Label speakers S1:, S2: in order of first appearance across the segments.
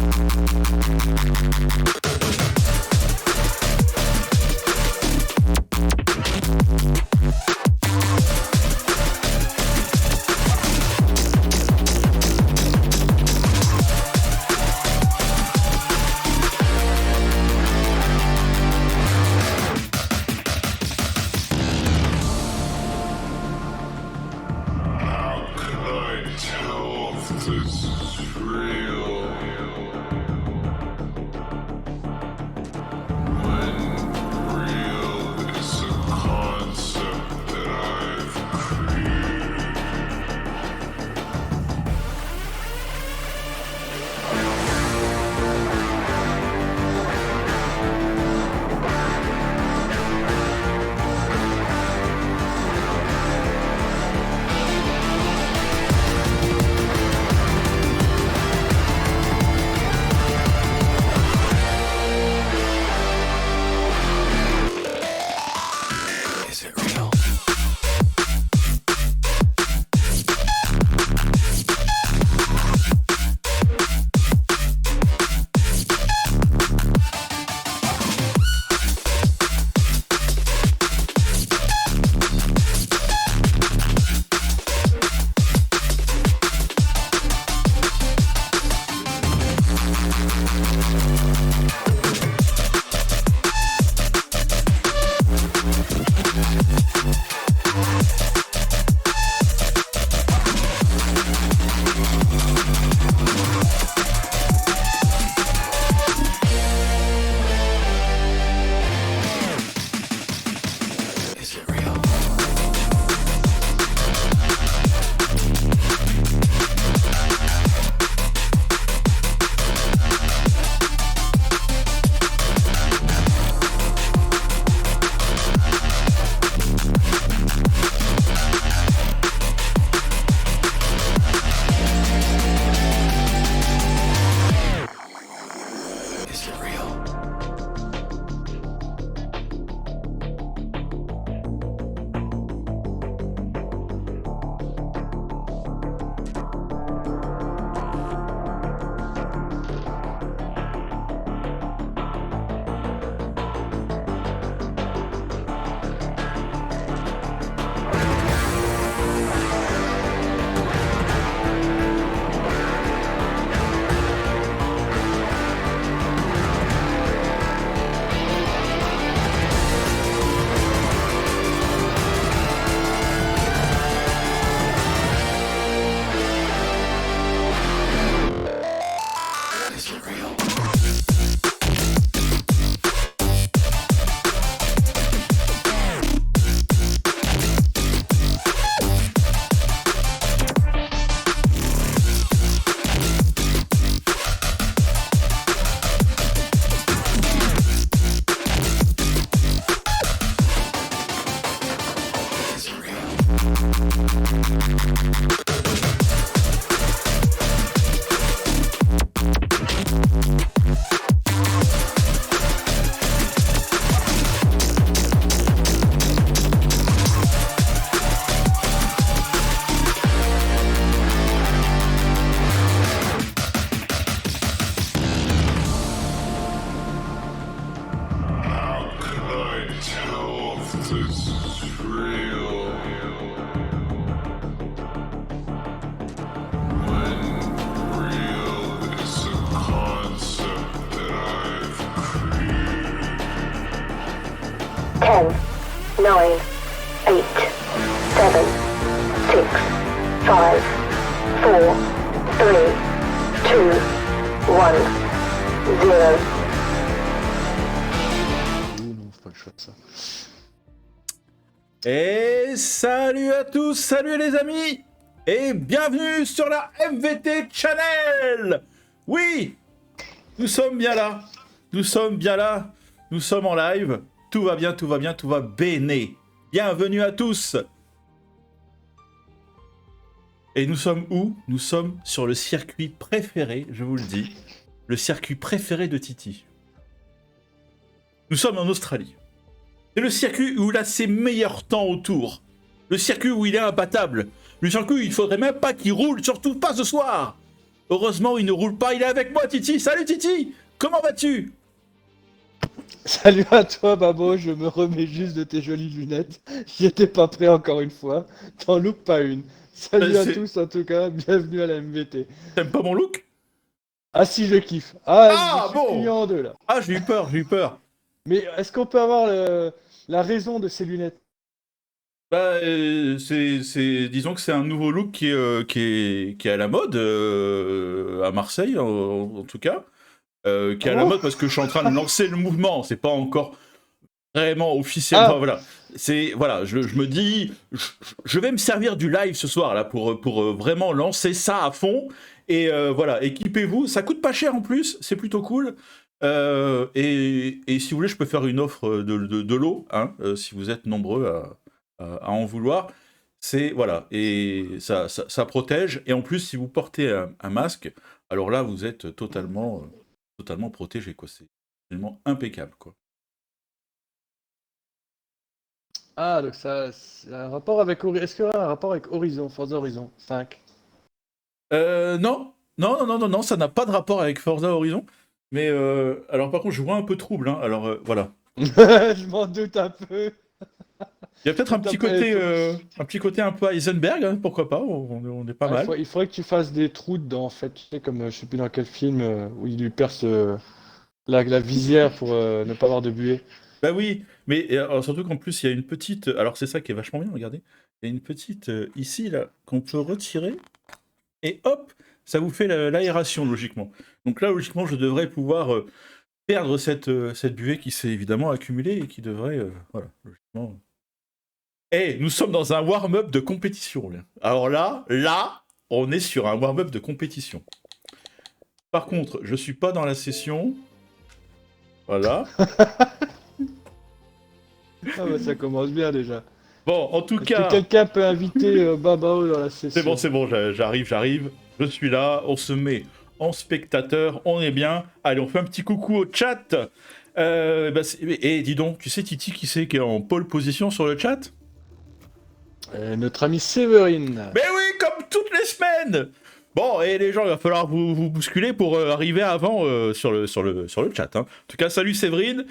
S1: 10, 9, 8, 7, 6, 5, 4, 3, 2, 1, 0.
S2: Non, c'est pas le choix de ça.
S3: Et salut à tous, salut les amis, et bienvenue sur la MVT Channel. Oui, nous sommes bien là, nous sommes en live, tout va bien, tout va bene. Bienvenue à tous. Et nous sommes où? Nous sommes sur le circuit préféré, je vous le dis, le circuit préféré de Titi. Nous sommes en Australie. C'est le circuit où il a ses meilleurs temps autour. Le circuit où il est imbattable. Le circuit où il faudrait même pas qu'il roule, surtout pas ce soir. Heureusement, il ne roule pas, il est avec moi, Titi. Salut, Titi. Comment vas-tu?
S2: Salut à toi, Babo, je me remets juste de tes jolies lunettes. J'y étais pas prêt encore une fois. T'en loupes pas une. Salut à
S3: C'est-
S2: tous, en tout cas, bienvenue à la MVT.
S3: T'aimes pas mon look?
S2: Ah si, je kiffe. Ah, je
S3: Ah,
S2: suis plié
S3: bon.
S2: en deux là.
S3: Ah, j'ai eu peur, j'ai eu peur.
S2: Mais est-ce qu'on peut avoir la raison de ces lunettes?
S3: Bah, disons que c'est un nouveau look qui est à la mode, à Marseille, en tout cas. Qui est
S2: Ah
S3: à la
S2: bon?
S3: mode parce que je suis en train de lancer le mouvement. C'est pas encore vraiment officiel. Enfin,
S2: Ah,
S3: voilà. Voilà, je me dis, je vais me servir du live ce soir là pour vraiment lancer ça à fond. Et voilà, équipez-vous. Ça coûte pas cher en plus, c'est plutôt cool. Et si vous voulez, je peux faire une offre de lot, hein, si vous êtes nombreux à en vouloir. C'est voilà, et ça protège. Et en plus, si vous portez un masque, alors là, vous êtes totalement protégé, quoi. C'est vraiment impeccable, quoi.
S2: ah, donc ça, c'est un rapport avec est-ce qu'il y a un rapport avec Horizon, Forza Horizon 5?
S3: Non, non, ça n'a pas de rapport avec Forza Horizon. Mais alors, par contre, je vois un peu trouble, hein. Alors, voilà.
S2: Je m'en doute un peu.
S3: Il y a peut-être
S2: Tout à fait.
S3: un petit côté un peu Heisenberg, hein, pourquoi pas, on est pas
S2: Ah,
S3: mal.
S2: il faudrait que tu fasses des trous dedans, en fait. Tu sais, comme je sais plus dans quel film où il lui perce la visière pour ne pas avoir de buée.
S3: Bah oui, mais alors, surtout qu'en plus, il y a une petite. Alors, c'est ça qui est vachement bien, regardez. Il y a une petite ici, là, qu'on peut retirer. Et hop, ça vous fait l'aération, logiquement. Donc là, logiquement, je devrais pouvoir perdre cette buée qui s'est évidemment accumulée et qui devrait. Voilà, logiquement. Eh, nous sommes dans un warm-up de compétition, là. Alors là, on est sur un warm-up de compétition. Par contre, je suis pas dans la session. Voilà.
S2: Ah bah ça commence bien déjà.
S3: Bon, en tout
S2: Est-ce que
S3: cas.
S2: quelqu'un peut inviter Babao dans la session?
S3: C'est bon, j'arrive. Je suis là, on se met en spectateur, on est bien. Allez, on fait un petit coucou au chat. Et dis donc, tu sais Titi qui c'est qui est en pole position sur le chat?
S2: Notre ami Séverine.
S3: Mais oui, comme toutes les semaines. Bon, et les gens, il va falloir vous bousculer pour arriver avant sur le chat, hein. En tout cas, salut Séverine,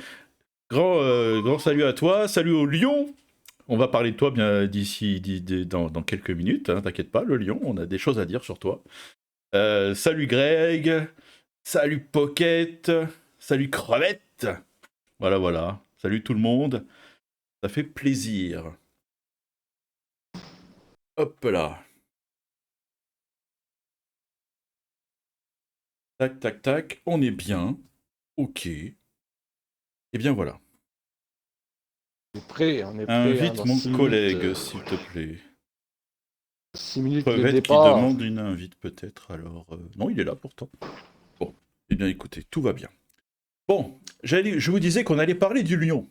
S3: grand salut à toi, salut au lion. On va parler de toi bien dans quelques minutes, hein, t'inquiète pas, le lion, on a des choses à dire sur toi. Salut Greg, salut Pocket, salut Crevette. Voilà. Salut tout le monde, ça fait plaisir. Hop là. Tac, on est bien. Ok. Et bien voilà.
S2: On est prêt, on est prêt.
S3: Invite
S2: Dans
S3: mon
S2: 6
S3: collègue,
S2: minutes,
S3: s'il te plaît.
S2: 6 minutes le
S3: Crevette qui
S2: départ.
S3: demande une invite peut-être, alors... non, il est là pourtant. Bon, eh bien écoutez, tout va bien. Bon, je vous disais qu'on allait parler du lion.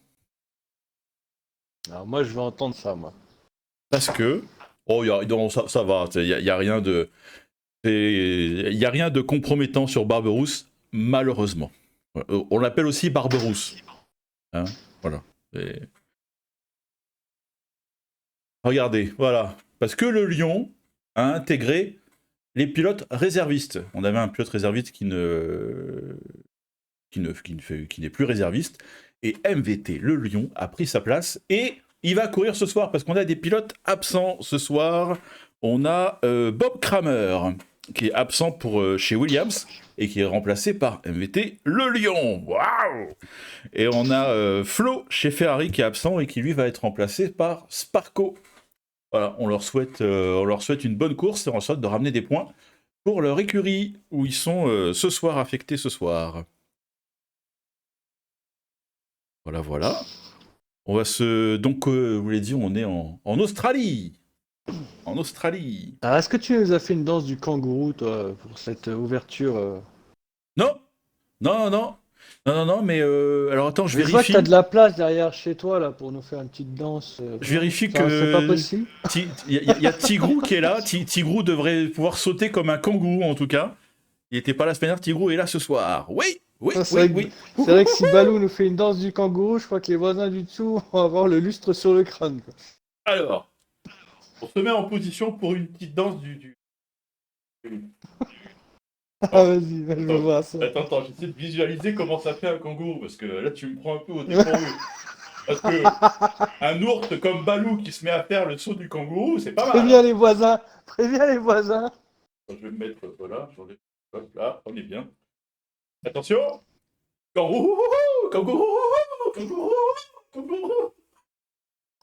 S2: Alors moi je veux entendre ça, moi.
S3: Parce que... Oh, non, ça va, il y a rien de... Il y a rien de compromettant sur Barberousse, malheureusement. On l'appelle aussi Barberousse. Hein, voilà. Et... Regardez, voilà. Parce que le Lion a intégré les pilotes réservistes. On avait un pilote réserviste qui n'est plus réserviste. Et MVT, le Lion, a pris sa place. Et il va courir ce soir parce qu'on a des pilotes absents ce soir. On a Bob Kramer, qui est absent pour chez Williams et qui est remplacé par MVT, le Lion. Waouh! Et on a Flo chez Ferrari qui est absent et qui lui va être remplacé par Sparko. Voilà, on leur souhaite une bonne course et on leur souhaite de ramener des points pour leur écurie où ils sont ce soir affectés ce soir. Voilà. On va donc vous l'avez dit, on est en Australie. En Australie.
S2: Alors est-ce que tu nous as fait une danse du kangourou, toi, pour cette ouverture
S3: Non, mais alors attends, je
S2: Je vois que
S3: vérifie.
S2: t'as de la place derrière chez toi, là, pour nous faire une petite danse.
S3: Je vérifie
S2: Ça, c'est pas
S3: que
S2: possible?
S3: il y a Tigrou qui est là. Tigrou devrait pouvoir sauter comme un kangourou en tout cas. Il était pas la semaine dernière, Tigrou est là ce soir. Oui.
S2: Ah, c'est vrai que si Balou nous fait une danse du kangourou, je crois que les voisins du dessous vont avoir le lustre sur le crâne, quoi.
S3: Alors, on se met en position pour une petite danse
S2: Ah, vas-y, je veux voir ça.
S3: Attends, j'essaie de visualiser comment ça fait un kangourou, parce que là, tu me prends un peu au dépourvu. Parce que un ours comme Balou qui se met à faire le saut du kangourou, c'est pas mal.
S2: Préviens les voisins, préviens les voisins.
S3: Je vais me mettre, voilà, hop, là, on est bien. Attention. Kangourou, kangourou, kangourou, kangourou,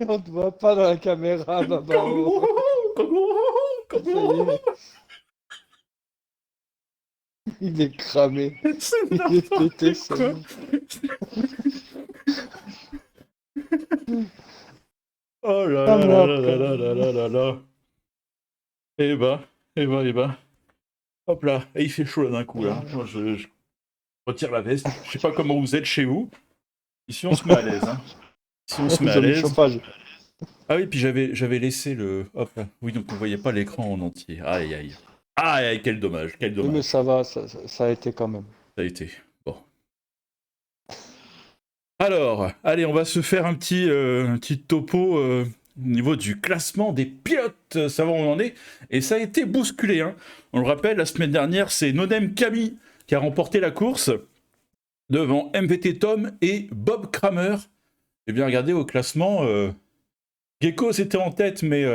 S2: On te voit pas dans la caméra, Baba.
S3: kangourou, kangourou,
S2: Ça y
S3: kangourou.
S2: est, il est cramé.
S3: C'est
S2: Il est pété,
S3: n'importe
S2: ça.
S3: quoi. Oh là
S2: Ah,
S3: là là
S2: mort,
S3: là là là là là là. Eh ben, eh ben. Hop là, et il fait chaud là d'un coup là. Moi, je retire la veste. Je sais pas comment vous êtes chez vous. Ici on se met à l'aise. Hein. Ici on se met
S2: Ils
S3: à
S2: ont mis le
S3: l'aise.
S2: chauffage.
S3: Ah oui, puis j'avais laissé le. Hop là. Oui, donc on voyait pas l'écran en entier. Aïe aïe. Aïe aïe, quel dommage, quel
S2: Oui, mais
S3: dommage.
S2: ça va, ça a été quand même.
S3: Ça a été. Bon. Alors, allez, on va se faire un petit topo au niveau du classement des pilotes, savoir où on en est. Et ça a été bousculé. Hein. On le rappelle, la semaine dernière, c'est Nodem Camille qui a remporté la course devant MVT Tom et Bob Kramer. Et bien, regardez au classement, Gecko était en tête, mais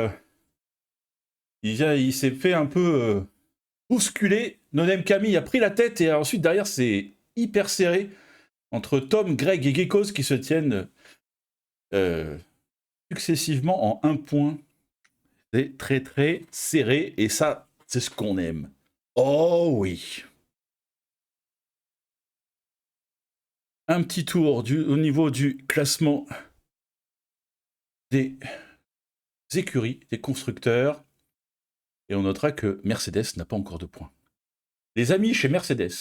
S3: il s'est fait un peu bousculer. Nodem Camille a pris la tête et ensuite derrière, c'est hyper serré entre Tom, Greg et Geckos qui se tiennent successivement en un point. C'est très très serré et ça, c'est ce qu'on aime. Oh oui. Un petit tour au niveau du classement des écuries, des constructeurs. Et on notera que Mercedes n'a pas encore de points. Les amis chez Mercedes,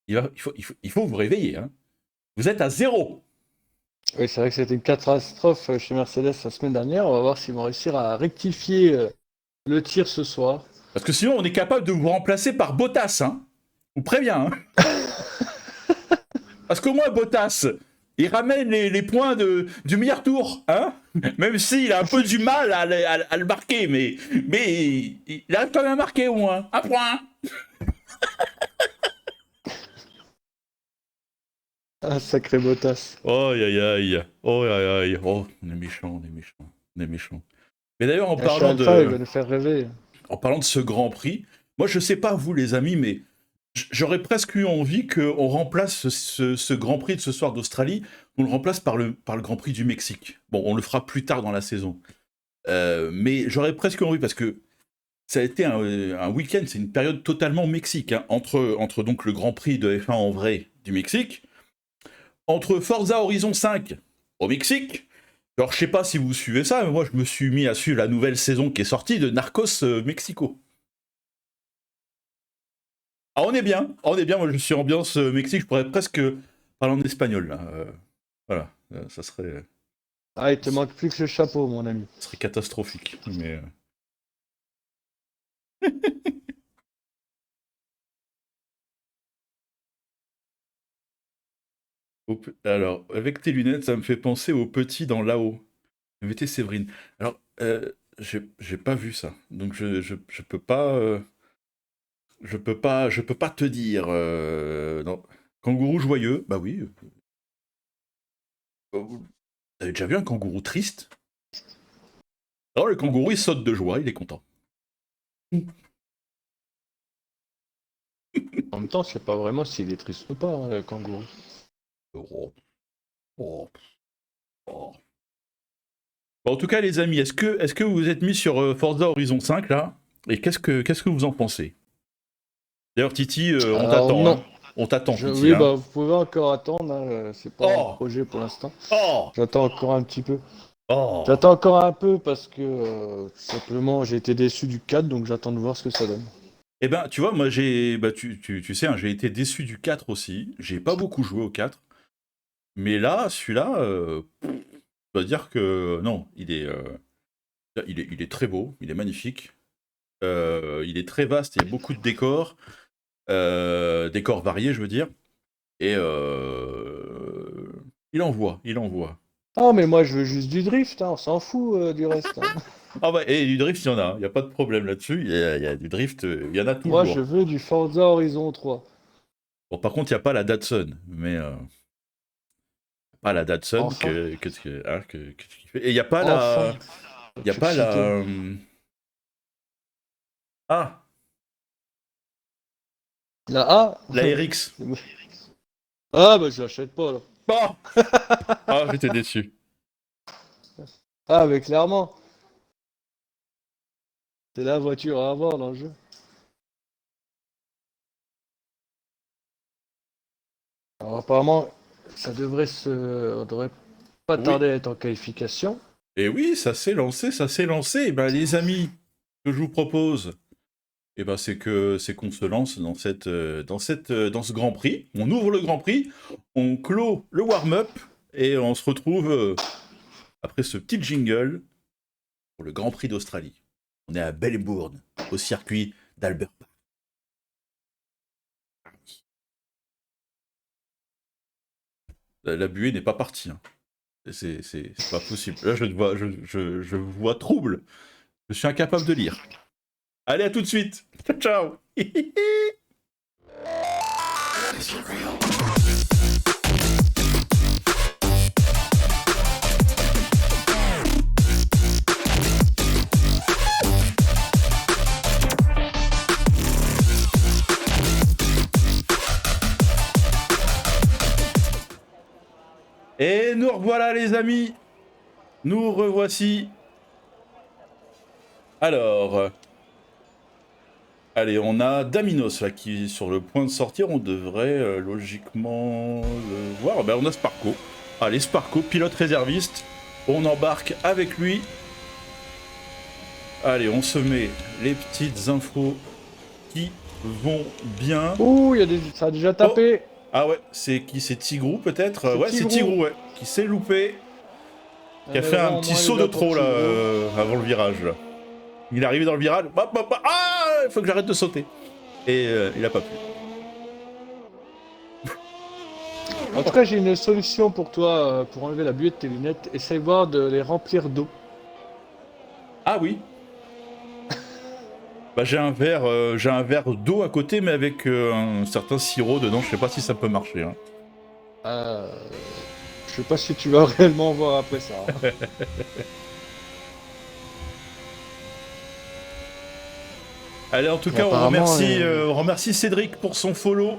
S3: il faut vous réveiller. Hein. Vous êtes à 0.
S2: Oui, c'est vrai que c'était une catastrophe chez Mercedes la semaine dernière. On va voir s'ils vont réussir à rectifier le tir ce soir.
S3: Parce que sinon, on est capable de vous remplacer par Bottas. Hein. Je vous préviens. Hein. Parce qu'au moins, Bottas, il ramène les points du meilleur tour. Hein. Même s'il a un peu du mal à le marquer. Mais il arrive quand même à marquer au moins. Un point.
S2: Ah, sacré Bottas.
S3: Oh, aïe, aïe. Oh, aïe, aïe. Oh, on est méchant, on est méchant. On est méchant. Mais d'ailleurs,
S2: Chez Alpha, il va nous faire rêver.
S3: En parlant de ce Grand Prix, moi je sais pas vous les amis, mais j'aurais presque eu envie qu'on remplace ce Grand Prix de ce soir d'Australie, on le remplace par le Grand Prix du Mexique. Bon, on le fera plus tard dans la saison. Mais j'aurais presque envie, parce que ça a été un week-end, c'est une période totalement Mexique, hein, entre donc le Grand Prix de F1 en vrai du Mexique, entre Forza Horizon 5 au Mexique. Alors, je sais pas si vous suivez ça, mais moi, je me suis mis à suivre la nouvelle saison qui est sortie de Narcos Mexico. Ah, on est bien, moi, je suis ambiance Mexique, je pourrais presque parler en espagnol, là. Voilà, ça serait
S2: Ah, il te manque plus que le chapeau, mon ami.
S3: catastrophique, mais... Alors, avec tes lunettes, ça me fait penser au petit dans là-haut. MVT Séverine. Alors, j'ai pas vu ça, donc je peux pas... je peux pas te dire. Non. Kangourou joyeux, bah oui. Vous avez déjà vu un kangourou triste? Alors le kangourou il saute de joie, il est content.
S2: En même temps, je sais pas vraiment s'il est triste ou pas, hein, le kangourou.
S3: Oh, oh, oh. Bon, en tout cas les amis, est-ce que vous vous êtes mis sur Forza Horizon 5 là? Et qu'est-ce que vous en pensez? D'ailleurs Titi, on
S2: Alors,
S3: t'attend.
S2: non.
S3: Hein. On t'attend Titi.
S2: Oui,
S3: hein.
S2: bah, vous pouvez encore attendre, hein, c'est pas un projet pour l'instant.
S3: Oh,
S2: J'attends encore un petit peu.
S3: oh.
S2: J'attends encore un peu parce que tout simplement j'ai été déçu du 4, donc j'attends de voir ce que ça donne.
S3: Eh ben, tu vois, moi tu sais, hein, j'ai été déçu du 4 aussi. J'ai pas beaucoup joué au 4. Mais là, celui-là, je dois dire que non, il est très beau, il est magnifique. Il est très vaste, il y a beaucoup de décors. Décors variés, je veux dire. Et il envoie.
S2: Ah, mais moi je veux juste du drift, hein, on s'en fout du reste. Hein.
S3: Ah ouais, et du drift, il y en a, il n'y a pas de problème là-dessus. Il y a du drift, il y en a
S2: Moi,
S3: toujours.
S2: je veux du Forza Horizon 3.
S3: Bon, par contre, il n'y a pas la Datsun, mais pas la Datsun
S2: Enfin,
S3: que tu fais. Et il n'y a pas
S2: enfin.
S3: la. Il y a
S2: Je suis
S3: pas la.
S2: excité.
S3: Ah,
S2: La A.
S3: la RX.
S2: Ah, bah, je l'achète pas, là.
S3: Bon Ah, j'étais déçu.
S2: Ah, mais clairement. C'est la voiture à avoir dans le jeu. Alors, apparemment, on devrait pas
S3: Oui.
S2: tarder à être en qualification.
S3: Et oui, ça s'est lancé, ça s'est lancé. Et ben, les amis, ce que je vous propose, eh ben, c'est qu'on se lance dans dans ce Grand Prix. On ouvre le Grand Prix, on clôt le warm-up et on se retrouve après ce petit jingle pour le Grand Prix d'Australie. On est à Melbourne, au circuit d'Albert Park. La buée n'est pas partie. Hein. C'est pas possible. Là, je vois trouble. Je suis incapable de lire. Allez, à tout de suite. Ciao, ciao. Et nous revoilà, les amis. Nous revoici. Alors, allez, on a Daminos là qui est sur le point de sortir. On devrait logiquement le voir. Ben, on a Sparko. Allez, Sparko, pilote réserviste. On embarque avec lui. Allez, on se met les petites infos qui vont bien.
S2: Ouh, ça a déjà tapé.
S3: Ah ouais, c'est qui? C'est Tigrou peut-être?
S2: C'est
S3: Ouais, c'est
S2: Tigrou.
S3: Tigrou, ouais. Qui s'est loupé. Qui a fait
S2: Malheureusement,
S3: un petit
S2: moins,
S3: saut
S2: les
S3: de
S2: gars, pour
S3: trop là
S2: Tigrou.
S3: avant le virage. Là. Il est arrivé dans le virage. Hop, hop, hop. Ah, il faut que j'arrête de sauter. Et il a pas pu.
S2: En tout cas, j'ai une solution pour toi pour enlever la buée de tes lunettes. Essaye voir de les remplir d'eau.
S3: Ah oui. Bah j'ai un verre d'eau à côté, mais avec un certain sirop dedans. Je sais pas si ça peut marcher. Hein.
S2: Je sais pas si tu vas réellement voir après ça. Hein.
S3: Allez, en tout
S2: Et
S3: cas,
S2: apparemment,
S3: on remercie Cédric pour son follow.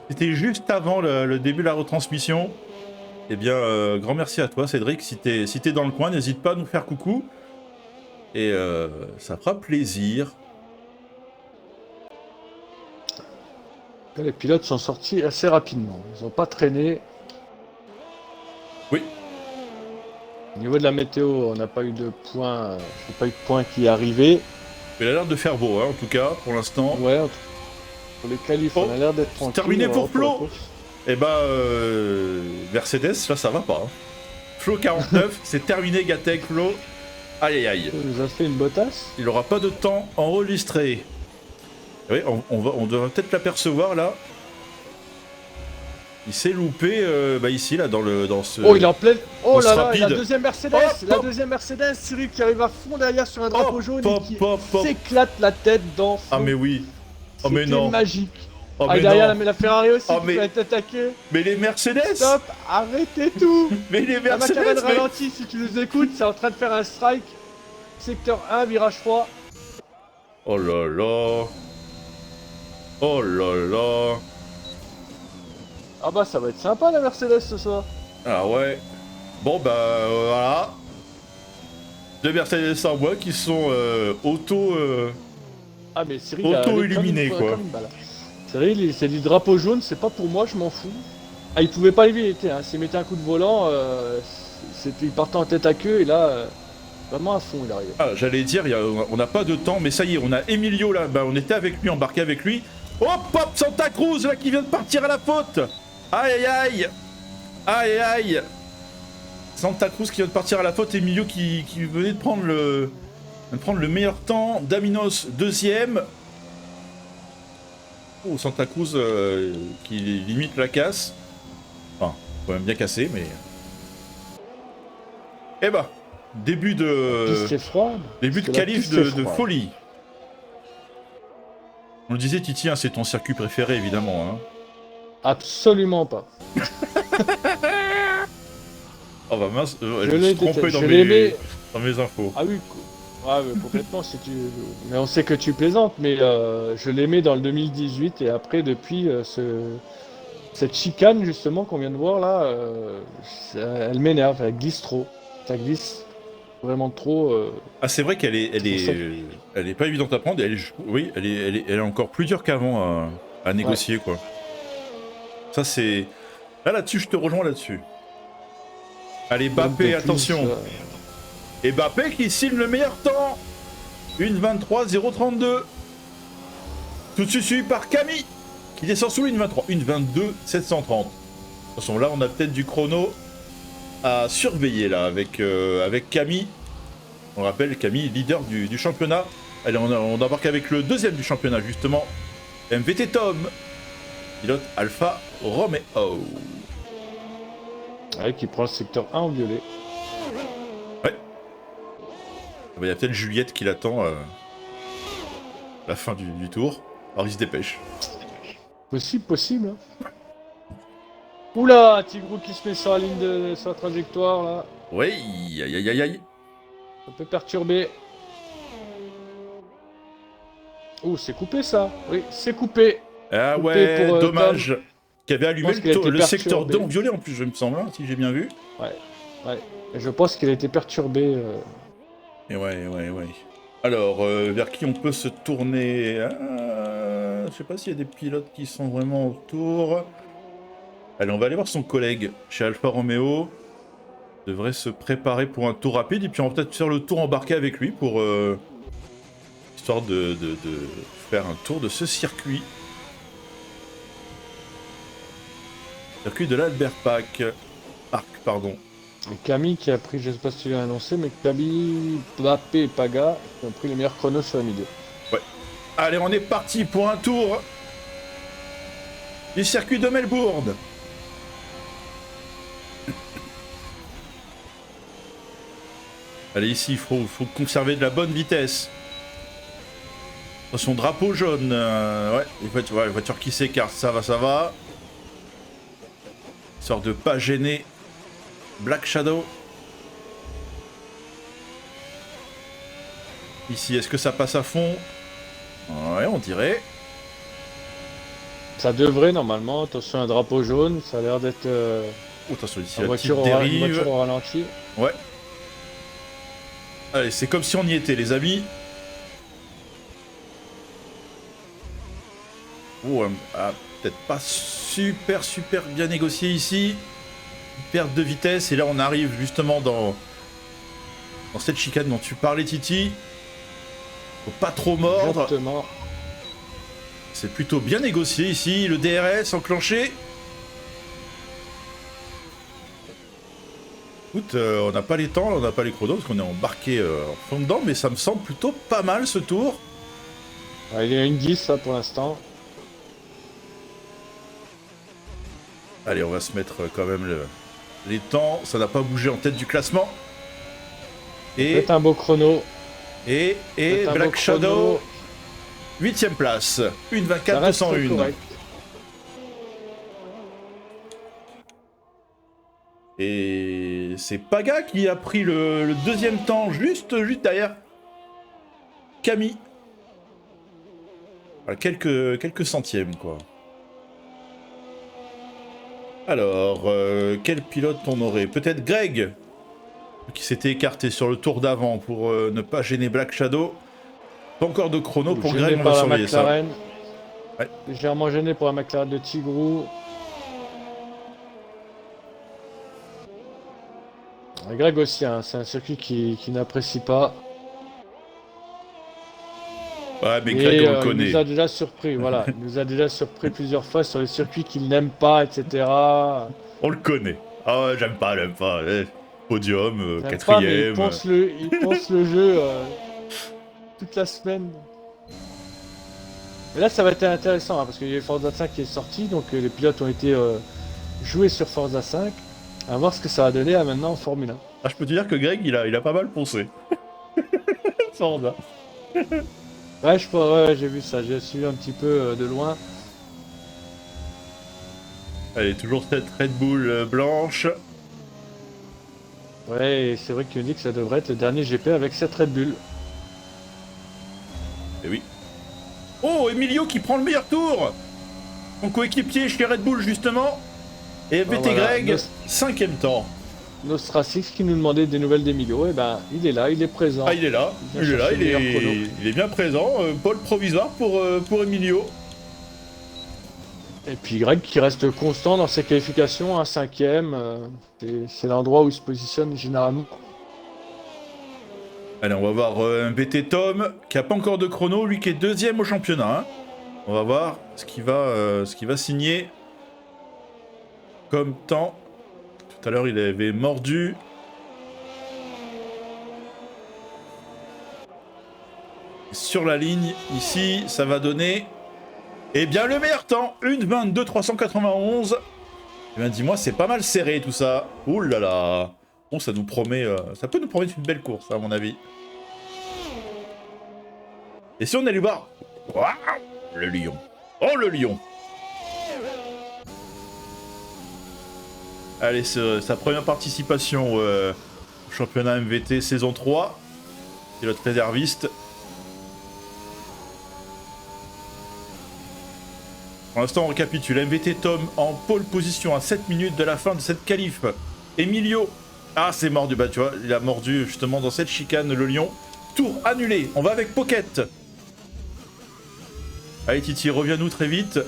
S3: C'était juste avant le début de la retransmission. Eh bien, grand merci à toi, Cédric. Si t'es dans le coin, n'hésite pas à nous faire coucou. Et ça fera plaisir.
S2: Les pilotes sont sortis assez rapidement. Ils n'ont pas traîné.
S3: Oui.
S2: Au niveau de la météo, on n'a pas eu de point. Qui est arrivé.
S3: Il a l'air de faire beau, hein, en tout cas, pour l'instant.
S2: Ouais, pour les qualifs,
S3: Oh,
S2: on a l'air d'être tranquille.
S3: terminé pour
S2: pour la
S3: Flo.
S2: course.
S3: Eh ben, Mercedes, là, ça va pas. Hein. Flo 49, c'est terminé, Gatec, Flo. Aïe, aïe, aïe.
S2: Il nous a fait une bottasse.
S3: Il aura pas de temps enregistré. Oui, on devrait peut-être l'apercevoir, là. Il s'est loupé, ici, là, dans ce...
S2: Oh, il est en pleine. Oh
S3: on
S2: là
S3: se
S2: là,
S3: rapide.
S2: la deuxième Mercedes.
S3: Hop,
S2: La
S3: hop.
S2: deuxième Mercedes, Cyril qui arrive à fond derrière sur un drapeau
S3: Hop,
S2: jaune
S3: hop,
S2: et qui
S3: hop, hop.
S2: s'éclate la tête dans.
S3: Ah, mais oui. Oh, mais
S2: C'était
S3: non.
S2: magique.
S3: Oh,
S2: Ah,
S3: mais
S2: derrière,
S3: non.
S2: la Ferrari aussi
S3: Oh,
S2: qui
S3: mais-
S2: va être attaquée.
S3: Mais les Mercedes.
S2: Stop, arrêtez tout.
S3: Mais les
S2: La
S3: Mercedes,
S2: McLaren
S3: mais...
S2: ralentit, si tu nous écoutes, c'est en train de faire un strike. Secteur 1, virage 3.
S3: Oh là là. Oh là là.
S2: Ah bah ça va être sympa la Mercedes ce soir.
S3: Ah ouais. Bon bah voilà. Deux Mercedes en bois qui sont
S2: Ah mais Cyril il a
S3: auto-éliminé,
S2: comme
S3: quoi.
S2: une balle. Cyril, c'est du drapeau jaune, c'est pas pour moi, je m'en fous. Ah il pouvait pas l'éviter, hein. S'il mettait un coup de volant, il partait en tête à queue et là, vraiment à fond il arrivait.
S3: Ah, j'allais dire, on n'a pas de temps, mais ça y est, on a Emilio là, bah, on était avec lui, embarqué avec lui. Hop hop, Santa Cruz là qui vient de partir à la faute. Aïe aïe aïe. Aïe aïe. Santa Cruz qui vient de partir à la faute, Emilio qui venait de prendre le meilleur temps, Daminos deuxième. Oh, Santa Cruz qui limite la casse. Enfin, quand même bien cassé, mais... Eh bah, Début
S2: La
S3: de
S2: piste est froide.
S3: début de
S2: Parce que la
S3: qualif
S2: piste est
S3: de
S2: froide.
S3: folie. On le disait, Titi, hein, c'est ton circuit préféré, évidemment. Hein.
S2: Absolument pas.
S3: Oh bah mince, je
S2: Je
S3: me suis
S2: l'ai
S3: trompé
S2: détesté. Je l'aimais.
S3: dans mes infos.
S2: Ah oui, complètement. Si tu... Mais on sait que tu plaisantes, mais je l'aimais dans le 2018 et après, depuis cette chicane justement qu'on vient de voir là, elle m'énerve. Elle glisse trop. Ça glisse vraiment trop.
S3: Ah, c'est vrai qu'elle est,
S2: C'est pour ça
S3: elle est pas évidente à prendre. Oui, elle est encore plus dure qu'avant à négocier, quoi. Ça, c'est. Là-dessus, je te rejoins là-dessus. Allez, Mbappé,
S2: de plus,
S3: attention. Et Mbappé qui signe le meilleur temps. 1:23.032. Tout de suite suivi par Camille qui descend sous 1:23. 1:22.730. De toute façon, là, on a peut-être du chrono à surveiller là avec Camille. On rappelle Camille, leader du championnat. Allez, on embarque avec le deuxième du championnat, justement. MVT Tom, pilote Alpha Romeo.
S2: Ouais, qui prend le secteur 1 en violet.
S3: Ouais. Il y a peut-être Juliette qui l'attend à la fin du tour. Alors il se dépêche.
S2: Possible. Hein. Oula, Tigrou qui se met sur la ligne sur la trajectoire là.
S3: Oui, aïe.
S2: Un peu perturbé. Oh, c'est coupé ça. Oui, c'est coupé.
S3: Ah
S2: Coupé
S3: ouais,
S2: pour,
S3: dommage. Qui avait allumé
S2: pense qu'il a été
S3: le secteur
S2: perturbé.
S3: 2 en violet en plus, je me semble, hein, si j'ai bien vu.
S2: Ouais. Et je pense qu'il a été perturbé.
S3: Et ouais. Alors, vers qui on peut se tourner je sais pas s'il y a des pilotes qui sont vraiment autour. Allez, on va aller voir son collègue chez Alfa Romeo. Devrait se préparer pour un tour rapide. Et puis on va peut-être faire le tour embarqué avec lui pour... histoire de faire un tour de ce circuit. Circuit de l'Albert Park, pardon.
S2: Et Camille qui a pris, je sais pas si tu l'as annoncé, mais Camille, Mbappé et Paga qui ont pris les meilleurs chronos sur la milieu.
S3: Allez, on est parti pour un tour du circuit de Melbourne. Allez, ici, il faut conserver de la bonne vitesse. Attention, drapeau jaune. Ouais, les voitures qui s'écartent, ça va. Histoire de pas gêner Black Shadow. Ici, est-ce que ça passe à fond? Ouais, on dirait.
S2: Ça devrait normalement, attention un drapeau jaune, ça a l'air d'être
S3: Oh, attention, ici,
S2: une
S3: la petite
S2: voiture
S3: dérive.
S2: au ralenti.
S3: Ouais. Allez, c'est comme si on y était, les amis. Oh, peut-être pas super bien négocié ici. Perte de vitesse, et là on arrive justement dans cette chicane dont tu parlais, Titi. Faut pas trop mordre.
S2: Exactement.
S3: C'est plutôt bien négocié ici. Le DRS enclenché. Écoute, on n'a pas les temps, on n'a pas les chronos parce qu'on est embarqué en fond dedans, mais ça me semble plutôt pas mal ce tour.
S2: Ouais, il y a une 10 là pour l'instant.
S3: Allez, on va se mettre quand même les temps. Ça n'a pas bougé en tête du classement. Et
S2: C'est un beau chrono.
S3: Et
S2: un
S3: Black
S2: beau
S3: Shadow,
S2: chrono.
S3: 8ème place,
S2: Ça reste
S3: 1:24.201.
S2: correct.
S3: Et c'est Paga qui a pris le deuxième temps juste derrière Camille. À quelques centièmes, quoi. Alors, quel pilote on aurait? Peut-être Greg, qui s'était écarté sur le tour d'avant pour ne pas gêner Black Shadow. Pas encore de chrono pour
S2: Gêné
S3: Greg, on
S2: par
S3: va
S2: la
S3: surveiller ça.
S2: McLaren.
S3: Ouais.
S2: Légèrement gêné pour la McLaren de Tigrou. Et Greg aussi, hein, c'est un circuit qui n'apprécie pas.
S3: Ouais, mais
S2: Et
S3: Greg, on le
S2: il
S3: connaît.
S2: nous a déjà surpris, voilà. Il nous a déjà surpris plusieurs fois sur les circuits qu'il n'aime pas, etc.
S3: On le connaît. Ah ouais, j'aime pas. Podium,
S2: Il n'aime pas, mais
S3: quatrième.
S2: il pense le jeu toute la semaine. Mais là, ça va être intéressant, hein, parce qu'il y a Forza 5 qui est sorti, donc les pilotes ont été joués sur Forza 5. À voir ce que ça va donner à maintenant en Formule 1.
S3: Ah, je peux te dire que Greg, il a pas mal poncé. Ça en va.
S2: Ouais, ouais, j'ai vu ça, j'ai suivi un petit peu de loin.
S3: Allez, toujours cette Red Bull blanche.
S2: Ouais, et c'est vrai que tu me dis que ça devrait être le dernier GP avec cette Red Bull.
S3: Et oui. Oh, Emilio qui prend le meilleur tour. Son coéquipier chez Red Bull, justement. Et FBT
S2: voilà.
S3: Greg, 5ème temps.
S2: Nostrasix qui nous demandait des nouvelles d'Emilio, et ben il est là, il est présent.
S3: Ah, il est là,
S2: Il vient chercher le meilleur chrono.
S3: il est bien présent. Pôle provisoire pour Emilio.
S2: Et puis Greg qui reste constant dans ses qualifications, un 5ème, c'est l'endroit où il se positionne généralement.
S3: Allez, on va voir un BT Tom qui a pas encore de chrono, lui qui est 2ème au championnat. Hein. On va voir ce qu'il va signer comme temps. Tout à l'heure, il avait mordu. Sur la ligne, ici, ça va donner... Eh bien, le meilleur temps, 1:22.391. Eh bien, dis-moi, c'est pas mal serré tout ça. Ouh là là. Bon, ça nous promet... ça peut nous promettre une belle course, à mon avis. Et si on allait voir... Waouh, le lion. Oh, le lion. Allez, sa première participation au championnat MVT saison 3. Pilote réserviste. Pour l'instant, on récapitule. MVT Tom en pole position à 7 minutes de la fin de cette qualif. Emilio. Ah, c'est mordu. Bah, tu vois, il a mordu justement dans cette chicane, le lion. Tour annulé. On va avec Pocket. Allez, Titi, reviens-nous très vite.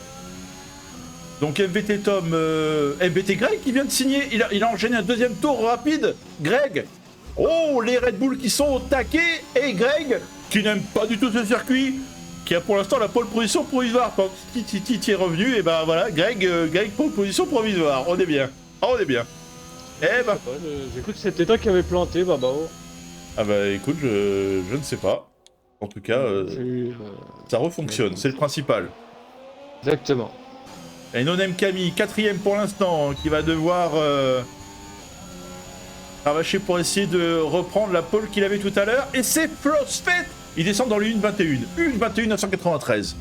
S3: Donc, MVT Tom. MVT Greg qui vient de signer. Il a enchaîné un 2e tour rapide. Greg. Oh, les Red Bull qui sont au taquet. Et Greg, qui n'aime pas du tout ce circuit, qui a pour l'instant la pole position provisoire. Quand Titi est revenu, et ben voilà, Greg pole position provisoire. On est bien. On est bien. Eh ben.
S2: J'ai cru que c'était toi qui avais planté, Babao.
S3: Ah bah écoute, je ne sais pas. En tout cas, ça refonctionne, c'est le principal.
S2: Exactement.
S3: Et Nonem Camille, 4ème pour l'instant, qui va devoir cravacher pour essayer de reprendre la pole qu'il avait tout à l'heure. Et c'est Frostfett. Il descend dans le 1:21. 1:21.993.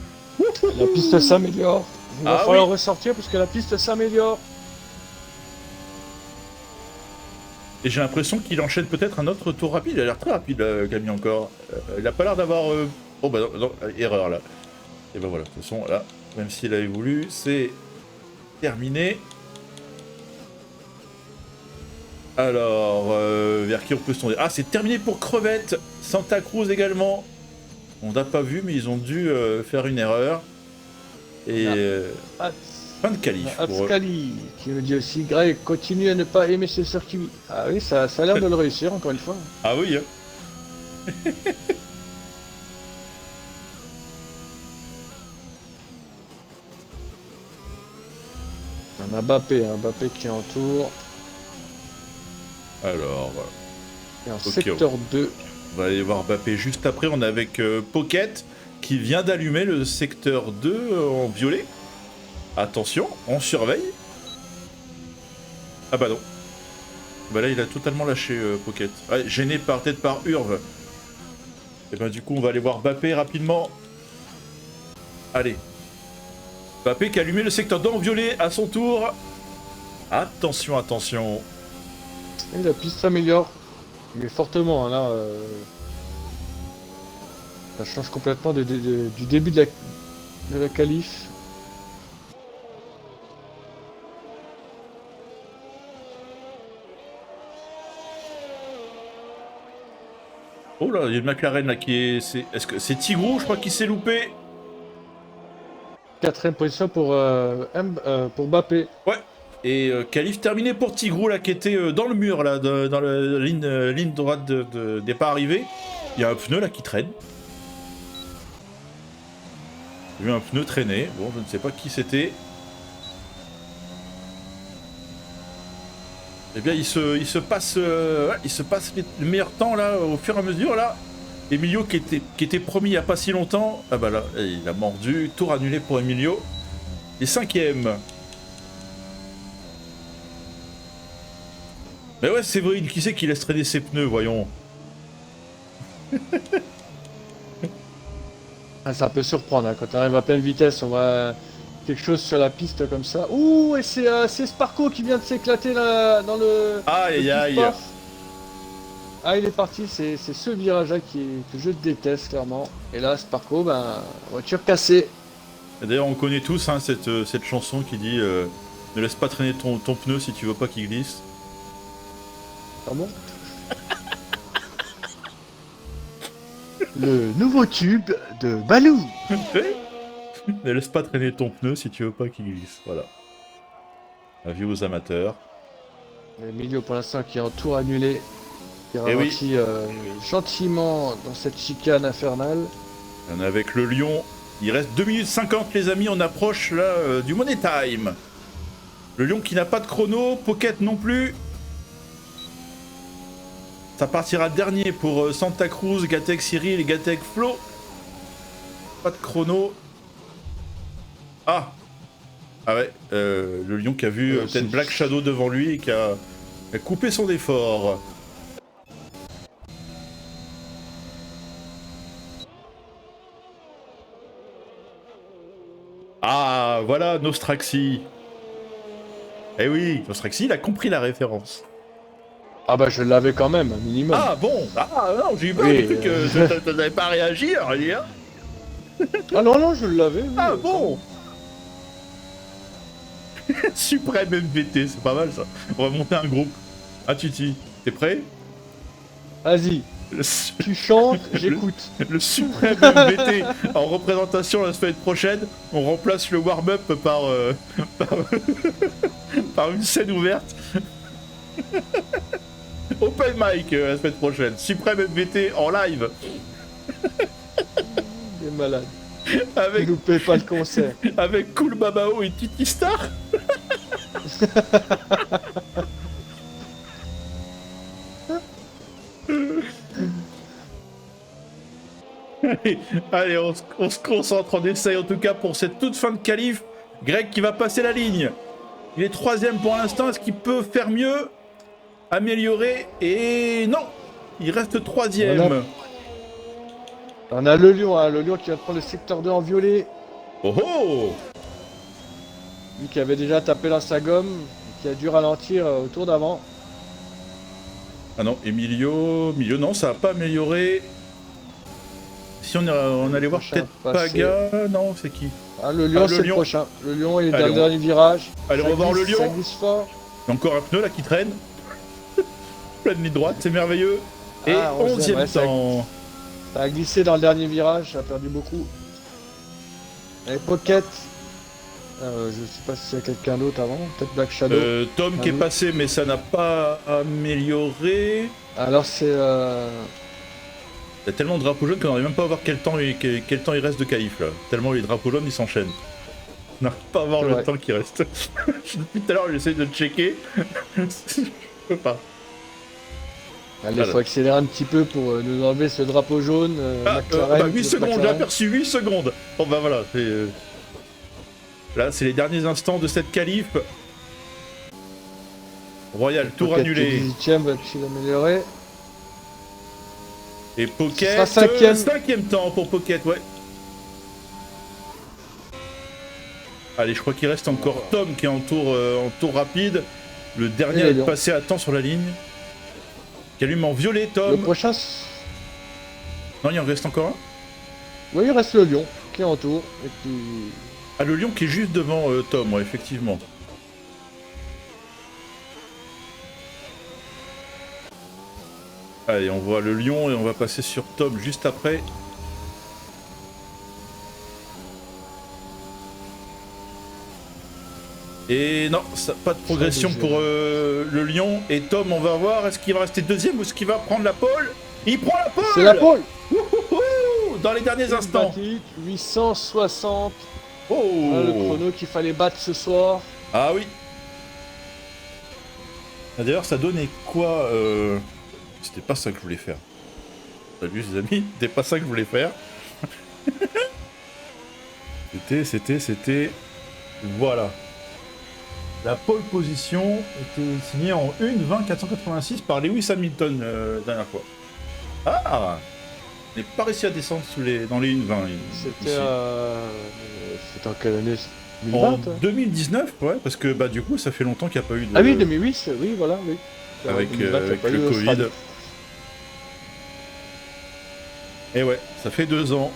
S2: La piste s'améliore. Il va
S3: Ah
S2: falloir
S3: oui.
S2: ressortir parce que la piste s'améliore.
S3: Et j'ai l'impression qu'il enchaîne peut-être un autre tour rapide. Il a l'air très rapide, Camille, encore. Il a pas l'air d'avoir... Oh bah non, erreur là. Et bah voilà, de toute façon, là, même s'il avait voulu, c'est terminé. Alors, vers qui on peut se tourner? Ah, c'est terminé pour Crevette. Santa Cruz également. On n'a pas vu, mais ils ont dû faire une erreur. Et fin de qualif pour eux.
S2: Atskali qui me dit aussi, Greg, continue à ne pas aimer ce circuit. Ah oui, ça a l'air de le réussir, encore une fois.
S3: Ah oui, hein.
S2: On a Mbappé qui est en tour.
S3: Alors,
S2: Et en
S3: Ok,
S2: secteur 2.
S3: on va aller voir Mbappé juste après. On est avec Pocket qui vient d'allumer le secteur 2 en violet. Attention, on surveille. Ah bah non. Bah là, il a totalement lâché Pocket. Ah, gêné peut-être par Urve. Et ben du coup, on va aller voir Mbappé rapidement. Allez. Mbappé qui a allumé le secteur 2 en violet à son tour. Attention, attention.
S2: Et la piste s'améliore. Mais fortement, hein, là. Ça change complètement du début de la qualif.
S3: Oh là, il y a une McLaren là qui est... Est-ce que c'est Tigrou, je crois, qui s'est loupé?
S2: 4ème position pour Mbappé.
S3: Ouais. Et qualif terminé pour Tigrou là qui était dans le mur là, dans la ligne droite de départ arrivée. Il y a un pneu là qui traîne. J'ai vu un pneu traîner. Bon, je ne sais pas qui c'était. Eh bien, il se passe le meilleur temps là au fur et à mesure là. Emilio qui était promis il n'y a pas si longtemps. Ah bah là, il a mordu. Tour annulé pour Emilio. Et 5ème. Mais ouais, Séverine, qui c'est qui laisse traîner ses pneus, voyons.
S2: Ah, ça peut surprendre, hein, quand on arrive à pleine vitesse, on voit quelque chose sur la piste comme ça. Ouh, et c'est Sparko qui vient de s'éclater là, dans le...
S3: Aïe,
S2: le
S3: aïe.
S2: pit-off. Ah, il est parti, c'est ce virage-là que je déteste, clairement. Et là, Sparko, ben, voiture cassée.
S3: Et d'ailleurs, on connaît tous hein, cette chanson qui dit ne laisse pas traîner ton pneu si tu veux pas qu'il glisse.
S2: Ah bon? Le nouveau tube de Balou.
S3: Ne laisse pas traîner ton pneu si tu veux pas qu'il glisse. Voilà. Avis aux amateurs.
S2: Emilio, pour l'instant, qui est en tour annulé. Qui
S3: Eh oui.
S2: ralentit gentiment dans cette chicane infernale.
S3: On est avec le Lion. Il reste 2 minutes 50 les amis, on approche là du Money Time. Le Lion qui n'a pas de chrono, Pocket non plus. Ça partira dernier pour Santa Cruz, Gatek Cyril et Gatek Flo. Pas de chrono. Ah ouais, le Lion qui a vu peut-être Black Shadow devant lui et qui a coupé son effort. Ah, voilà Nostraxi. Eh oui, Nostraxi, il a compris la référence.
S2: Ah bah je l'avais quand même, un minimum.
S3: Ah bon, ah non, j'ai eu peur
S2: Oui,
S3: du truc que t'avais pas réagi, Aurélien.
S2: Ah non, je l'avais. Oui,
S3: Ah bon. Suprême MVT, c'est pas mal ça. On va monter un groupe. Ah Titi, t'es prêt?
S2: Vas-y, tu chantes, j'écoute.
S3: Le Suprême MVT en représentation la semaine prochaine. On remplace le warm-up par une scène ouverte. Open mic la semaine prochaine. Suprême MVT en live.
S2: Il est malade.
S3: Avec,
S2: Ne loupez pas le concert.
S3: avec Cool Babao et Titi Star. Allez, on se concentre, on essaye en tout cas pour cette toute fin de qualif. Greg qui va passer la ligne. Il est 3ème pour l'instant, est-ce qu'il peut faire mieux? Améliorer? Et non, il reste 3ème.
S2: Voilà. On a le Lion, hein, le Lion qui va prendre le secteur 2 en violet.
S3: Oh oh.
S2: Lui qui avait déjà tapé dans sa gomme, qui a dû ralentir au tour d'avant.
S3: Ah non, Emilio, non, ça n'a pas amélioré. Si on allait voir
S2: Prochain
S3: peut-être
S2: passé.
S3: Paga, non, c'est qui?
S2: Ah, le Lion,
S3: le
S2: c'est le
S3: Lion.
S2: prochain. Le Lion, il est
S3: Allez,
S2: dans le dernier virage.
S3: Allez,
S2: Ça
S3: on va voir le
S2: glisse,
S3: Lion.
S2: Ça glisse fort.
S3: Il y a encore un pneu là qui traîne. Pleine ligne droite, c'est merveilleux. Et
S2: Ah,
S3: 11ème
S2: ouais, ça-
S3: temps.
S2: Ça a glissé dans le dernier virage, ça a perdu beaucoup. Et Pocket. Je sais pas s'il y a quelqu'un d'autre avant, peut-être Black Shadow.
S3: Tom qui est
S2: oui.
S3: passé, mais ça n'a pas amélioré.
S2: Alors c'est
S3: Il y a tellement de drapeaux jaunes qu'on n'arrive même pas à voir quel temps il reste de qualif là. Tellement les drapeaux jaunes ils s'enchaînent. On n'arrive pas à voir
S2: C'est
S3: le
S2: vrai.
S3: temps qui reste. Depuis tout à l'heure j'essaie de le checker. Je peux pas.
S2: Allez,
S3: Voilà.
S2: faut accélérer un petit peu pour nous enlever ce drapeau jaune. McLaren,
S3: 8
S2: le
S3: secondes, j'ai
S2: McLaren.
S3: aperçu 8 secondes. Bon bah voilà, là c'est les derniers instants de cette qualif. Royal, tour
S2: Pocket
S3: annulé.
S2: qui est 18ème, va-t-il améliorer?
S3: Et Pocket,
S2: Ce sera 5ème.
S3: 5ème temps pour Pocket, ouais. Allez, je crois qu'il reste encore Tom qui est en tour rapide. Le dernier
S2: Et
S3: à
S2: le
S3: être
S2: Lion.
S3: passé à temps sur la ligne. Qui allume en violet,
S2: Le
S3: Tom.
S2: prochain,
S3: Non, il en reste encore un.
S2: oui, il reste le Lion qui est en tour. Et puis...
S3: Ah, le lion qui est juste devant Tom, ouais, effectivement. Allez, on voit le lion et on va passer sur Tom juste après. Et non, pas de progression
S2: léger.
S3: pour le lion. Et Tom, on va voir, est-ce qu'il va rester deuxième ou est-ce qu'il va prendre la pole? Il prend la pole.
S2: C'est la pole.
S3: Wouhouhou, dans les derniers instants.
S2: Sympathique, 860.
S3: Oh.
S2: Voilà le chrono qu'il fallait battre ce soir.
S3: Ah oui. Ah, d'ailleurs, ça donnait quoi C'était pas ça que je voulais faire. Salut les amis, c'était pas ça que je voulais faire. C'était... Voilà. La pole position était signée en 1:20.486 par Lewis Hamilton la dernière fois. Ah, il n'est pas réussi à descendre dans les 1:20.
S2: C'était c'était en quelle année?
S3: En
S2: 2020 hein
S3: 2019, ouais, parce que bah du coup ça fait longtemps qu'il n'y a pas eu de...
S2: Ah oui, 2008, oui, voilà, oui.
S3: avec,
S2: 2020, il y a
S3: avec
S2: pas eu
S3: le Covid.
S2: d'Australie.
S3: Et ouais, ça fait 2 ans.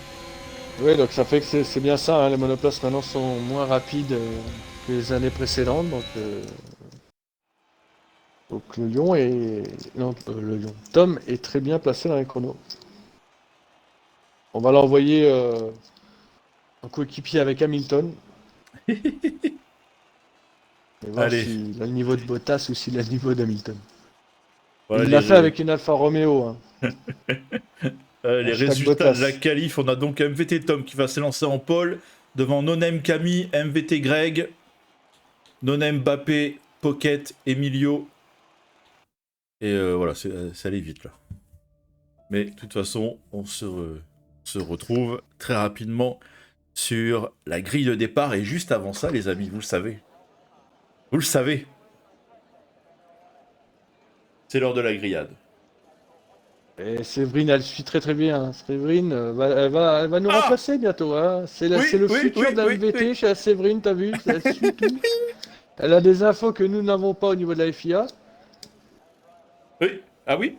S2: Oui, donc ça fait que c'est bien ça, hein, les monoplaces maintenant sont moins rapides que les années précédentes, donc le Lion est... Non, le Lion. Tom est très bien placé dans les chronos. On va l'envoyer en coéquipier avec Hamilton. Et voir
S3: Allez,
S2: s'il a le niveau de Bottas ou s'il a le niveau d'Hamilton.
S3: voilà
S2: Il l'a fait avec une Alfa Romeo. Hein.
S3: les
S2: Hashtag
S3: résultats de
S2: Bottas.
S3: la qualif. On a donc MVT Tom qui va s'élancer en pole devant Nonem Camille, MVT Greg, Nonem Mbappé, Pocket, Emilio. Et voilà, ça allait vite là. Mais de toute façon, on se retrouve très rapidement sur la grille de départ. Et juste avant ça, les amis, vous le savez. Vous le savez. C'est l'heure de la grillade.
S2: Et Séverine, elle suit très très bien. Séverine, elle va nous
S3: Ah
S2: remplacer bientôt. Hein. C'est
S3: Oui,
S2: c'est le
S3: oui,
S2: futur
S3: oui,
S2: de la
S3: oui,
S2: MVT
S3: oui.
S2: chez la Séverine, t'as vu? Elle suit tout. Elle a des infos que nous n'avons pas au niveau de la FIA.
S3: Oui. Ah oui.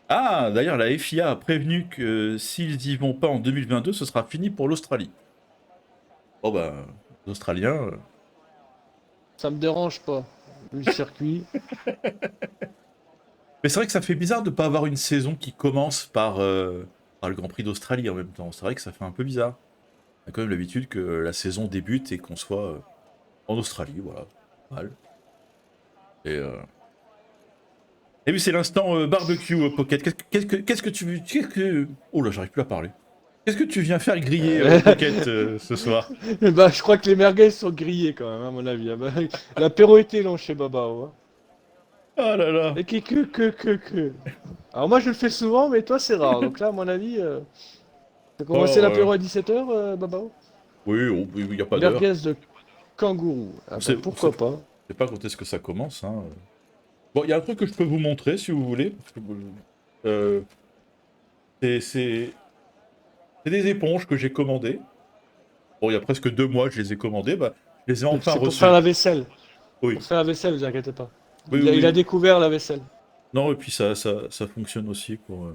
S3: Ah, d'ailleurs, la FIA a prévenu que s'ils y vont pas en 2022, ce sera fini pour l'Australie. Bon bah, les Australiens...
S2: Ça me dérange pas. Vu le circuit.
S3: Mais c'est vrai que ça fait bizarre de pas avoir une saison qui commence par le Grand Prix d'Australie en même temps. C'est vrai que ça fait un peu bizarre. On a quand même l'habitude que la saison débute et qu'on soit en Australie, voilà. Mal. Et oui, c'est l'instant barbecue, Pocket. Qu'est-ce que tu... Oh là, j'arrive plus à parler. Qu'est-ce que tu viens faire griller, Pocket, ce soir?
S2: Bah, je crois que les merguez sont grillés quand même, à mon avis. Ah bah, l'apéro était long chez Babao. Hein.
S3: Ah là là.
S2: Et que. Alors moi je le fais souvent, mais toi c'est rare. Donc là, à mon avis, t'as commencé
S3: Oh,
S2: l'apéro à 17h, Babao?
S3: oui, oh, oui, il n'y a pas d'heure.
S2: Merguez de kangourou. Ah bah pourquoi pas.
S3: Je sais pas quand est-ce que ça commence. Hein. Bon, il y a un truc que je peux vous montrer si vous voulez. Parce que, euh, c'est des éponges que j'ai commandées. Bon, il y a presque 2 mois que je les ai commandées. Bah, je les ai enfin
S2: C'est pour
S3: reçues.
S2: faire la vaisselle.
S3: Oui,
S2: Pour faire la vaisselle, vous inquiétez pas.
S3: oui,
S2: Il a
S3: oui.
S2: découvert la vaisselle.
S3: Non, et puis ça fonctionne aussi pour,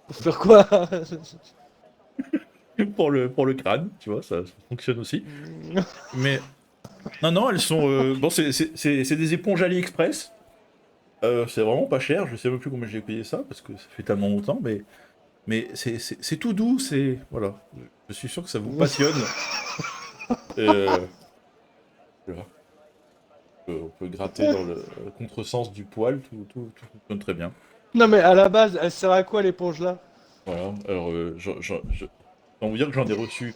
S2: Pour faire quoi?
S3: pour le crâne, tu vois, ça fonctionne aussi. Mais non, non, elles sont... bon, c'est des éponges AliExpress. C'est vraiment pas cher, je sais même plus combien j'ai payé ça, parce que ça fait tellement longtemps, mais c'est tout doux, c'est... Voilà. Je suis sûr que ça vous passionne. Euh, voilà. On peut gratter dans le contresens du poil, tout fonctionne très bien.
S2: Non mais à la base, elle sert à quoi l'éponge là?
S3: Voilà, alors on vous dire que j'en ai reçu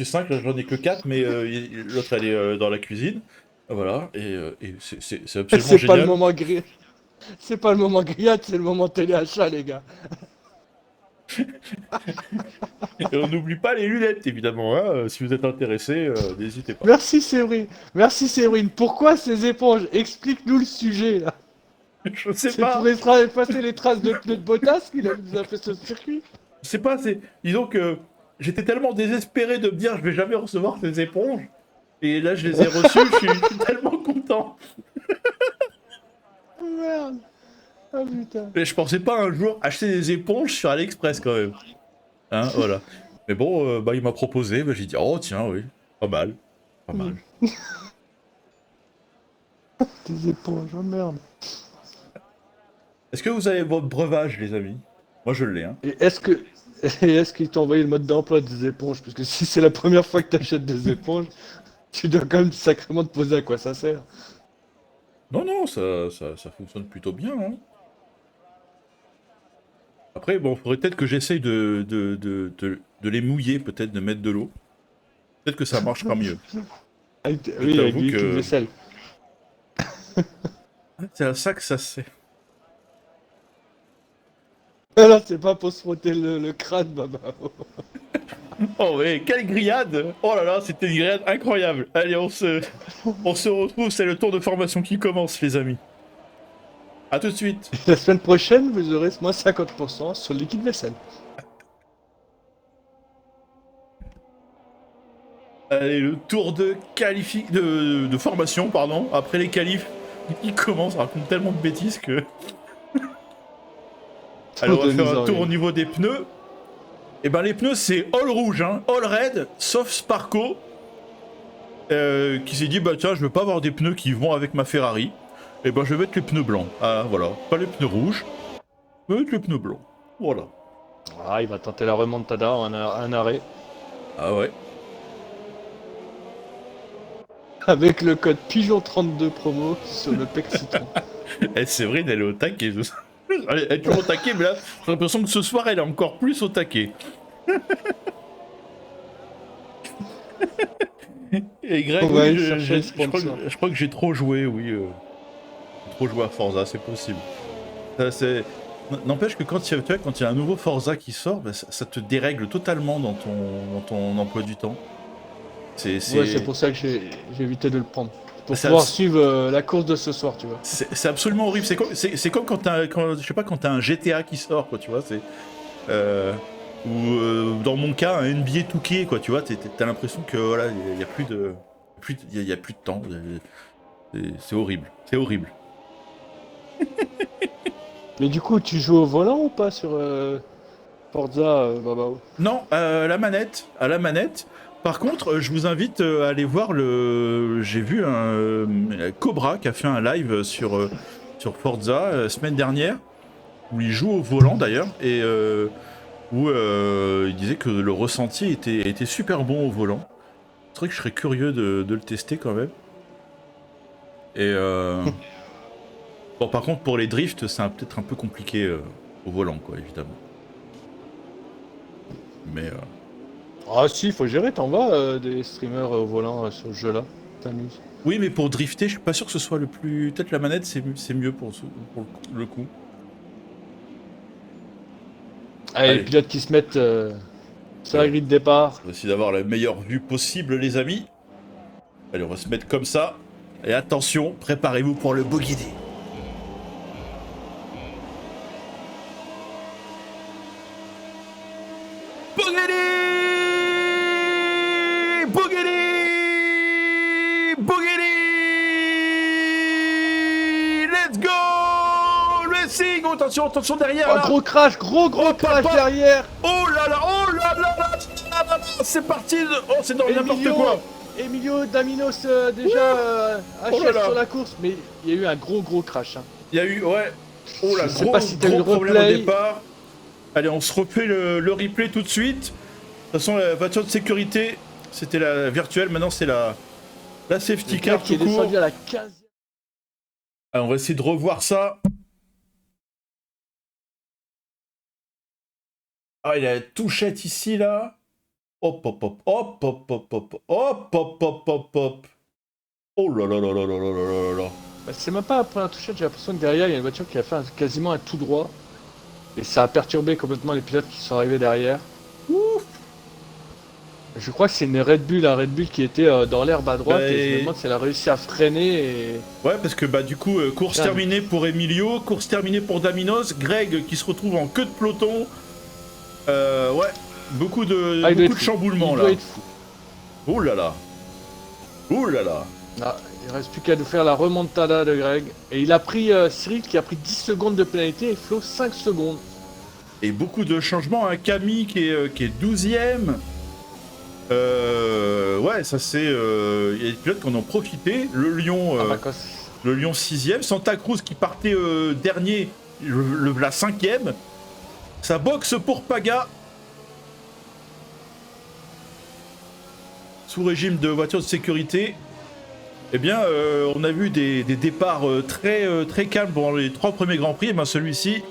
S3: 5, là j'en ai que 4, mais l'autre elle est dans la cuisine. Voilà, et c'est absolument
S2: C'est pas le
S3: génial.
S2: moment gris. C'est pas le moment grillade, c'est le moment téléachat, les gars.
S3: Et on n'oublie pas les lunettes, évidemment, hein, si vous êtes intéressé, n'hésitez pas.
S2: Merci Séverine. Merci Séverine. Pourquoi ces éponges? Explique-nous le sujet là.
S3: Je sais
S2: C'est
S3: pas,
S2: pour effacer les traces de pneus de Bottas qu'il nous a fait ce circuit.
S3: je sais pas, disons que j'étais tellement désespéré de me dire je vais jamais recevoir ces éponges, et là je les ai reçues, je suis tellement content.
S2: Oh, merde. Oh putain.
S3: Mais je pensais pas un jour acheter des éponges sur AliExpress quand même. Hein, voilà. Mais bon, bah, il m'a proposé, bah, j'ai dit, oh tiens, oui, pas mal, pas mal.
S2: Des éponges, oh merde.
S3: Est-ce que vous avez votre breuvage, les amis? Moi, je l'ai, hein.
S2: Et est-ce qu'il t'a envoyé le mode d'emploi des éponges? Parce que si c'est la première fois que t'achètes des éponges, tu dois quand même sacrément te poser à quoi ça sert.
S3: Non, non, ça fonctionne plutôt bien, hein. Après, bon, faudrait peut-être que j'essaye de les mouiller, peut-être de mettre de l'eau. Peut-être que ça marchera mieux. Je
S2: Oui, avec
S3: t'avoue
S2: du liquide
S3: que...
S2: vaisselle.
S3: C'est à ça que ça se fait.
S2: Là, c'est pas pour se frotter le crâne, baba.
S3: Oh ouais, quelle grillade! Oh là là, c'était une grillade incroyable. Allez, on se retrouve, c'est le tour de formation qui commence, les amis. À tout de suite.
S2: La semaine prochaine, vous aurez moins 50% sur le liquide vaisselle.
S3: Allez, le tour de formation, pardon. Après les qualifs, il commence, on raconte tellement de bêtises que... Alors, on va faire un tour au niveau des pneus. Et ben les pneus, c'est all rouge, hein, all red, sauf Sparco, qui s'est dit, bah tiens, je veux pas avoir des pneus qui vont avec ma Ferrari. Et ben je vais mettre les pneus blancs. Ah voilà, pas les pneus rouges, je vais mettre les pneus blancs. Voilà.
S2: Ah, il va tenter la remontada en un arrêt.
S3: Ah ouais.
S2: Avec le code Pigeon32 promo sur le PEC Citron.
S3: C'est vrai d'elle est au taquet. Elle est toujours au taquet, mais là, j'ai l'impression que ce soir, elle est encore plus au taquet. Et Greg,
S2: On va aller
S3: oui,
S2: chercher le sponsor.
S3: je crois que j'ai trop joué, oui. Trop joué à Forza, c'est possible. N'empêche que quand il y a un nouveau Forza qui sort, bah, ça te dérègle totalement dans ton emploi du temps.
S2: Ouais, c'est pour ça que j'ai évité de le prendre. Pour
S3: Ça-
S2: pouvoir suivre la course de ce soir, tu vois.
S3: C'est absolument horrible. C'est comme quand t'as un GTA qui sort, quoi, tu vois. Ou dans mon cas, un NBA 2K, quoi, tu vois. T'as l'impression que voilà, il y a plus de temps. C'est horrible. C'est horrible.
S2: Mais du coup, tu joues au volant ou pas sur Forza Babao?
S3: Non, à la manette. Par contre, je vous invite à aller voir j'ai vu un Cobra qui a fait un live sur Forza semaine dernière, où il joue au volant d'ailleurs, et où il disait que le ressenti était super bon au volant. C'est vrai que je serais curieux de le tester quand même. Et bon, par contre, pour les drifts, c'est peut-être un peu compliqué au volant, quoi, évidemment. Mais
S2: Ah si, faut gérer, t'en vas des streamers au volant sur ce jeu-là. T'amuses.
S3: oui, mais pour drifter, je suis pas sûr que ce soit le plus. Peut-être la manette, c'est mieux pour le coup.
S2: Allez,
S3: Allez.
S2: les pilotes qui se mettent sur la grille de départ.
S3: On va essayer d'avoir la meilleure vue possible, les amis. Allez, on va se mettre comme ça. Et attention, préparez-vous pour le bogey. Let's go! Racing! Oh, attention derrière
S2: Oh,
S3: là!
S2: gros crash, gros crash
S3: papa.
S2: derrière.
S3: Oh là là! C'est parti! Oh, c'est dans n'importe quoi!
S2: Emilio Daminos déjà
S3: Oh là
S2: achève
S3: là.
S2: sur la course, mais il y a eu un gros crash. Hein.
S3: Il y a eu, ouais. Oh là,
S2: Je sais pas si t'as eu le
S3: problème au
S2: replay.
S3: départ. Allez, on se refait le replay tout de suite. De toute façon, la voiture de sécurité, c'était la virtuelle, maintenant c'est la safety
S2: Le
S3: car
S2: gars qui est
S3: tout court.
S2: descendu à la 15e.
S3: Alors, on va essayer de revoir ça. Ah, il a la touchette ici, là. Hop, hop, hop, hop, hop, hop, hop, hop, hop, hop, hop, hop. Oh là là là là là là là là là.
S2: Bah, c'est même pas après la touchette, j'ai l'impression que derrière il y a une voiture qui a fait quasiment un tout droit. Et ça a perturbé complètement les pilotes qui sont arrivés derrière.
S3: Ouf.
S2: Je crois que c'est une Red Bull qui était dans l'herbe à droite,
S3: Bah,
S2: et je me demande si elle a réussi à freiner et...
S3: Ouais, parce que bah du coup, course terminée pour Emilio, course terminée pour Daminos, Greg qui se retrouve en queue de peloton. Ouais, beaucoup de chamboulements
S2: il
S3: là.
S2: doit être fou.
S3: Oh là là. Oh là là.
S2: Ah, il reste plus qu'à nous faire la remontada de Greg. Et il a pris Cyril qui a pris 10 secondes de pénalité et Flo 5 secondes.
S3: Et beaucoup de changements, hein. Camille qui est 12ème. Ouais, ça c'est... Il y a des pilotes qui en ont profité. Le Lion, le Lion 6ème. Santa Cruz qui partait dernier, la 5ème. Ça boxe pour Paga. Sous régime de voiture de sécurité. Eh bien, on a vu des départs très calmes pendant les 3 premiers Grands Prix. Et bien celui-ci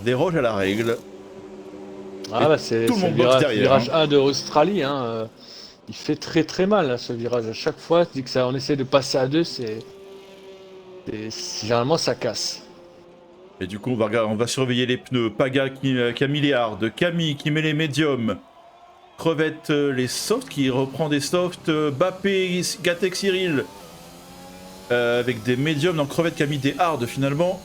S3: déroge à la règle.
S2: Ah bah c'est
S3: tout le monde
S2: le
S3: boxe derrière,
S2: virage 1 de Australie. Hein. Il fait très mal là, ce virage. À chaque fois, tu dis que ça, on essaie de passer à 2, généralement ça casse.
S3: Et du coup, on va surveiller les pneus. Paga qui a mis les hard. Camille qui met les médiums. Crevette les softs, qui reprend des softs. Bappé, Gatek Cyril. Avec des médiums. Donc Crevette qui a mis des hard finalement.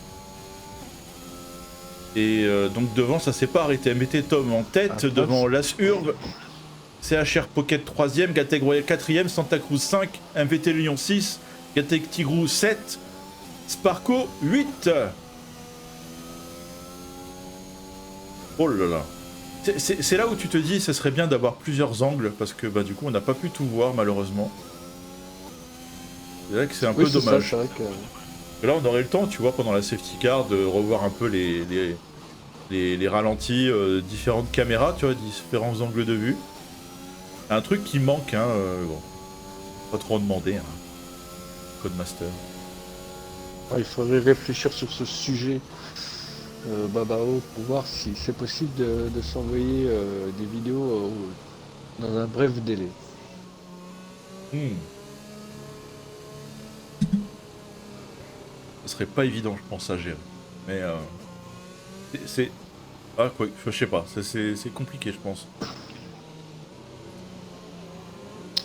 S3: Et donc devant, ça s'est pas arrêté. MBT Tom en tête. Devant Las Urbe. CHR Pocket 3ème. Gatek Royal 4ème. Santa Cruz 5. MVT Lyon 6. Gatek Tigrou 7. Sparko 8. Oh là là. C'est là où tu te dis, ça serait bien d'avoir plusieurs angles, parce que bah, du coup on n'a pas pu tout voir malheureusement. C'est là que c'est un peu dommage.
S2: Ça, vrai que...
S3: Et là on aurait le temps, tu vois, pendant la safety car, de revoir un peu les ralentis, différentes caméras, tu vois, différents angles de vue. Un truc qui manque, hein, bon. Pas trop en demander, hein. Codemaster.
S2: Ouais, il faudrait réfléchir sur ce sujet. Babao, pour voir si c'est possible de s'envoyer des vidéos dans un bref délai.
S3: Ce serait pas évident, je pense, à gérer. Mais c'est... Ah, quoi, je sais pas, c'est compliqué, je pense.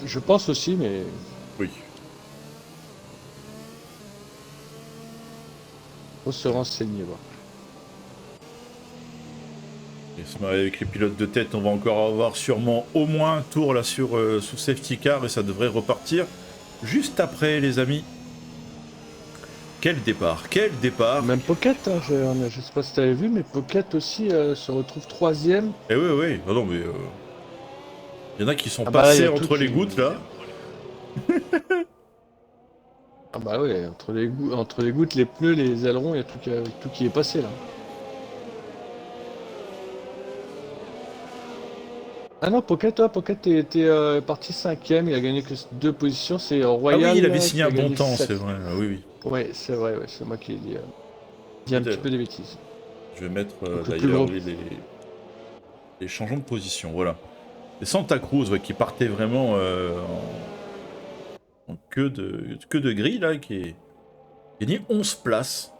S2: Je pense aussi, mais...
S3: Oui.
S2: Faut se renseigner, voir.
S3: Et avec les pilotes de tête, on va encore avoir sûrement au moins un tour là sous safety car et ça devrait repartir juste après, les amis. Quel départ, quel départ.
S2: Même Pocket, hein, je sais pas si t'avais vu, mais Pocket aussi se retrouve 3ème.
S3: Eh oui, oui, non, non mais... Il y en a qui sont
S2: Ah bah
S3: passés
S2: là,
S3: entre les gouttes là.
S2: Ah bah ouais, entre les gouttes, les pneus, les ailerons, il y a tout qui est passé là. Ah non, Pocket était parti 5ème, il a gagné que 2 positions, c'est Royal.
S3: Ah oui, il avait signé un
S2: qui a
S3: bon
S2: gagné
S3: temps,
S2: 7.
S3: c'est vrai. Ah, oui, oui.
S2: Ouais, c'est vrai, ouais, c'est moi qui ai dit un petit peu des bêtises.
S3: Je vais mettre
S2: le plus
S3: d'ailleurs
S2: gros.
S3: les changements de position, voilà. Et Santa Cruz, ouais, qui partait vraiment en queue de grille, là, qui est gagné 11 places.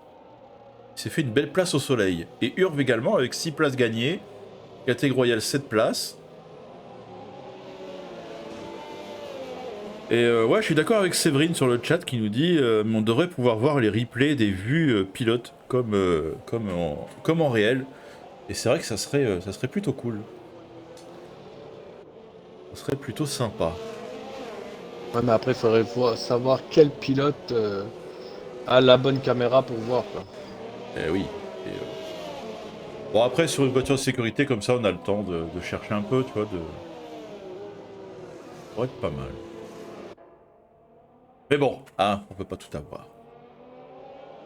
S3: Il s'est fait une belle place au soleil. Et Urve également, avec 6 places gagnées. Gatek Royal 7 places. Et ouais, je suis d'accord avec Séverine sur le chat qui nous dit on devrait pouvoir voir les replays des vues pilotes comme en réel. Et c'est vrai que ça serait plutôt cool. Ça serait plutôt sympa.
S2: Ouais, mais après, il faudrait savoir quel pilote a la bonne caméra pour voir, quoi.
S3: Eh oui. Et, bon, après, sur une voiture de sécurité comme ça, on a le temps de chercher un peu, tu vois. Ça pourrait être pas mal. Mais bon, hein, on peut pas tout avoir.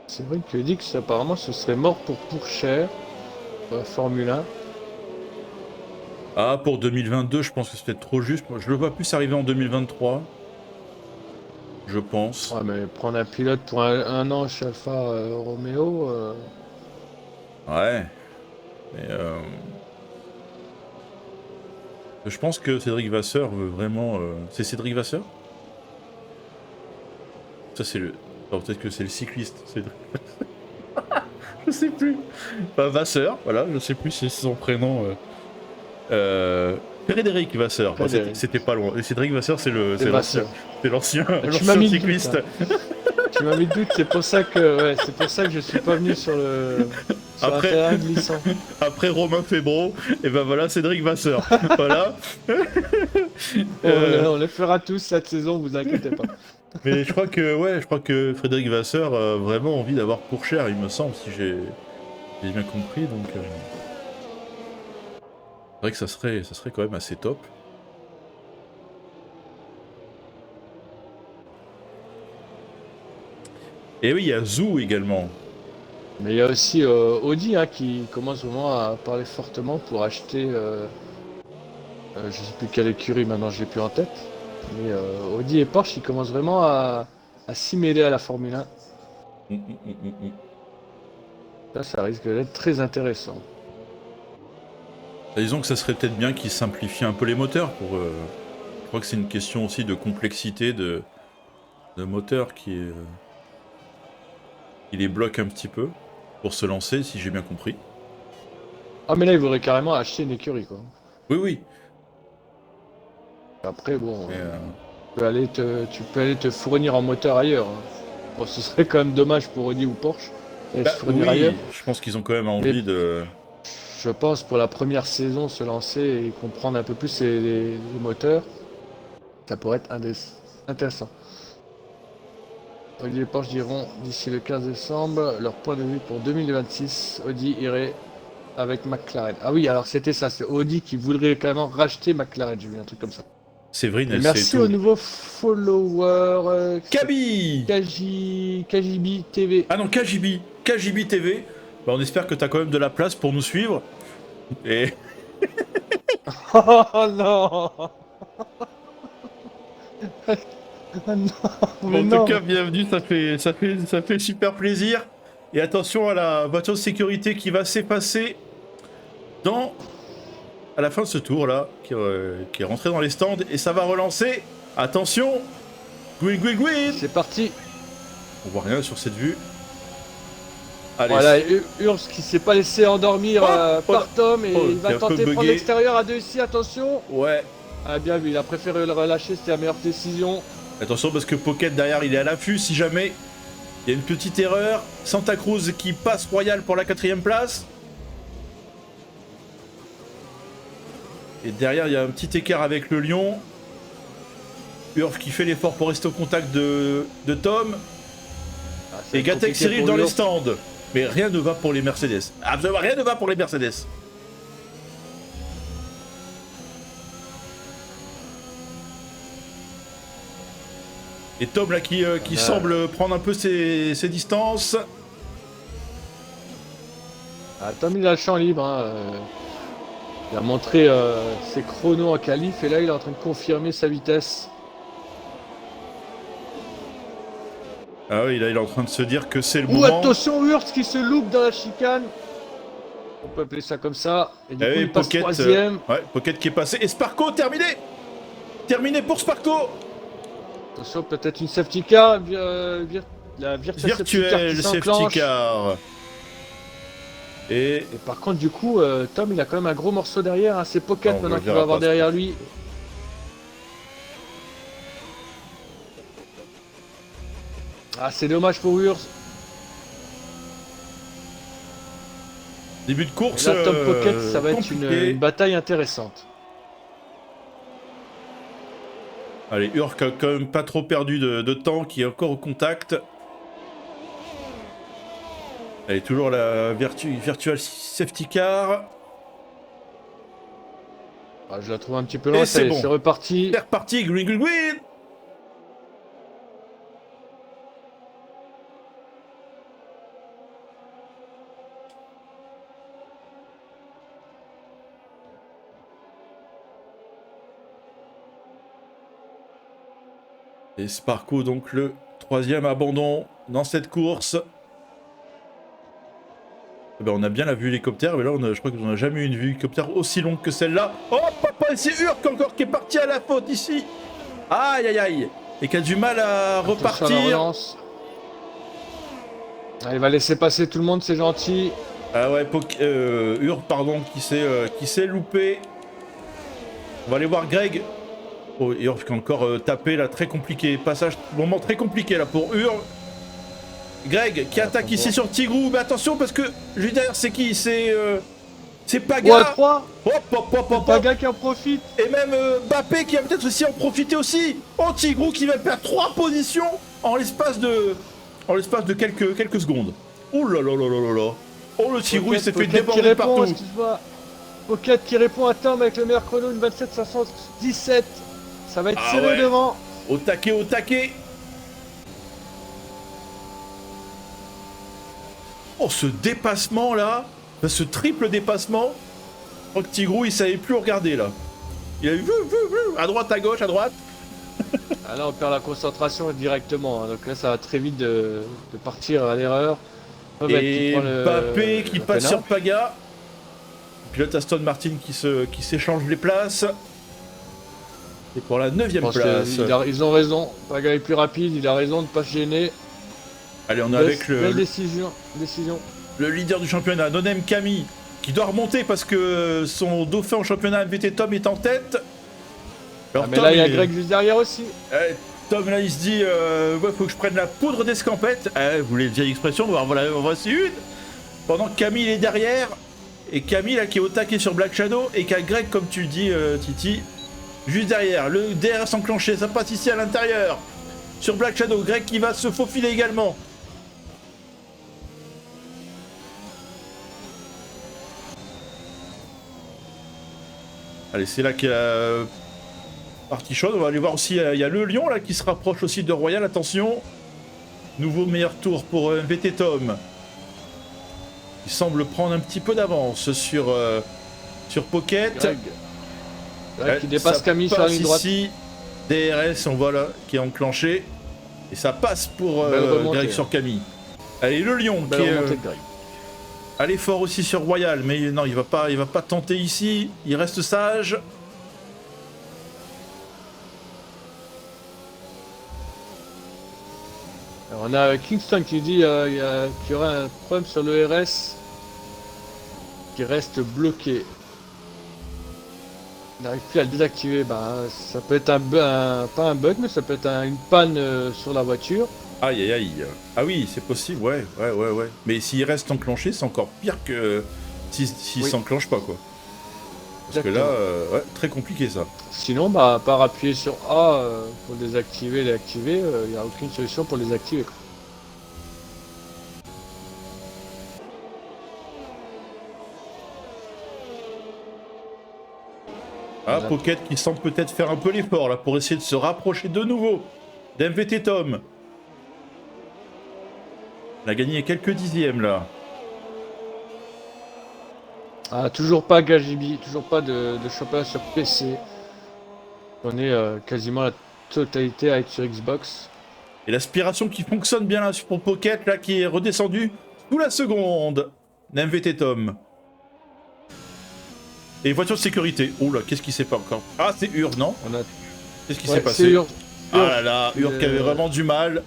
S2: C'est vrai que dit que apparemment ce serait mort pour cher pour la Formule 1.
S3: Ah, pour 2022, je pense que c'est peut-être trop juste. Moi, je le vois plus arriver en 2023. Je pense.
S2: Ouais, mais prendre un pilote pour un an chez Alfa Romeo.
S3: Ouais. Mais je pense que Cédric Vasseur veut vraiment... C'est Cédric Vasseur? Ça, c'est le... Alors, peut-être que c'est le cycliste. Cédric. Je sais plus. Enfin, Vasseur, voilà, je sais plus si c'est son prénom. Frédéric Vasseur. Enfin, c'était pas loin. Et Cédric Vasseur, c'est l'ancien. C'est l'ancien cycliste.
S2: Tu m'as mis le doute, c'est pour ça que je suis pas venu sur un terrain glissant.
S3: Après Romain Febro, et ben voilà Cédric Vasseur. Voilà.
S2: On les fera tous cette saison, vous inquiétez pas.
S3: Mais je crois que Frédéric Vasseur a vraiment envie d'avoir Pourchère, il me semble, si j'ai bien compris. Donc c'est vrai que ça serait quand même assez top. Et oui, il y a Zou également.
S2: Mais il y a aussi Audi qui commence vraiment à parler fortement pour acheter, je sais plus quelle écurie maintenant, je l'ai plus en tête. Mais Audi et Porsche, ils commencent vraiment à s'y mêler à la Formule 1. Là, ça risque d'être très intéressant.
S3: Disons que ça serait peut-être bien qu'ils simplifient un peu les moteurs. Je crois que c'est une question aussi de complexité de moteur qui les bloque un petit peu. pour se lancer, si j'ai bien compris.
S2: Ah, mais là, il voudrait carrément acheter une écurie, quoi.
S3: Oui, oui.
S2: Après, bon,
S3: Mais,
S2: tu peux aller te fournir en moteur ailleurs, hein. Bon, ce serait quand même dommage pour Audi ou Porsche d'aller se fournir
S3: oui,
S2: ailleurs.
S3: je pense qu'ils ont quand même envie de...
S2: Je pense pour la première saison se lancer et comprendre un peu plus les moteurs, ça pourrait être intéressant. Audi et Porsche diront d'ici le 15 décembre leur point de vue pour 2026. Audi irait avec McLaren. Ah oui, alors c'était ça, c'est Audi qui voudrait carrément racheter McLaren, j'ai vu un truc comme ça.
S3: Séverine,
S2: Et
S3: elle
S2: merci
S3: sait
S2: au
S3: tout.
S2: nouveau follower
S3: Kaby
S2: KJB TV.
S3: Ah non, KJB TV. Bah, on espère que t'as quand même de la place pour nous suivre. Et
S2: Oh non. Ah non, mais
S3: en
S2: non.
S3: tout cas, bienvenue, ça fait super plaisir. Et attention à la voiture de sécurité qui va s'effacer à la fin de ce tour là, qui est rentré dans les stands et ça va relancer. Attention, Gwyn.
S2: C'est parti.
S3: On voit rien sur cette vue. Allez,
S2: Voilà, Urs qui s'est pas laissé endormir par Tom et il
S3: il est
S2: va
S3: un peu
S2: tenter de prendre
S3: bugué.
S2: l'extérieur à deux ici, attention.
S3: ouais.
S2: Ah bien vu, il a préféré le relâcher, c'était la meilleure décision.
S3: Attention parce que Pocket derrière, il est à l'affût si jamais il y a une petite erreur. Santa Cruz qui passe royal pour la 4ème place. Et derrière, il y a un petit écart avec le Lion. Urf qui fait l'effort pour rester au contact de Tom.
S2: Ah, ça va
S3: Et
S2: être
S3: Gatek
S2: compliqué
S3: Cyril
S2: pour
S3: dans les
S2: Urs.
S3: stands. Mais rien ne va pour les Mercedes. Absolument rien ne va pour les Mercedes. Et Tom là qui semble prendre un peu ses distances.
S2: Ah, Tom il a le champ libre, hein. Il a montré ses chronos en qualif et là il est en train de confirmer sa vitesse.
S3: Ah oui, là il est en train de se dire que c'est le
S2: Ouh,
S3: moment.
S2: attention Urs qui se loupe dans la chicane. On peut appeler ça comme ça. Et du
S3: Ah
S2: coup
S3: oui,
S2: il passe
S3: Pocket,
S2: troisième.
S3: ouais, Pocket qui est passé. Et Sparko terminé. Terminé pour Sparko.
S2: Attention, peut-être une safety car. La virtuelle safety car
S3: Virtuel
S2: qui
S3: safety
S2: s'enclenche.
S3: car. Et
S2: Et par contre, du coup, Tom, il a quand même un gros morceau derrière, hein. C'est Pocket
S3: Ah, on
S2: maintenant
S3: le
S2: qu'il va
S3: verra
S2: avoir
S3: pas,
S2: derrière lui. Ah, c'est dommage pour Urs.
S3: début de
S2: Et
S3: course.
S2: là, Tom Pocket, ça va être
S3: compliqué.
S2: une bataille intéressante.
S3: Allez, Urk a quand même pas trop perdu de temps, qui est encore au contact. Allez, toujours la virtual safety car.
S2: Ah, je la trouve un petit peu loin,
S3: Et c'est bon.
S2: c'est reparti.
S3: C'est reparti, green. Et Sparko, donc le 3ème abandon dans cette course. Eh ben, on a bien la vue hélicoptère, mais là, je crois qu'on n'a jamais eu une vue hélicoptère aussi longue que celle-là. Oh, papa, c'est Urk encore qui est parti à la faute ici. Aïe. Et qui a du mal à
S2: Attention à la
S3: repartir.
S2: relance. Ah, il va laisser passer tout le monde, c'est gentil.
S3: Ah ouais, Urk, pardon, qui s'est loupé. On va aller voir Greg. Oh, et Urk qui a encore tapé là, très compliqué. Passage, moment très compliqué là pour Urk. Greg qui attaque ici sur Tigrou, mais attention parce que lui derrière c'est qui? C'est Paga.
S2: Ouais, 3.
S3: Hop.
S2: Paga qui en profite.
S3: Et même Bappé qui va peut-être aussi en profiter aussi. Oh, Tigrou qui va perdre 3 positions en l'espace de quelques secondes. Oh là là. Oh, le Tigrou il s'est fait déborder partout.
S2: Excuse-moi. Pocket qui répond à Tom avec le meilleur chrono, une 27-517. Ça va être
S3: Ah
S2: serré
S3: ouais.
S2: devant.
S3: Au taquet. Oh, ce dépassement là, ce triple dépassement. Je crois que Tigrou il savait plus regarder là. Il a vu à droite, à gauche, à droite.
S2: Ah là on perd la concentration directement, hein. Donc là ça va très vite de partir à l'erreur.
S3: Et Mbappé qui passe sur
S2: sur.
S3: Paga. Pilote Aston Martin qui s'échange les places. Et pour la 9ème place.
S2: Ils ont raison, Paga est plus rapide, il a raison de ne pas se gêner.
S3: Allez, on est avec
S2: Belle
S3: le
S2: décision.
S3: le leader du championnat, Nonem Camille, qui doit remonter parce que son dauphin au championnat MVT Tom est en tête. Alors,
S2: mais
S3: Tom,
S2: là, il y a Greg juste derrière aussi.
S3: Tom, là, il se dit ouais, faut que je prenne la poudre d'escampette. Vous voulez dire l'expression? Voilà, voici une. Pendant que Camille est derrière. Et Camille, là, qui est au taquet sur Black Shadow. Et qu'a Greg, comme tu le dis, Titi, juste derrière. Le DRS enclenché, ça passe ici à l'intérieur. Sur Black Shadow, Greg qui va se faufiler également. Allez, c'est là qu'il y a la partie chaude. On va aller voir aussi, il y a le lion là qui se rapproche aussi de Royal. Attention. Nouveau meilleur tour pour VT Tom. Il semble prendre un petit peu d'avance sur Pocket.
S2: Greg qui dépasse Camille sur la ligne droite.
S3: Ici, DRS, on voit là, qui est enclenché. Et ça passe pour Greg sur Camille. Allez, le lion qui est à l'effort aussi sur Royal, mais non, il va pas tenter ici. Il reste sage.
S2: Alors, on a Kingston qui dit qu'il y aurait un problème sur le RS qui reste bloqué. Il n'arrive plus à le désactiver. Ça peut être pas un bug, mais ça peut être une panne sur la voiture.
S3: Aïe aïe aïe. Ah oui, c'est possible, ouais. Mais s'il reste enclenché, c'est encore pire que s'il s'enclenche pas, quoi. Parce
S2: Exactement.
S3: que là, ouais, très compliqué ça.
S2: Sinon, à part appuyer sur A pour désactiver, l'activer, il n'y a aucune solution pour les désactiver.
S3: Ah, Pocket qui semble peut-être faire un peu l'effort là pour essayer de se rapprocher de nouveau d'MVT Tom. Il a gagné quelques dixièmes là.
S2: Ah, toujours pas Gajibi, toujours pas de championnat sur PC. On est quasiment la totalité à être sur Xbox.
S3: Et l'aspiration qui fonctionne bien là pour Pocket là qui est redescendu sous la seconde d'MVT Tom. Et voiture de sécurité. Oh là, qu'est-ce qui s'est pas encore. Ah, c'est Ur, non? Qu'est-ce qui s'est passé? Ah là là, Ur qui avait vraiment du mal.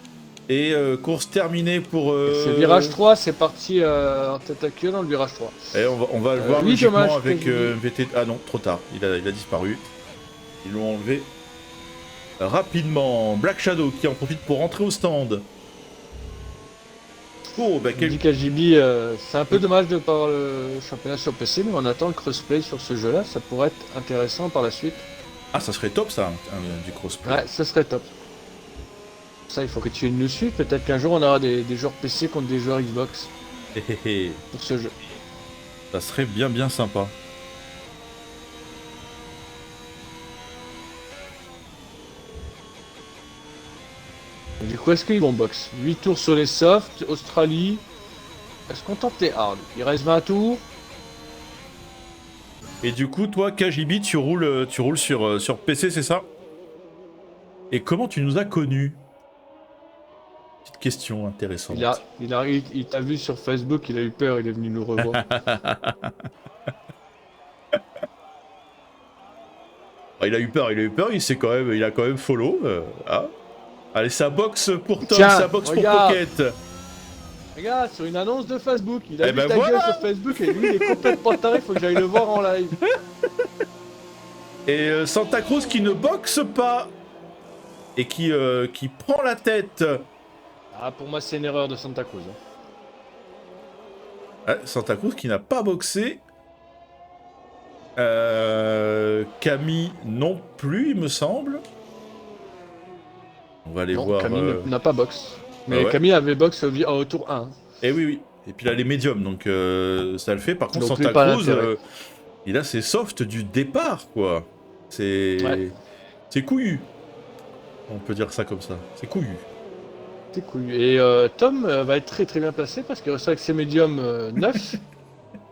S3: Et course terminée pour.
S2: C'est virage 3, c'est parti en tête à queue dans le virage 3.
S3: Et on va le voir
S2: oui,
S3: logiquement
S2: dommage,
S3: avec VT. Ah non, trop tard, il a disparu. Ils l'ont enlevé rapidement. Black Shadow qui en profite pour rentrer au stand. Oh, bah quel.
S2: KGB, c'est un peu dommage de ne pas avoir le championnat sur PC, mais on attend le crossplay sur ce jeu-là, ça pourrait être intéressant par la suite.
S3: Ah, ça serait top ça, du crossplay.
S2: Ouais, ça serait top. Ça, il faut que tu nous suives. Peut-être qu'un jour on aura des joueurs PC contre des joueurs Xbox pour ce jeu.
S3: Ça serait bien sympa.
S2: Et du coup, est-ce qu'ils vont box 8 tours sur les softs, Australie. Est-ce qu'on tente les hard? Il reste 20 tours.
S3: Et du coup, toi, KGB, tu roules sur PC, c'est ça? Et comment tu nous as connus? Petite question intéressante.
S2: Il t'a vu sur Facebook, il a eu peur, il est venu nous revoir.
S3: Il a eu peur, il a quand même follow. Ah. Allez, ça boxe pour Tom,
S2: Tiens,
S3: ça boxe
S2: regarde.
S3: pour Pocket.
S2: Regarde, sur une annonce de Facebook, il a
S3: Eh
S2: vu
S3: ben
S2: ta
S3: voilà.
S2: gueule sur Facebook et lui il est complètement taré, faut que j'aille le voir en live.
S3: Et Santa Cruz qui ne boxe pas et qui prend la tête.
S2: Ah, pour moi c'est une erreur de Santa Cruz.
S3: Ouais, Santa Cruz qui n'a pas boxé. Camille non plus, il me semble. On va aller
S2: Non,
S3: voir.
S2: Camille n'a pas box. Mais
S3: Ah ouais.
S2: Camille avait box au tour 1.
S3: Eh oui. Et puis là, les médiums, donc ça le fait. Par contre,
S2: Donc,
S3: Santa
S2: pas
S3: Cruz,
S2: d'intérêt.
S3: il a ses softs du départ, quoi. C'est couillu. On peut dire ça comme ça. C'est couillu.
S2: C'est cool. Et Tom va être très bien placé parce qu'il reste avec ses médiums 9.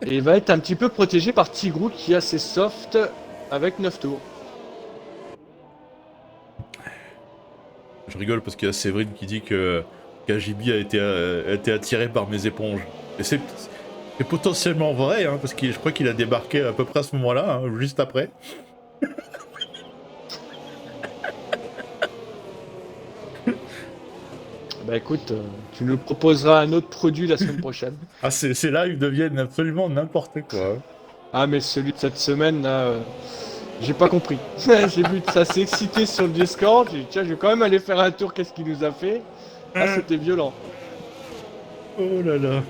S2: Et il va être un petit peu protégé par Tigrou qui a ses softs avec 9 tours.
S3: Je rigole parce qu'il y a Séverine qui dit que KGB a été attiré par mes éponges. Et c'est potentiellement vrai, hein, parce que je crois qu'il a débarqué à peu près à ce moment-là, hein, juste après.
S2: Bah écoute, tu nous proposeras un autre produit la semaine prochaine.
S3: Ah, ces lives deviennent absolument n'importe quoi.
S2: Ah mais celui de cette semaine là, j'ai pas compris. J'ai vu que ça s'est excité sur le Discord, j'ai dit tiens je vais quand même aller faire un tour, qu'est-ce qu'il nous a fait. Ah c'était violent.
S3: Oh là là.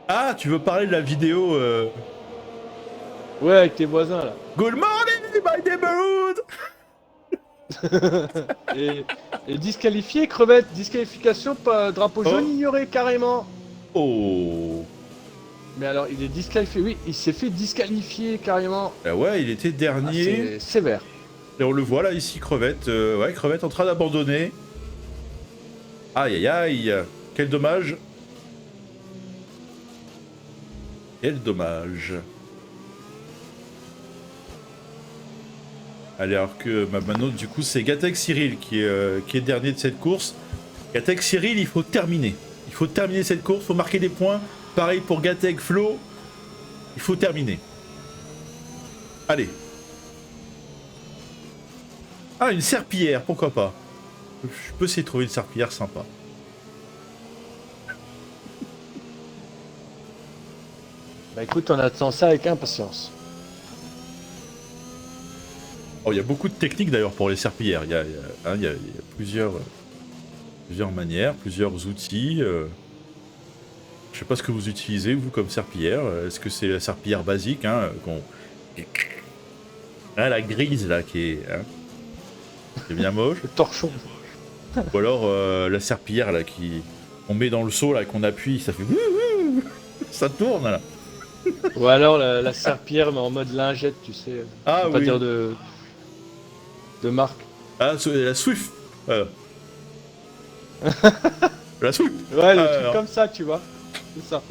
S3: Ah, tu veux parler de la vidéo
S2: Ouais avec tes voisins là.
S3: Good morning, my neighborhood.
S2: Et disqualifié, crevette, disqualification, pas drapeau
S3: Oh.
S2: jaune ignoré carrément.
S3: Oh.
S2: Mais alors il est disqualifié, oui, il s'est fait disqualifier carrément.
S3: Ah ouais, il était
S2: Ah,
S3: dernier.
S2: c'est sévère.
S3: Et on le voit là ici, crevette. Ouais, crevette en train d'abandonner. Aïe aïe aïe. Quel dommage. Quel dommage. Allez, alors que maintenant, du coup, c'est Gatek Cyril qui est dernier de cette course. Gatek Cyril, il faut terminer. Il faut terminer cette course, il faut marquer des points. Pareil pour Gatek Flo. Il faut terminer. Allez. Ah, une serpillière, pourquoi pas. Je peux essayer de trouver une serpillière sympa.
S2: Bah écoute, on attend ça avec impatience.
S3: Oh, il y a beaucoup de techniques d'ailleurs pour les serpillières. Il y a plusieurs manières, plusieurs outils. Je sais pas ce que vous utilisez vous comme serpillière. Est-ce que c'est la serpillière basique, hein, ah, la grise là qui est, hein, qui est bien moche.
S2: Le torchon.
S3: Ou alors la serpillière là qui on met dans le seau là qu'on appuie, ça fait ça tourne là.
S2: Ou alors la serpillière mais en mode lingette, tu sais.
S3: Ah
S2: Faut pas
S3: oui.
S2: dire de marque.
S3: Ah, la Swift. La Swift.
S2: Ouais, le
S3: Ah,
S2: truc
S3: alors.
S2: comme ça, tu vois. C'est ça.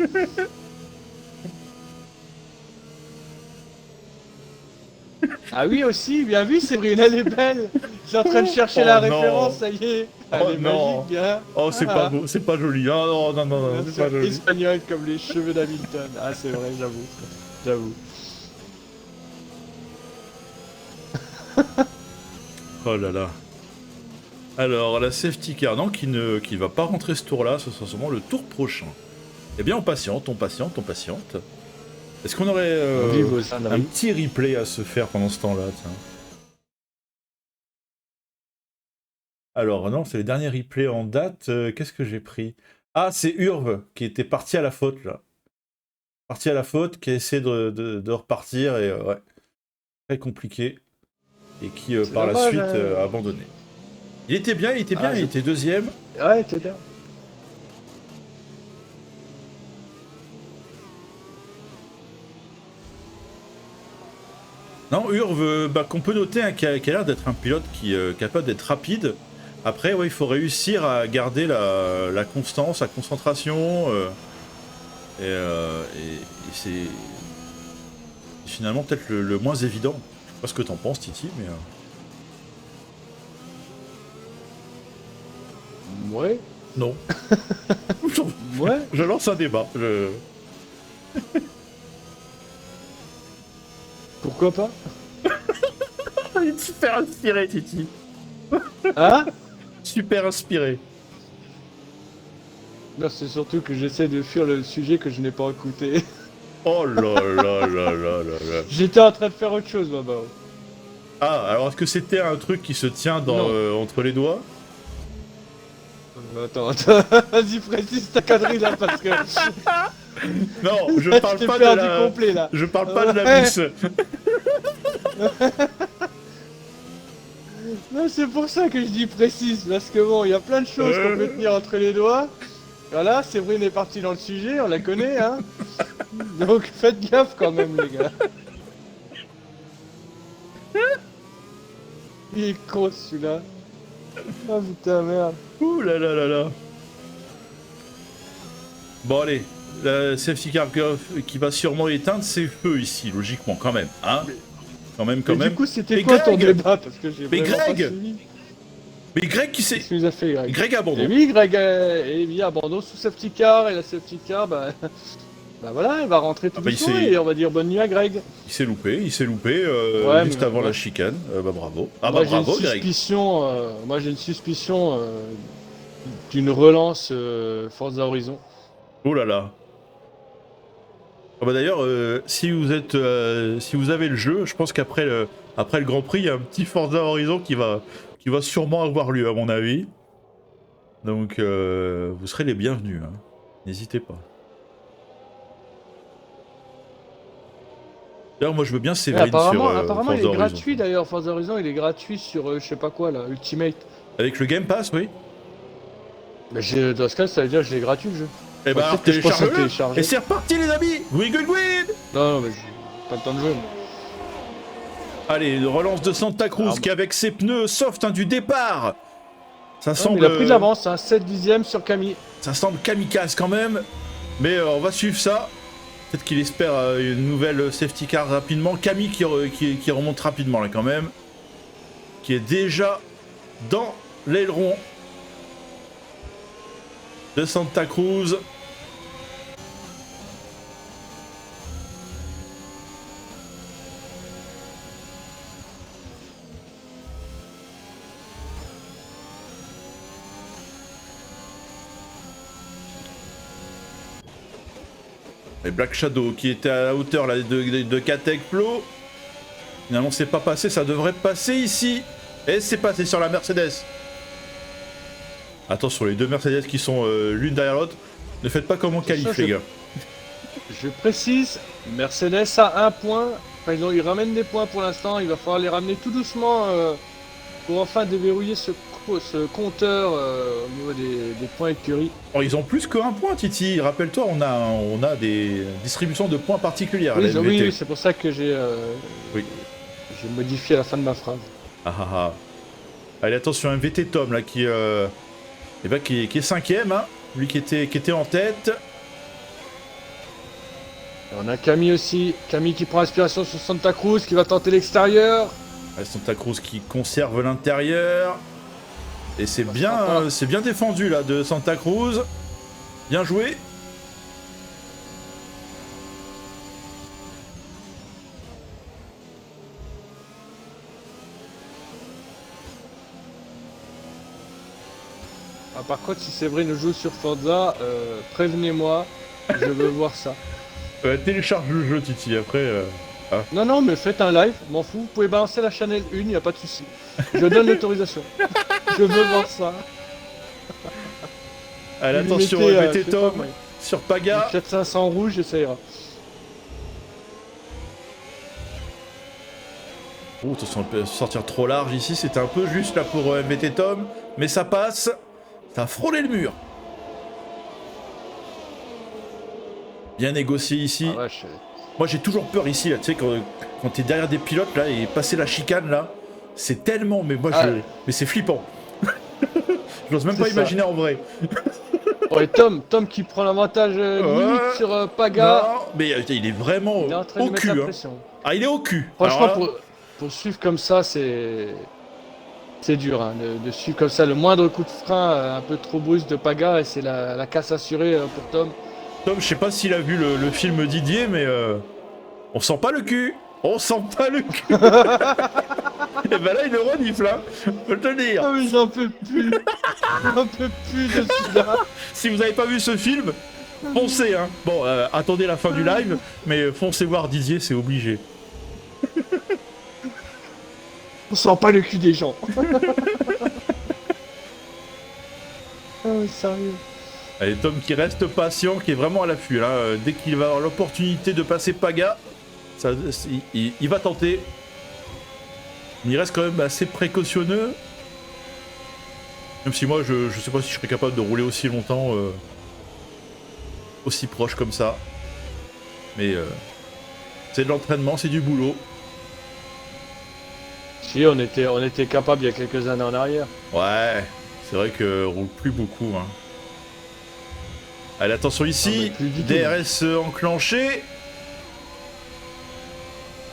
S2: Ah oui aussi, bien vu Séverine, elle est belle. Je suis en train de chercher
S3: Oh
S2: la
S3: non.
S2: référence, ça y est. Elle
S3: Oh
S2: est
S3: non.
S2: magique, bien.
S3: Oh, c'est pas beau, c'est pas joli. Ah non, non, non, non, c'est pas joli.
S2: Espagnol comme les cheveux d'Hamilton. Ah c'est vrai, j'avoue. J'avoue.
S3: Oh là là. Alors, la safety car, non, qui va pas rentrer ce tour-là, ce sera sûrement le tour prochain. Eh bien, on patiente, on patiente, on patiente. Est-ce qu'on aurait
S2: Vive aux
S3: un
S2: âneries.
S3: petit replay à se faire pendant ce temps-là, tiens. Alors, non, c'est le dernier replay en date. Qu'est-ce que j'ai pris? Ah, c'est Urve qui était parti à la faute, là. Parti à la faute, qui a essayé de repartir, et ouais. Très compliqué. Et qui, par la
S2: dommage,
S3: suite,
S2: hein.
S3: a abandonné. Il était bien,
S2: Ah,
S3: il était deuxième.
S2: Ouais, t'es bien.
S3: Non, Urve, qu'on peut noter, hein, qui a l'air d'être un pilote qui est capable d'être rapide. Après, ouais, il faut réussir à garder la constance, la concentration. Et c'est finalement peut-être le moins évident. Je sais pas ce que t'en penses, Titi, mais...
S2: Ouais.
S3: Non.
S2: Ouais.
S3: Je lance un débat.
S2: Pourquoi pas?
S3: Il est super inspiré, Titi.
S2: Hein?
S3: Super inspiré.
S2: Non, c'est surtout que j'essaie de fuir le sujet que je n'ai pas écouté.
S3: Oh là là là là là là.
S2: J'étais en train de faire autre chose, Baba.
S3: Ah, alors est-ce que c'était un truc qui se tient
S2: Non.
S3: entre les doigts?
S2: Attends, vas-y précise ta connerie là parce que
S3: Non, je parle
S2: t'es
S3: pas de
S2: perdu
S3: la...
S2: complet là.
S3: Je parle pas de la
S2: Ouais.
S3: mousse.
S2: Non, c'est pour ça que je dis précise parce que bon, il y a plein de choses qu'on peut tenir entre les doigts. Voilà, Séverine est partie dans le sujet, on la connaît, hein. Donc faites gaffe quand même, les gars. Il est con celui-là. Ah putain, merde.
S3: Ouh là là là là. Bon allez, la safety car qui va sûrement éteindre ses feux ici, logiquement, quand même, hein. Quand même.
S2: Mais du coup, c'était
S3: Mais
S2: quoi ton
S3: Greg
S2: débat? Parce que j'ai
S3: Mais
S2: vraiment pas
S3: Greg
S2: suivi.
S3: Mais Greg qui s'est...
S2: Qu'est-ce que nous a fait, Greg?
S3: Greg
S2: Et
S3: abandonne.
S2: oui, Greg, et bien abandon sous safety car, et la safety car, bah, Bah voilà, il va rentrer tout
S3: bah, il
S2: doucement
S3: s'est-
S2: et on va dire bonne nuit à Greg.
S3: Il s'est loupé
S2: Ouais,
S3: juste
S2: mais-
S3: avant
S2: ouais.
S3: la chicane. Bah bravo. Ah
S2: Moi
S3: bah bravo Greg.
S2: moi j'ai une suspicion d'une relance Forza Horizon.
S3: Oh là là. Ah bah d'ailleurs, si vous avez le jeu, je pense après le Grand Prix, il y a un petit Forza Horizon qui va sûrement avoir lieu à mon avis. Donc vous serez les bienvenus. Hein. N'hésitez pas. D'ailleurs, moi je veux bien
S2: Mais
S3: Séverine
S2: apparemment,
S3: sur
S2: apparemment il
S3: Forza
S2: est
S3: Horizon.
S2: gratuit d'ailleurs, Forza Horizon il est gratuit sur je sais pas quoi là, Ultimate.
S3: Avec le Game Pass, oui.
S2: Mais dans ce cas ça veut dire que je l'ai gratuit le jeu.
S3: Et bah alors
S2: peut-être que je pense à
S3: télécharge-le.
S2: télécharger.
S3: Et c'est reparti les amis. Wiggle Win.
S2: Non mais j'ai pas le temps de jouer. Moi.
S3: Allez, une relance de Santa Cruz
S2: Ah,
S3: qui avec ses pneus soft hein, du départ. Ça
S2: Non, mais
S3: semble.
S2: il a pris de l'avance, hein, 7 dixièmes sur Camille.
S3: Ça semble kamikaze quand même. Mais on va suivre ça. Peut-être qu'il espère une nouvelle safety car rapidement. Camille qui remonte rapidement là quand même. Qui est déjà dans l'aileron de Santa Cruz. Et Black Shadow qui était à la hauteur là, de Katek Plo. Finalement c'est pas passé, ça devrait passer ici. Et c'est passé sur la Mercedes. Attention, les deux Mercedes qui sont l'une derrière l'autre. Ne faites pas comme en qualif les gars.
S2: Je précise, Mercedes a un point. Enfin, ils ramènent des points pour l'instant. Il va falloir les ramener tout doucement pour enfin déverrouiller ce compteur au niveau des points écurie.
S3: Oh, ils ont plus qu'un point, Titi. Rappelle-toi, on a des distributions de points particulières à
S2: Oui,
S3: la
S2: oui,
S3: MVT.
S2: oui, c'est pour ça que j'ai
S3: Oui.
S2: j'ai modifié la fin de ma phrase.
S3: Ah ah ah. Allez, attention, MVT Tom là qui est cinquième, hein. Lui qui était en tête.
S2: Et on a Camille aussi. Camille qui prend inspiration sur Santa Cruz, qui va tenter l'extérieur.
S3: Santa Cruz qui conserve l'intérieur. Et c'est bien défendu là de Santa Cruz. Bien joué.
S2: Ah, par contre, si Séverine joue sur Forza, prévenez-moi. Je veux voir ça.
S3: Télécharge le jeu, Titi. Après.
S2: Non, non, mais faites un live, m'en fous. Vous pouvez balancer la Channel 1, y a pas de souci. Je donne l'autorisation. Je veux voir ça.
S3: Allez,
S2: Vous
S3: attention,
S2: mettez,
S3: MVT
S2: je sais pas,
S3: Tom
S2: moi,
S3: sur Paga.
S2: 4500 rouge, ça ira.
S3: Oh, attention, on peut sortir trop large ici. C'était un peu juste là pour MVT Tom. Mais ça passe. Ça a frôlé le mur. Bien négocié ici.
S2: Ah, vache.
S3: Moi j'ai toujours peur ici là, tu sais quand t'es derrière des pilotes là et passer la chicane là, c'est tellement mais mais c'est flippant. J'ose même
S2: C'est
S3: pas
S2: ça.
S3: imaginer en vrai.
S2: Oh, et Tom qui prend l'avantage limite sur Paga.
S3: Non, mais il est vraiment
S2: Il est en train de
S3: au
S2: mettre
S3: cul.
S2: la
S3: Hein.
S2: pression.
S3: Ah il est au cul.
S2: Franchement,
S3: Alors là,
S2: pour suivre comme ça, c'est dur. Hein, de suivre comme ça, le moindre coup de frein un peu trop brusque de Paga, et c'est la casse assurée pour Tom.
S3: Tom, je sais pas s'il a vu le film Didier, mais on sent pas le cul. On sent pas le cul. Et ben là il le renifle, hein. Je peux te le dire.
S2: Ah mais j'en peux plus. J'en peux plus de celui-là.
S3: Si vous avez pas vu ce film, foncez hein. Bon, attendez la fin du live, mais foncez voir Didier, c'est obligé.
S2: On sent pas le cul des gens. Ah mais sérieux.
S3: Allez, Tom qui reste patient, qui est vraiment à l'affût là. Dès qu'il va avoir l'opportunité de passer Paga, il va tenter. Il reste quand même assez précautionneux. Même si moi je sais pas si je serais capable de rouler aussi longtemps, aussi proche comme ça. Mais c'est de l'entraînement, c'est du boulot.
S2: Si on était capable il y a quelques années en arrière.
S3: Ouais, c'est vrai que roule plus beaucoup. Hein. Allez, attention ici,
S2: Ah, mais plus du tout.
S3: DRS enclenché.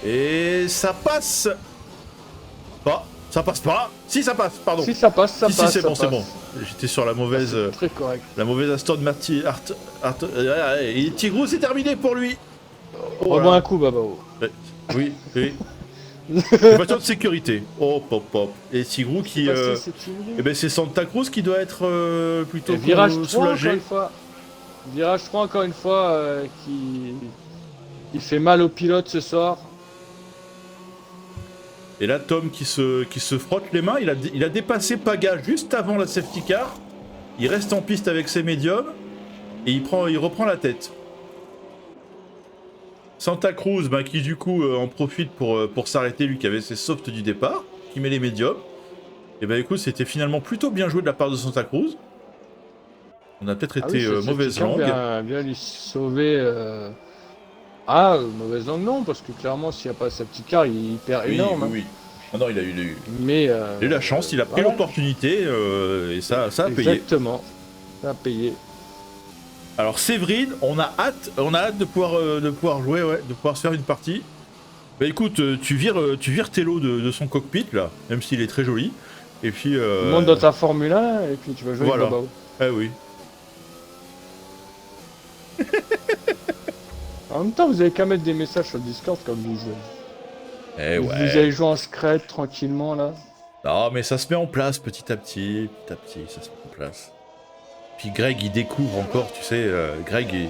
S3: Et ça passe. Pas, ça passe pas. Si ça passe, pardon.
S2: Si ça passe, ça
S3: Si,
S2: passe.
S3: c'est
S2: ça
S3: bon, c'est
S2: passe.
S3: bon. J'étais sur la mauvaise...
S2: Très correct.
S3: La mauvaise Aston Martin. Et Tigrou, c'est terminé pour lui.
S2: Rebois un coup, Babao.
S3: Oui, oui. Une voiture de sécurité. Oh, pop, pop. Et Tigrou qui. Eh ben, c'est Santa Cruz qui doit être plutôt
S2: virage 3
S3: soulagé.
S2: encore une fois. Virage 3 encore une fois qui fait mal au pilote ce soir.
S3: Et là, Tom qui se frotte les mains. Il a dépassé Paga juste avant la safety car. Il reste en piste avec ses médiums. Et il reprend la tête. Santa Cruz, qui du coup en profite pour s'arrêter, lui qui avait ses softs du départ, qui met les médiums. Et écoute, c'était finalement plutôt bien joué de la part de Santa Cruz. On a peut-être été mauvaise langue.
S2: Bien lui sauver. Mauvaise langue non, parce que clairement s'il n'y a pas sa petite car, il perd énorme.
S3: Oui. Ah non, il a eu la chance, il a pris l'opportunité et ça a payé.
S2: Exactement, ça a payé.
S3: Alors Séverine, on a hâte de pouvoir jouer, de pouvoir se faire une partie. Bah écoute, tu vires Tello de son cockpit là, même s'il est très joli. Et puis.
S2: Monte dans ta Formule 1 et puis tu vas jouer
S3: voilà.
S2: avec Babao.
S3: Ah oui.
S2: En même temps, vous avez qu'à mettre des messages sur Discord comme vous jouez. Vous allez jouer en secret tranquillement là.
S3: Non, mais ça se met en place petit à petit, ça se met en place. Puis Greg, il découvre encore, tu sais, Greg,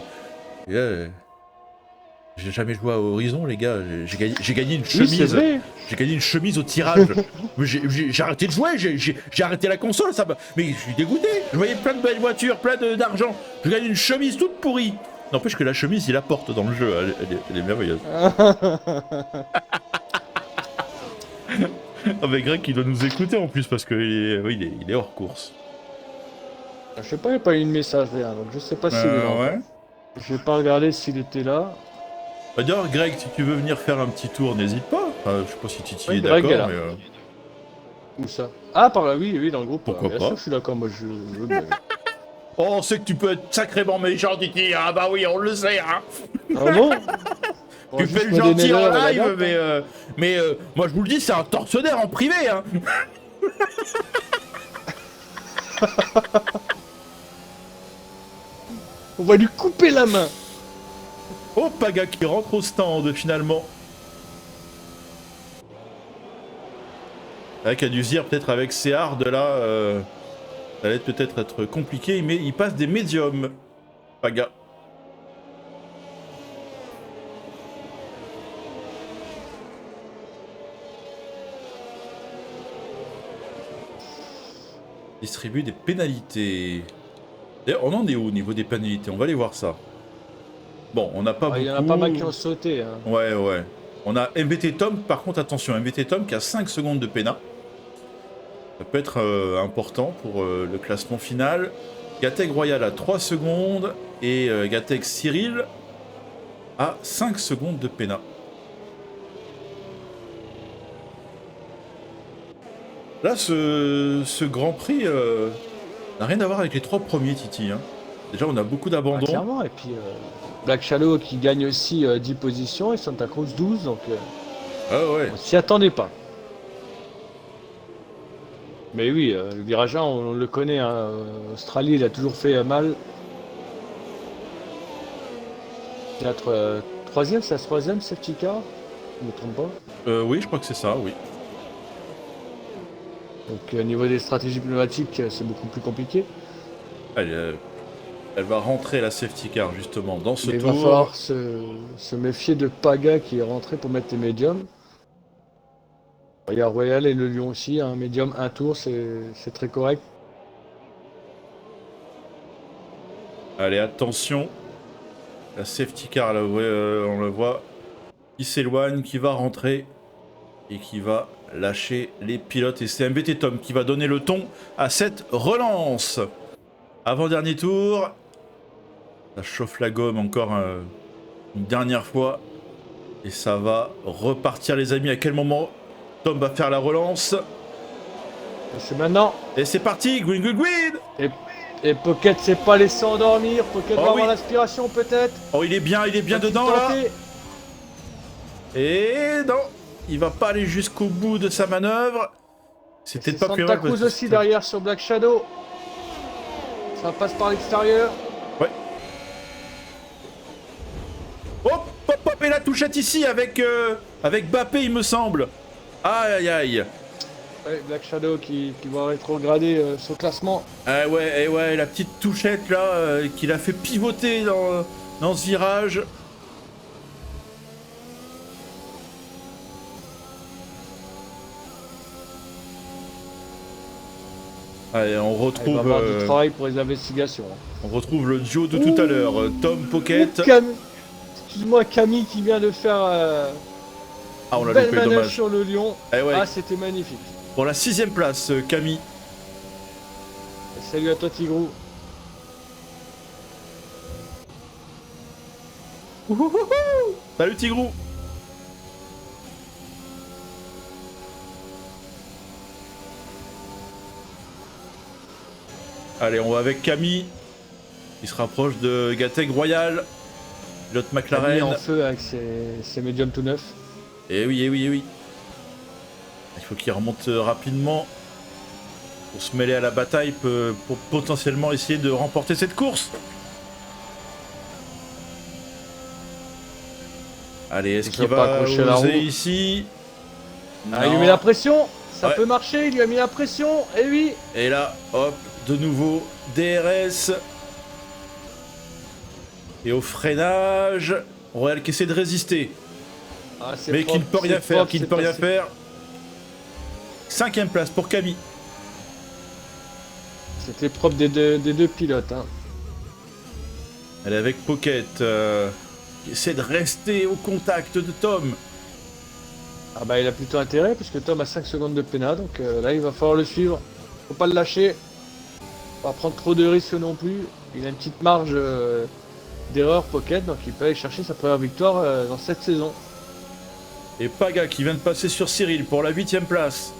S3: j'ai jamais joué à Horizon, les gars. J'ai gagné une chemise.
S2: Oui,
S3: j'ai gagné une chemise au tirage. J'ai arrêté de jouer, j'ai arrêté la console, mais je suis dégoûté. Je voyais plein de belles voitures, plein d'argent. Je gagne une chemise toute pourrie. N'empêche que la chemise, il apporte dans le jeu. Elle est merveilleuse. Non mais Greg, il doit nous écouter en plus parce qu'il est hors course.
S2: Je sais pas, il n'y a pas eu de message derrière, donc je sais pas s'il est là.
S3: Ouais.
S2: Je vais pas regarder s'il était là.
S3: Bah d'ailleurs, Greg, si tu veux venir faire un petit tour, n'hésite pas. Enfin, je sais pas si Titi est
S2: Greg
S3: d'accord,
S2: est là.
S3: mais...
S2: Où ça? Ah, par là, oui, dans le groupe.
S3: Pourquoi
S2: bien
S3: pas
S2: sûr, je suis d'accord, moi je
S3: Oh, on sait que tu peux être sacrément méchant, Titi. Ah bah oui, on le sait, hein.
S2: Ah bon?
S3: Tu fais le gentil en live, mais moi je vous le dis, c'est un tortionnaire en privé, hein.
S2: On va lui couper la main.
S3: Oh, Paga qui rentre au stand finalement. Avec a dû se dire peut-être avec ses hards là, ça allait peut-être être compliqué, mais il passe des médiums, Paga. Distribue des pénalités. D'ailleurs, on en est où au niveau des pénalités? On va aller voir ça. Bon, on n'a pas beaucoup.
S2: Il y en a pas mal qui ont sauté. Hein.
S3: Ouais. On a MVT Tom, par contre, attention, MVT Tom qui a 5 secondes de pénat. Ça peut être important pour le classement final. Gatec Royal a 3 secondes et Gatec Cyril a 5 secondes de pénat. Là, ce Grand Prix n'a rien à voir avec les 3 premiers, Titi. Hein. Déjà, on a beaucoup d'abandon.
S2: Clairement, et puis Black Shadow qui gagne aussi 10 positions et Santa Cruz 12, donc on s'y attendait pas. Mais oui, le virage 1, on le connaît, hein. Australie, il a toujours fait mal. Peut-être 3ème, c'est la 3ème safety car? Je ne me trompe pas.
S3: Oui, je crois que c'est ça, oui.
S2: Donc au niveau des stratégies pneumatiques, c'est beaucoup plus compliqué.
S3: Elle va rentrer la safety car justement dans ce tour.
S2: Il va falloir se méfier de Paga qui est rentré pour mettre les médiums. Il y a Royal et le Lion aussi, un médium, un tour, c'est très correct.
S3: Allez, attention. La safety car, là, on le voit, qui s'éloigne, qui va rentrer et qui va lâcher les pilotes. Et c'est MVT Tom qui va donner le ton à cette relance. Avant-dernier tour. Ça chauffe la gomme encore une dernière fois. Et ça va repartir, les amis. À quel moment Tom va faire la relance?
S2: C'est maintenant.
S3: Et c'est parti, green.
S2: Et Pocket s'est pas laissé endormir. Pocket va avoir l'aspiration peut-être.
S3: Oh, il est bien dedans là. Et non, il va pas aller jusqu'au bout de sa manœuvre. C'est peut-être pas plus mal.
S2: Santa Cruz aussi derrière sur Black Shadow. Ça passe par l'extérieur.
S3: Ouais. Hop, hop, hop, et la touchette ici avec Bappé, il me semble. Aïe, aïe, aïe.
S2: Ouais, Black Shadow qui va rétrograder son classement.
S3: Ah ouais, et ouais, la petite touchette là, qui l'a fait pivoter dans ce virage. Allez, on
S2: Il va
S3: retrouve,
S2: avoir du travail pour les investigations.
S3: on retrouve le duo de tout à l'heure, Tom Pocket.
S2: Excuse-moi, Camille qui vient de faire
S3: Ah, on l'a
S2: belle
S3: loupé,
S2: manœuvre
S3: dommage.
S2: sur le lion.
S3: Eh ouais,
S2: Ah, c'était magnifique.
S3: pour la 6ème place, Camille.
S2: Et salut à toi, Tigrou.
S3: Ouhouhouhou. Salut Tigrou. Allez, on va avec Camille, qui se rapproche de Gateg Royal, pilote
S2: Camille
S3: McLaren.
S2: en feu avec ses médiums tout neufs.
S3: Eh oui, eh oui, eh oui. Il faut qu'il remonte rapidement pour se mêler à la bataille, pour potentiellement essayer de remporter cette course. Allez, est-ce
S2: Il
S3: qu'il
S2: faut pas
S3: va
S2: accrocher la roue.
S3: oser ici?
S2: Ah, il lui
S3: Non.
S2: met la pression. Ça
S3: Ouais.
S2: peut marcher, il lui a mis la pression. Et oui.
S3: Et là, hop, de nouveau, DRS. Et au freinage, Royal qui essaie de résister,
S2: Ah, c'est
S3: mais qui ne
S2: propre,
S3: peut rien
S2: c'est
S3: faire,
S2: propre,
S3: qui ne
S2: c'est
S3: peut rien
S2: passé.
S3: faire. 5ème place pour Camille.
S2: C'était propre des deux pilotes. Hein.
S3: Elle est avec Pocket, qui essaie de rester au contact de Tom.
S2: Ah bah il a plutôt intérêt puisque Tom a 5 secondes de pénal. Donc là il va falloir le suivre. Faut pas le lâcher. Pas prendre trop de risques non plus. Il a une petite marge d'erreur Pocket. Donc il peut aller chercher sa première victoire dans cette saison.
S3: Et Paga qui vient de passer sur Cyril pour la 8ème place.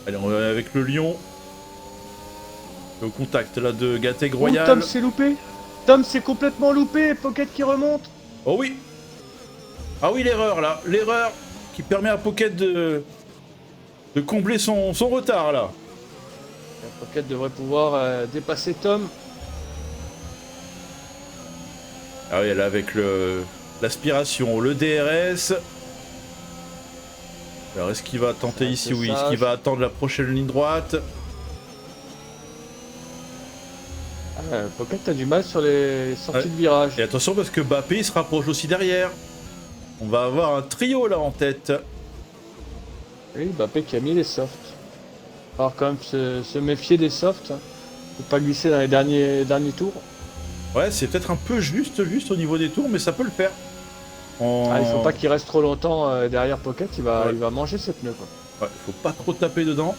S3: Allez, on va avec le Lion. Au contact là de Gateg
S2: Oh,
S3: Royal.
S2: Tom s'est loupé. Tom s'est complètement loupé. Pocket qui remonte.
S3: Oh oui. Ah oui, l'erreur là. L'erreur qui permet à Pocket de combler son retard là.
S2: Pocket devrait pouvoir dépasser Tom.
S3: Ah oui, là avec l'aspiration, le DRS. Alors est-ce qu'il va tenter
S2: C'est
S3: ici?
S2: un peu
S3: Oui, est-ce
S2: sage.
S3: qu'il va attendre la prochaine ligne droite?
S2: Pocket a du mal sur les sorties
S3: Ouais.
S2: de virage.
S3: Et attention parce que Bappé se rapproche aussi derrière. On va avoir un trio là en tête.
S2: Oui, Mbappé qui a mis les softs. Alors quand même se méfier des softs. Hein. Faut pas glisser dans les derniers tours.
S3: Ouais, c'est peut-être un peu juste au niveau des tours, mais ça peut le faire.
S2: Ah, il faut pas qu'il reste trop longtemps derrière Pocket, il va manger ses pneus quoi.
S3: Ouais, faut pas trop taper dedans.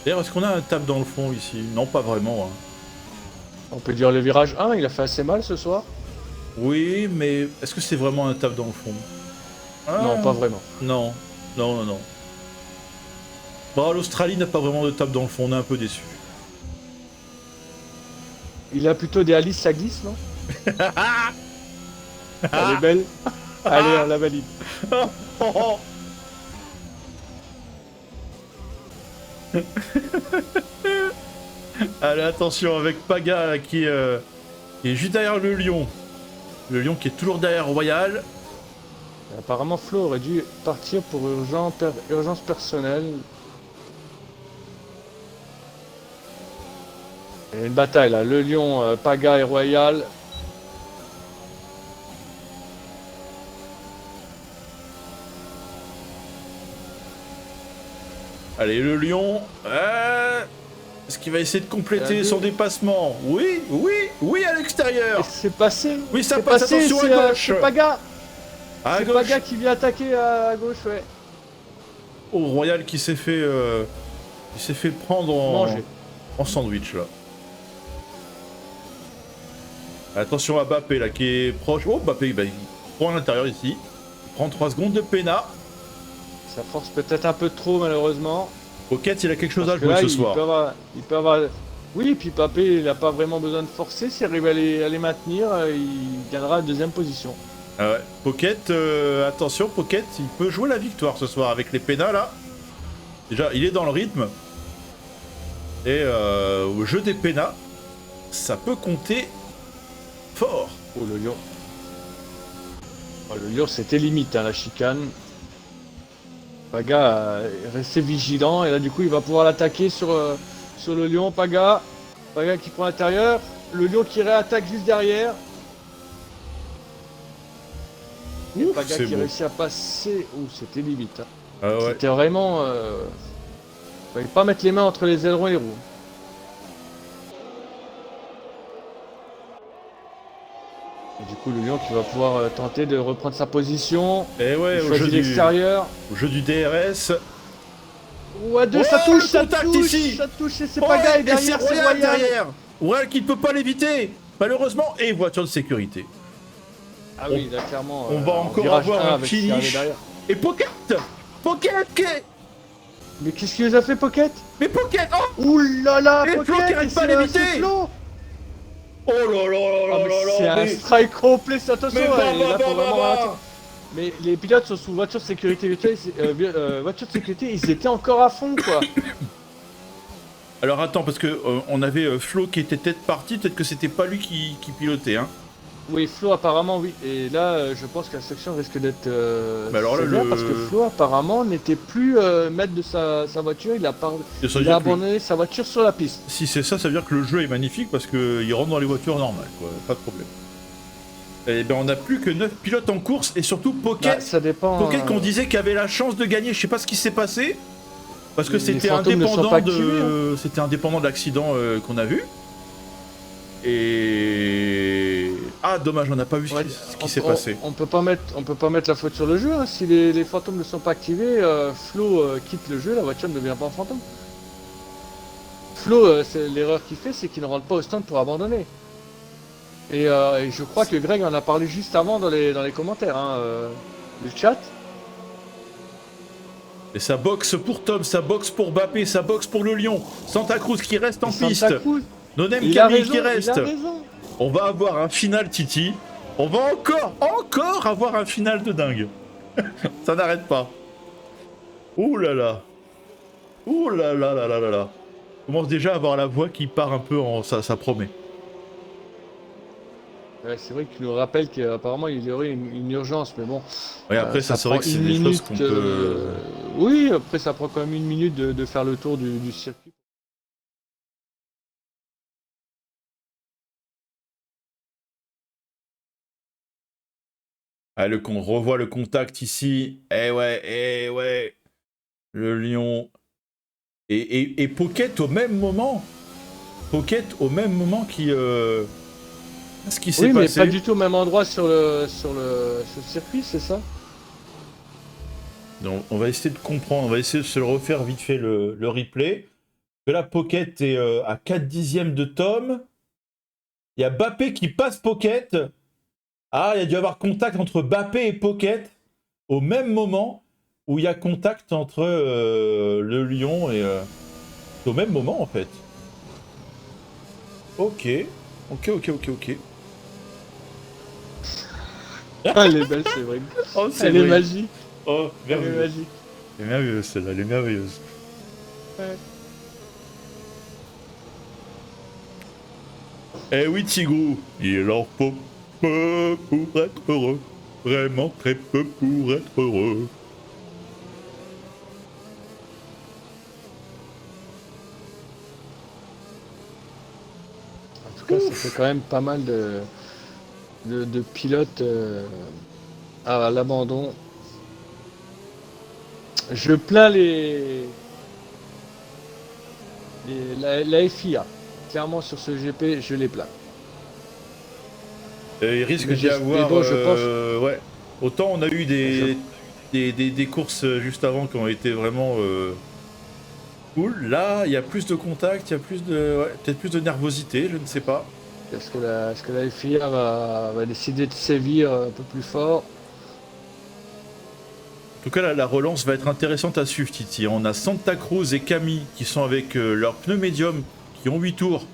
S3: D'ailleurs, est-ce qu'on a un tap dans le fond ici? Non, pas vraiment. Hein.
S2: On peut dire le virage 1, il a fait assez mal ce soir.
S3: Oui, mais est-ce que c'est vraiment un tap dans le fond? Ah,
S2: Non, pas vraiment.
S3: Non, non, non, non. Bon, l'Australie n'a pas vraiment de tap dans le fond, on est un peu déçu.
S2: Il a plutôt des Alice ça glisse, non? Elle est belle. Allez, on la valide.
S3: Allez, attention avec Paga là, qui est juste derrière le Lion. Le Lion qui est toujours derrière Royal.
S2: Apparemment Flo aurait dû partir pour urgence personnelle. Il y a une bataille là, le Lion, Paga et Royal.
S3: Allez, le Lion. Est-ce qu'il va essayer de compléter
S2: Allez.
S3: son dépassement? Oui, oui, oui, à l'extérieur.
S2: Et c'est passé.
S3: Oui, ça
S2: c'est
S3: passe,
S2: passé,
S3: attention à
S2: c'est,
S3: gauche.
S2: c'est Paga.
S3: À
S2: C'est
S3: gauche.
S2: Paga qui vient attaquer à gauche, ouais.
S3: Oh, Royal qui s'est fait prendre
S2: Manger.
S3: en sandwich là. Attention à Bappé là qui est proche. Oh, Bappé, bah, il prend à l'intérieur ici. Il prend 3 secondes de pénat.
S2: Ça force peut-être un peu trop malheureusement.
S3: Pocket, il a quelque chose à
S2: Parce que
S3: jouer
S2: là,
S3: ce soir.
S2: il peut avoir... Oui, puis Papé, il n'a pas vraiment besoin de forcer. S'il arrive à les maintenir, il gagnera la deuxième position.
S3: Ah ouais. Pocket, attention, Pocket, il peut jouer la victoire ce soir avec les pénats là. Déjà, il est dans le rythme. Et au jeu des pénats, ça peut compter fort.
S2: Oh, le lion. Oh, le lion, c'était limite, hein, la chicane. Paga est resté vigilant et là, du coup, il va pouvoir l'attaquer sur le lion. Paga qui prend l'intérieur. Le lion qui réattaque juste derrière. Et
S3: Ouf,
S2: Paga
S3: c'est
S2: qui
S3: beau.
S2: réussit à passer. Ouh, c'était limite. Hein.
S3: Ah ouais.
S2: C'était vraiment... fallait pas mettre les mains entre les ailerons et les roues. Et du coup, le lion qui va pouvoir tenter de reprendre sa position.
S3: Et ouais,
S2: Il choisit l'extérieur.
S3: au jeu du DRS.
S2: Ou à deux,
S3: Oh,
S2: ça touche,
S3: le
S2: ça
S3: contact
S2: touche,
S3: ici.
S2: ça touche, et c'est
S3: Oh,
S2: Paga, et
S3: et
S2: derrière,
S3: c'est
S2: c'est
S3: Royal
S2: Royal.
S3: derrière. Royal qui ne peut pas l'éviter, malheureusement. Et voiture de sécurité.
S2: Ah oui, là, clairement.
S3: on va
S2: en
S3: encore
S2: virage
S3: avoir
S2: 1
S3: un
S2: avec ce qui arrive
S3: finish.
S2: derrière.
S3: Et Pocket
S2: Mais qu'est-ce qu'il nous a fait, Pocket?
S3: Mais Pocket, oh,
S2: Ouh là là,
S3: Et
S2: Pocket,
S3: Flo qui arrête pas à
S2: c'est
S3: l'éviter.
S2: Flo.
S3: oh là là
S2: Ah,
S3: là
S2: mais
S3: là
S2: c'est
S3: là,
S2: un
S3: mais-
S2: strike complet, c'est attention,
S3: mais
S2: ouais,
S3: bah,
S2: là,
S3: bah,
S2: faut
S3: bah,
S2: vraiment
S3: bah.
S2: ralentir. Mais les pilotes sont sous voiture de sécurité virtuelle, voiture de sécurité, ils étaient encore à fond, quoi.
S3: Alors attends, parce que on avait Flo qui était peut-être parti, peut-être que c'était pas lui qui pilotait, hein.
S2: Oui, Flo apparemment oui. Et là, je pense que la section risque d'être
S3: Mais alors là,
S2: sévère
S3: le-
S2: parce que Flo apparemment n'était plus maître de sa voiture. Il a,
S3: Et ça veut
S2: il
S3: dire
S2: a
S3: que
S2: abandonné sa voiture sur la piste.
S3: si c'est ça, ça veut dire que le jeu est magnifique parce qu'il rentre dans les voitures normales, quoi. Pas de problème. Et ben on n'a plus que 9 pilotes en course et surtout Pocket.
S2: Bah, ça dépend.
S3: Pocket qu'on disait qu'il avait la chance de gagner, je sais pas ce qui s'est passé. Parce que
S2: Les
S3: c'était
S2: fantômes ne sont
S3: indépendant
S2: pas activés,
S3: de. C'était indépendant de l'accident qu'on a vu. Et. Ah dommage, on n'a pas vu
S2: Ouais,
S3: ce qui s'est passé.
S2: on peut pas mettre la faute sur le jeu. Hein. Si les fantômes ne sont pas activés, Flo quitte le jeu, la voiture ne devient pas un fantôme. Flo, l'erreur qu'il fait, c'est qu'il ne rentre pas au stand pour abandonner. Et je crois que Greg en a parlé juste avant dans les commentaires, hein, du chat.
S3: Et ça boxe pour Tom, ça boxe pour Bappé, ça boxe pour le Lion. Santa Cruz qui reste en
S2: Et Santa
S3: piste.
S2: Cruz,
S3: Nonem
S2: il a
S3: Camille
S2: raison,
S3: qui
S2: il
S3: reste.
S2: a raison.
S3: On va avoir un final Titi. On va encore avoir un final de dingue. Ça n'arrête pas. Ouh là là. Ouh là là là là là là. On commence déjà à avoir la voix qui part un peu en... Ça promet.
S2: Ouais, c'est vrai qu'il nous rappelle qu'apparemment il y aurait une urgence, mais bon.
S3: Ouais, après ça c'est vrai
S2: prend
S3: que c'est
S2: une
S3: des choses
S2: minute,
S3: qu'on peut...
S2: Oui, après ça prend quand même une minute de faire le tour du circuit.
S3: Ah, on revoit le contact ici. Eh ouais. Le Lion. Et Pocket au même moment. Pocket au même moment qui... Ce qui s'est
S2: Oui, mais
S3: passé.
S2: pas du tout au même endroit sur le circuit, c'est ça?
S3: Donc, on va essayer de comprendre, on va essayer de se le refaire vite fait le replay. Que là, Pocket est à 4 dixièmes de Tom. Il y a Bappé qui passe Pocket. Ah, il y a dû y avoir contact entre Bappé et Pocket au même moment où il y a contact entre le Lion et... C'est au même moment en fait. Ok.
S2: Ah, elle est belle, c'est vrai.
S3: Oh, c'est
S2: Elle est
S3: vrai.
S2: magique.
S3: Oh,
S2: Elle est
S3: merveilleuse.
S2: magique.
S3: Elle est merveilleuse celle-là, elle est merveilleuse.
S2: Ouais.
S3: Eh oui, Tigrou, il en faut peu pour être heureux. Vraiment très peu pour être heureux.
S2: En tout cas, ça fait quand même pas mal de pilotes à l'abandon. Je plains la FIA. Clairement, sur ce GP, je les plains.
S3: Il risque
S2: Mais
S3: d'y avoir...
S2: bon, je pense-
S3: ouais. Autant on a eu des courses juste avant qui ont été vraiment cool. Là, il y a plus de contact, il y a plus de... Ouais, peut-être plus de nervosité, je ne sais pas.
S2: Est-ce que la FIA va décider de sévir un peu plus fort?
S3: En tout cas, la relance va être intéressante à suivre, Titi. On a Santa Cruz et Camille qui sont avec leurs pneus médium, qui ont 8 tours.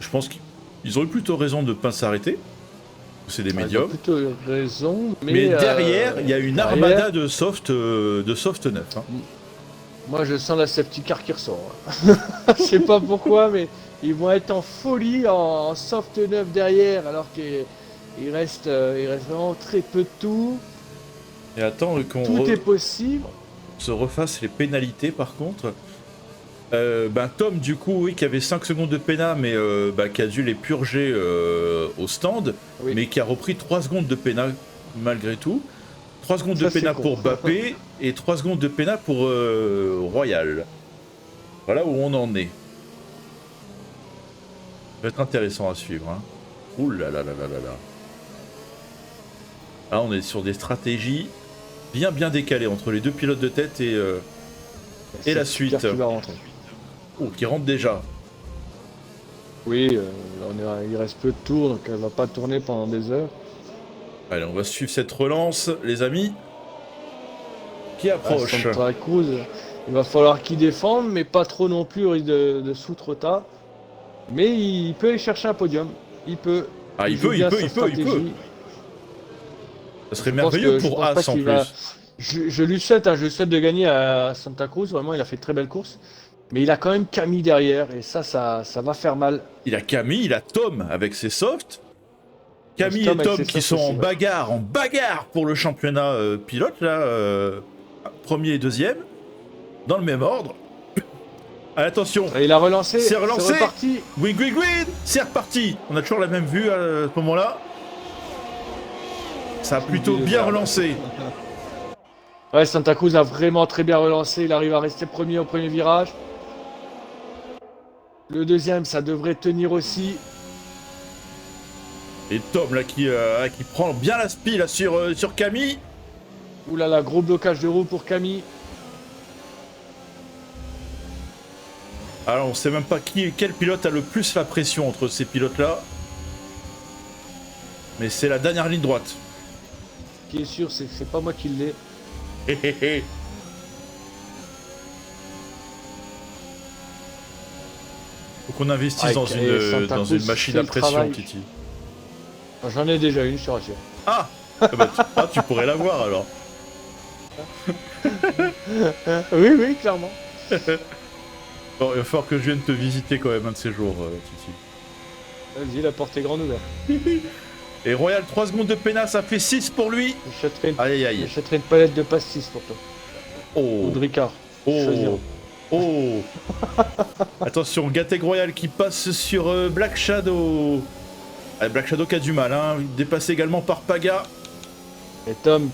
S3: Je pense qu'ils auraient plutôt raison de ne pas s'arrêter. C'est des
S2: Ils ont
S3: médiums.
S2: plutôt raison,
S3: Mais derrière, il y a une
S2: derrière-
S3: armada de soft 9. Hein.
S2: Moi, je sens la safety car qui ressort. Hein. Je sais pas pourquoi, mais ils vont être en folie en soft 9 derrière, alors qu'il reste vraiment très peu de tout.
S3: Et attends
S2: Tout est possible.
S3: se refasse les pénalités par contre. Tom du coup oui qui avait 5 secondes de péna mais qui a dû les purger au stand
S2: Oui.
S3: mais qui a repris 3 secondes de péna malgré tout. 3 secondes de
S2: Ça,
S3: péna
S2: c'est
S3: pour
S2: con.
S3: Bappé et 3 secondes de péna pour Royal. Voilà où on en est. Ça va être intéressant à suivre. Hein. Ouh là là là là là là. Là on est sur des stratégies bien décalées entre les deux pilotes de tête et la
S2: Safety
S3: suite.
S2: car qui va rentrer.
S3: Oh, qui rentre déjà.
S2: Oui, il reste peu de tours, donc elle va pas tourner pendant des heures.
S3: Allez, on va suivre cette relance, les amis. Qui approche.
S2: Santa Cruz, il va falloir qu'il défende, mais pas trop non plus au risque de sous trop tard. Mais il peut aller chercher un podium. Il peut.
S3: Ah, il
S2: joue
S3: peut.
S2: bien sa
S3: Ça
S2: stratégie.
S3: serait
S2: Je pense
S3: merveilleux
S2: que- je
S3: pour
S2: pense pas
S3: As en
S2: qu'il
S3: plus.
S2: va- je lui souhaite, je lui souhaite de gagner à Santa Cruz. Vraiment, il a fait de très belles courses. Mais il a quand même Camille derrière, et ça va faire mal.
S3: Il a Camille, il a Tom avec ses softs. Camille
S2: Tom
S3: et
S2: avec
S3: Tom
S2: ses
S3: qui
S2: softs
S3: sont
S2: aussi, ouais.
S3: en bagarre pour le championnat pilote, là. Premier et deuxième. Dans le même ordre. Allez, attention.
S2: Et il a relancé.
S3: C'est relancé.
S2: reparti.
S3: Win. C'est reparti. On a toujours la même vue à ce moment-là. Ça a plutôt bien relancé.
S2: Ouais, Santa Cruz a vraiment très bien relancé. Il arrive à rester premier au premier virage. Le deuxième, ça devrait tenir aussi.
S3: Et Tom là qui prend bien la spi là sur Camille.
S2: Ouh là là, gros blocage de roue pour Camille.
S3: Alors on sait même pas quel pilote a le plus la pression entre ces pilotes là. Mais c'est la dernière ligne droite.
S2: Ce qui est sûr, c'est que c'est pas moi qui l'ai.
S3: Hé hé hé. Faut qu'on investisse dans
S2: Santa Cruz
S3: une machine
S2: fait
S3: à
S2: le
S3: pression,
S2: travail.
S3: Titi.
S2: J'en ai déjà une, je te rassure.
S3: Ah, tu pourrais l'avoir alors.
S2: Oui, clairement.
S3: Bon, il va falloir que je vienne te visiter quand même un de ces jours, Titi.
S2: Vas-y, la porte est grande ouverte.
S3: Et Royal, 3 secondes de pénal, ça fait 6 pour lui. Aïe.
S2: J'achèterai une palette de pastis pour toi. Ou
S3: Oh,
S2: de Ricard. Choisir.
S3: oh. Attention, Gatec Royal qui passe sur Black Shadow. Ah, Black Shadow qui a du mal, hein. Dépassé également par Paga.
S2: Et Tom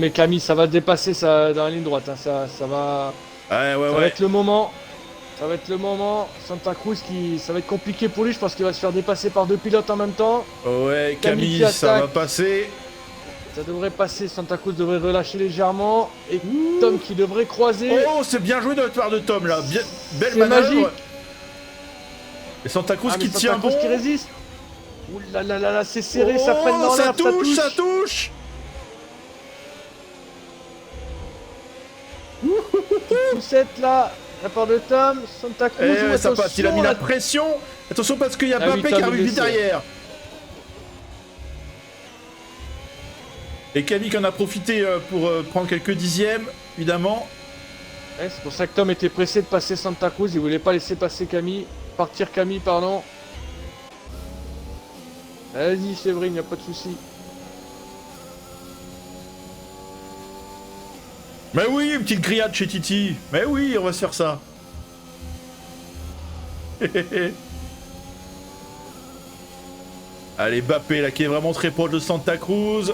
S2: et Camille, ça va dépasser ça dans la ligne droite. Hein. Ça va.
S3: Ouais,
S2: Ça va être le moment. Ça va être le moment. Santa Cruz ça va être compliqué pour lui. Je pense qu'il va se faire dépasser par deux pilotes en même temps.
S3: Ouais,
S2: Camille
S3: Camille,
S2: qui
S3: ça
S2: attaque.
S3: va passer.
S2: Ça devrait passer. Santa Cruz devrait relâcher légèrement. Et Tom qui devrait croiser.
S3: Oh, c'est bien joué de la part de Tom là. Belle
S2: C'est
S3: manœuvre.
S2: magique.
S3: Et Santa Cruz
S2: Ah, mais
S3: qui
S2: Santa
S3: tient
S2: Cruz
S3: bon.
S2: qui résiste. Ouh là là là là, c'est serré, ça
S3: Oh,
S2: freine dans
S3: ça
S2: l'air,
S3: touche, ça touche.
S2: Poussette là, la part de Tom, Santa Cruz.
S3: Eh, ça
S2: attention,
S3: passe, il a mis la
S2: là.
S3: pression. Attention parce qu'il y a
S2: Ah oui,
S3: Bappé qui
S2: Tom,
S3: arrive
S2: il
S3: vite
S2: le sait.
S3: derrière. Et Camille qui en a profité pour prendre quelques dixièmes, évidemment.
S2: Ouais, c'est pour ça que Tom était pressé de passer Santa Cruz, il voulait pas laisser passer Camille. Partir Camille, pardon. Vas-y Séverine, y a pas de souci.
S3: Mais oui, une petite grillade chez Titi. Mais oui, on va se faire ça. Allez, Bappé là qui est vraiment très proche de Santa Cruz.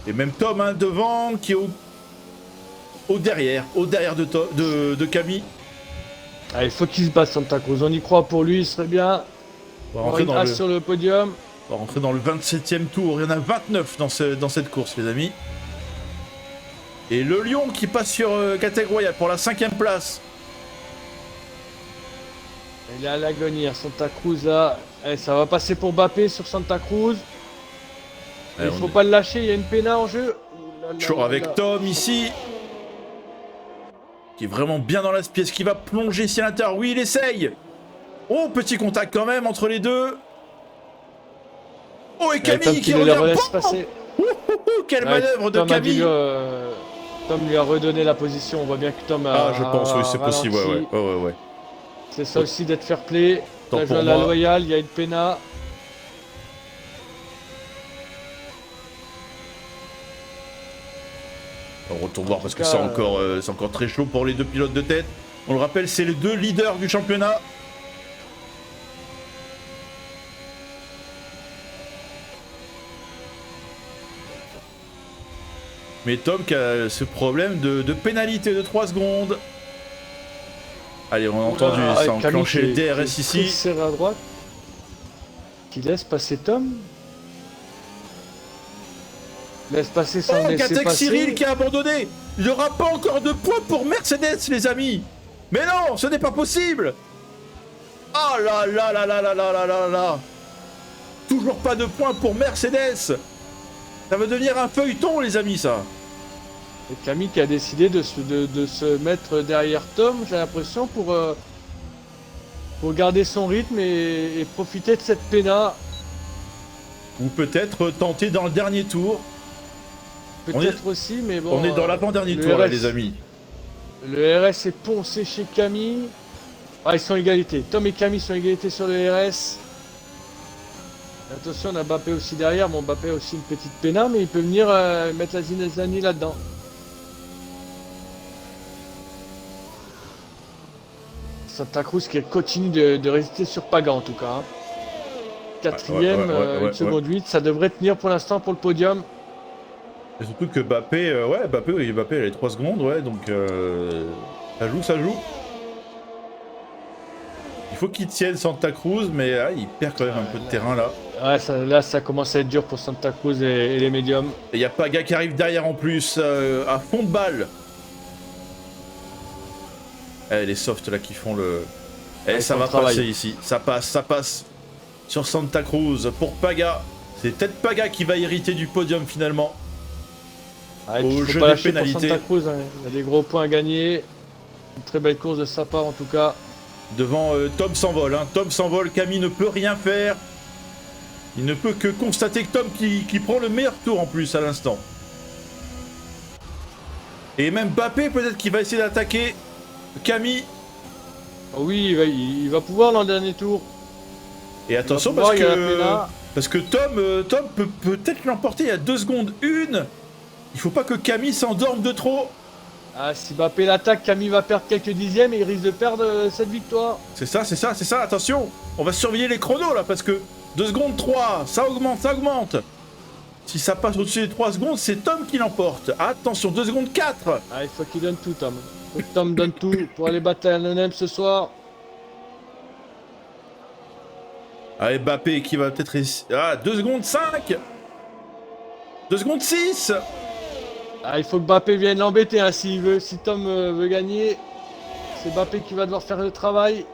S3: Et même Tom hein, devant qui est au derrière de Camille.
S2: Allez, faut qu'il se batte Santa Cruz, on y croit pour lui, il serait bien.
S3: On va
S2: On
S3: rentrer,
S2: une sur le podium.
S3: on va rentrer dans le 27e tour. Il y en a 29 dans cette course, les amis. Et le Lion qui passe sur Gatec Royal pour la 5e place.
S2: Il est à l'agonie, Santa Cruz là. Allez, ça va passer pour Bappé sur Santa Cruz.
S3: Allez,
S2: Il
S3: on
S2: faut
S3: est
S2: pas le lâcher, il y a une péna en jeu. Ouh là là
S3: toujours
S2: là
S3: avec
S2: là.
S3: Tom ici. Qui est vraiment bien dans la pièce, qui va plonger ici à l'intérieur. Oui, il essaye. Oh, petit contact quand même entre les deux. Oh, et
S2: Allez, Tom
S3: Camille qui
S2: le
S3: revient.
S2: relaisse
S3: Bon
S2: passer.
S3: Quelle
S2: Ouais,
S3: manœuvre de
S2: Tom a dû
S3: Camille.
S2: Tom lui a redonné la position. On voit bien que Tom a.
S3: Ah, je pense, oui, c'est possible,
S2: ralenti.
S3: ouais.
S2: C'est ça aussi d'être fair play.
S3: Tant
S2: La
S3: pour
S2: joie à la
S3: moi.
S2: loyale, il y a une péna.
S3: On retourne voir parce que
S2: cas,
S3: c'est encore très chaud pour les deux pilotes de tête. On le rappelle, c'est les deux leaders du championnat. Mais Tom qui a ce problème de pénalité de 3 secondes. Allez, on a entendu, ça a enclenché le DRS ici.
S2: Serré à droite. Qui laisse passer Tom. Laisse passer sans
S3: Oh,
S2: laisser
S3: Katek
S2: passer.
S3: Cyril qui a abandonné. Il n'y aura pas encore de points pour Mercedes, les amis. Mais non, ce n'est pas possible. Oh là là là là là là là là là. Toujours pas de points pour Mercedes. Ça va devenir un feuilleton, les amis, ça.
S2: Et Camille qui a décidé de se mettre derrière Tom, j'ai l'impression, pour garder son rythme et profiter de cette péna.
S3: Ou peut-être tenter dans le dernier tour.
S2: Peut-être aussi, mais bon.
S3: On est dans l'avant-dernier
S2: le
S3: tour, là,
S2: RS
S3: les amis.
S2: Le RS est poncé chez Camille. Ah, ils sont égalité. Tom et Camille sont égalité sur le RS. Attention, on a Mbappé aussi derrière. Bon, Mbappé a aussi une petite péna, mais il peut venir mettre la Zinezani là-dedans. Santa Cruz qui continue de résister sur Paga en tout cas. Hein. Quatrième,
S3: Ouais,
S2: 1 seconde 8. Ça devrait tenir pour l'instant pour le podium.
S3: Et surtout que Mbappé, Mbappé, elle est 3 secondes, ouais, donc ça joue. Il faut qu'il tienne Santa Cruz, mais il perd quand même un peu de terrain là.
S2: Ouais, là ça commence à être dur pour Santa Cruz et les médiums.
S3: Et il y a Paga qui arrive derrière en plus, à fond de balle. Les softs là qui font le... ça va passer ici, ça passe sur Santa Cruz pour Paga. C'est peut-être Paga qui va hériter du podium finalement.
S2: Au jeu des pénalités. Santa Cruz, hein. Il y a des gros points à gagner. Une très belle course de sa part en tout cas.
S3: Devant Tom s'envole, hein. Tom s'envole, Camille ne peut rien faire. Il ne peut que constater que Tom qui prend le meilleur tour en plus à l'instant. Et même Mbappé peut-être qu'il va essayer d'attaquer Camille.
S2: Oui, il va pouvoir dans le dernier tour.
S3: Et attention parce que Tom peut peut-être l'emporter il y a 2 secondes 1. Il faut pas que Camille s'endorme de trop.
S2: Ah, si Mbappé l'attaque, Camille va perdre quelques dixièmes et il risque de perdre cette victoire.
S3: C'est ça, attention. On va surveiller les chronos là parce que 2 secondes 3, ça augmente. Si ça passe au-dessus des 3 secondes, c'est Tom qui l'emporte. Attention, 2 secondes 4.
S2: Ah, il faut qu'il donne tout, Tom. Il faut que Tom donne tout pour aller battre la NM ce soir.
S3: Allez, Mbappé qui va peut-être... 2 secondes 5. 2 secondes 6.
S2: Ah, il faut que Mbappé vienne l'embêter, hein, si Tom veut gagner. C'est Mbappé qui va devoir faire le travail.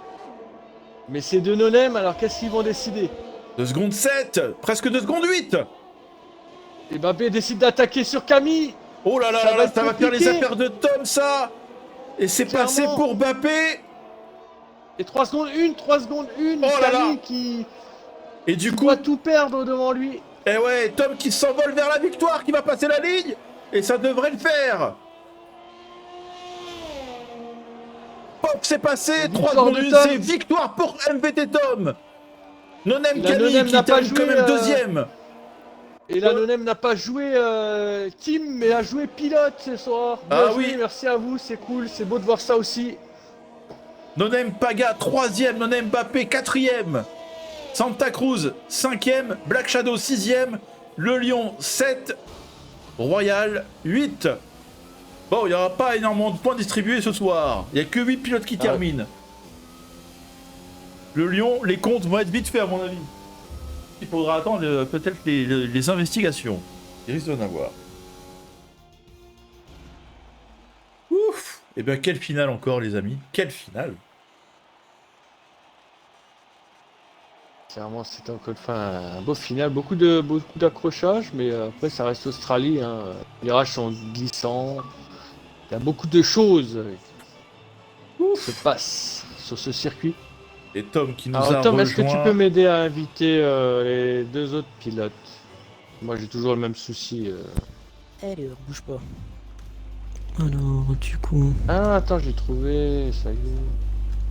S2: Mais c'est de Nonem, alors qu'est-ce qu'ils vont décider?
S3: 2 secondes 7. Presque 2 secondes 8.
S2: Et Mbappé décide d'attaquer sur Camille.
S3: Oh là là là, ça va faire les affaires de Tom, ça. Et c'est passé pour Mbappé.
S2: Et 3 secondes 1.
S3: Oh là là.
S2: Camille qui...
S3: Et du coup...
S2: doit tout perdre devant lui.
S3: Et ouais, Tom qui s'envole vers la victoire, qui va passer la ligne. Et ça devrait le faire. Hop, c'est passé. 3 secondes 1, c'est victoire pour MVT Tom. Nonem Camille qui termine quand même deuxième.
S2: Et la Nonem n'a pas joué team, mais a joué pilote ce soir.
S3: Bien
S2: joué,
S3: oui.
S2: Merci à vous, c'est cool, c'est beau de voir ça aussi.
S3: Nonem Paga 3ème, Nonem Mbappé 4ème. Santa Cruz 5ème, Black Shadow 6ème, Le Lion 7, Royal 8. Bon, il n'y aura pas énormément de points distribués ce soir. Il n'y a que 8 pilotes qui terminent. Le Lion, les comptes vont être vite faits à mon avis. Il faudra attendre peut-être les investigations. Il risque d'en avoir. Ouf. Et bien quelle finale encore les amis. Quelle finale.
S2: Clairement, c'était encore une fois un beau final, beaucoup d'accrochages, mais après ça reste Australie. Hein. Les virages sont glissants. Il y a beaucoup de choses qui se passent sur ce circuit.
S3: Et Tom qui nous
S2: Alors,
S3: a
S2: Tom,
S3: rejoint...
S2: est-ce que tu peux m'aider à inviter les 2 autres pilotes? Moi, j'ai toujours le même souci.
S4: Alors, bouge pas. Alors, du coup...
S2: Ah, attends, j'ai trouvé, ça y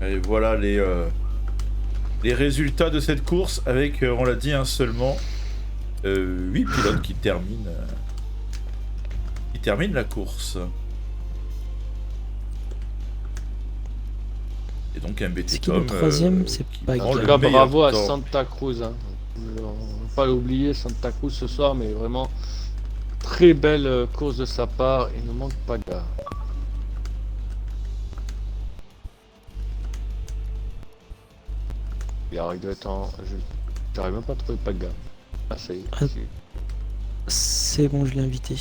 S2: est.
S3: Et voilà les résultats de cette course avec, on l'a dit, seulement 8 pilotes qui terminent la course. Et donc MBT
S4: C'est qui le
S3: Tom
S4: troisième? C'est
S3: qui
S4: pas
S3: prend
S2: En
S3: le
S2: tout cas,
S3: meilleur
S2: bravo à
S3: temps.
S2: Santa Cruz. Hein. On va pas l'oublier, Santa Cruz ce soir, mais vraiment très belle course de sa part. Il ne manque pas de gars. Il doit être en. J'arrive même pas à trouver Paga. Ah, ça y est.
S4: Ah. C'est bon, je l'ai invité.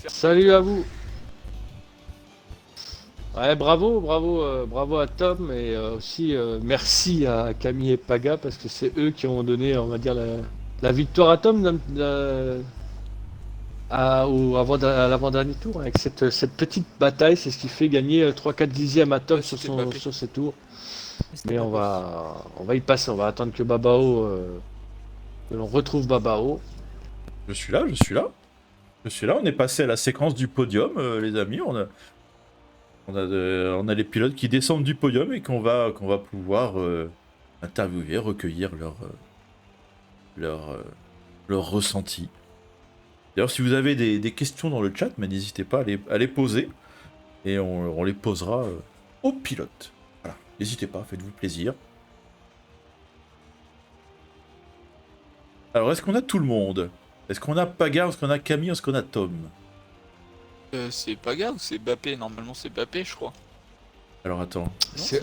S2: Salut à vous. Ouais, bravo à Tom et aussi merci à Camille et Paga parce que c'est eux qui ont donné, on va dire, la victoire à Tom à l'avant-dernier tour. Avec cette petite bataille, c'est ce qui fait gagner 3-4 dixièmes à Tom
S5: Ouais, c'était Mbappé.
S2: sur ses tours. Mais on va y passer, on va attendre que Babao, que l'on retrouve Babao.
S3: Je suis là, on est passé à la séquence du podium, les amis. On a les pilotes qui descendent du podium et qu'on va pouvoir interviewer, recueillir leur ressenti. D'ailleurs, si vous avez des questions dans le chat, mais n'hésitez pas à les poser et on les posera aux pilotes. Voilà, n'hésitez pas, faites-vous plaisir. Alors, est-ce qu'on a tout le monde? Est-ce qu'on a Paga, est-ce qu'on a Camille, est-ce qu'on a Tom?
S5: C'est Paga ou c'est Bappé? Normalement c'est Bappé je crois.
S3: Alors, attends.
S2: C'est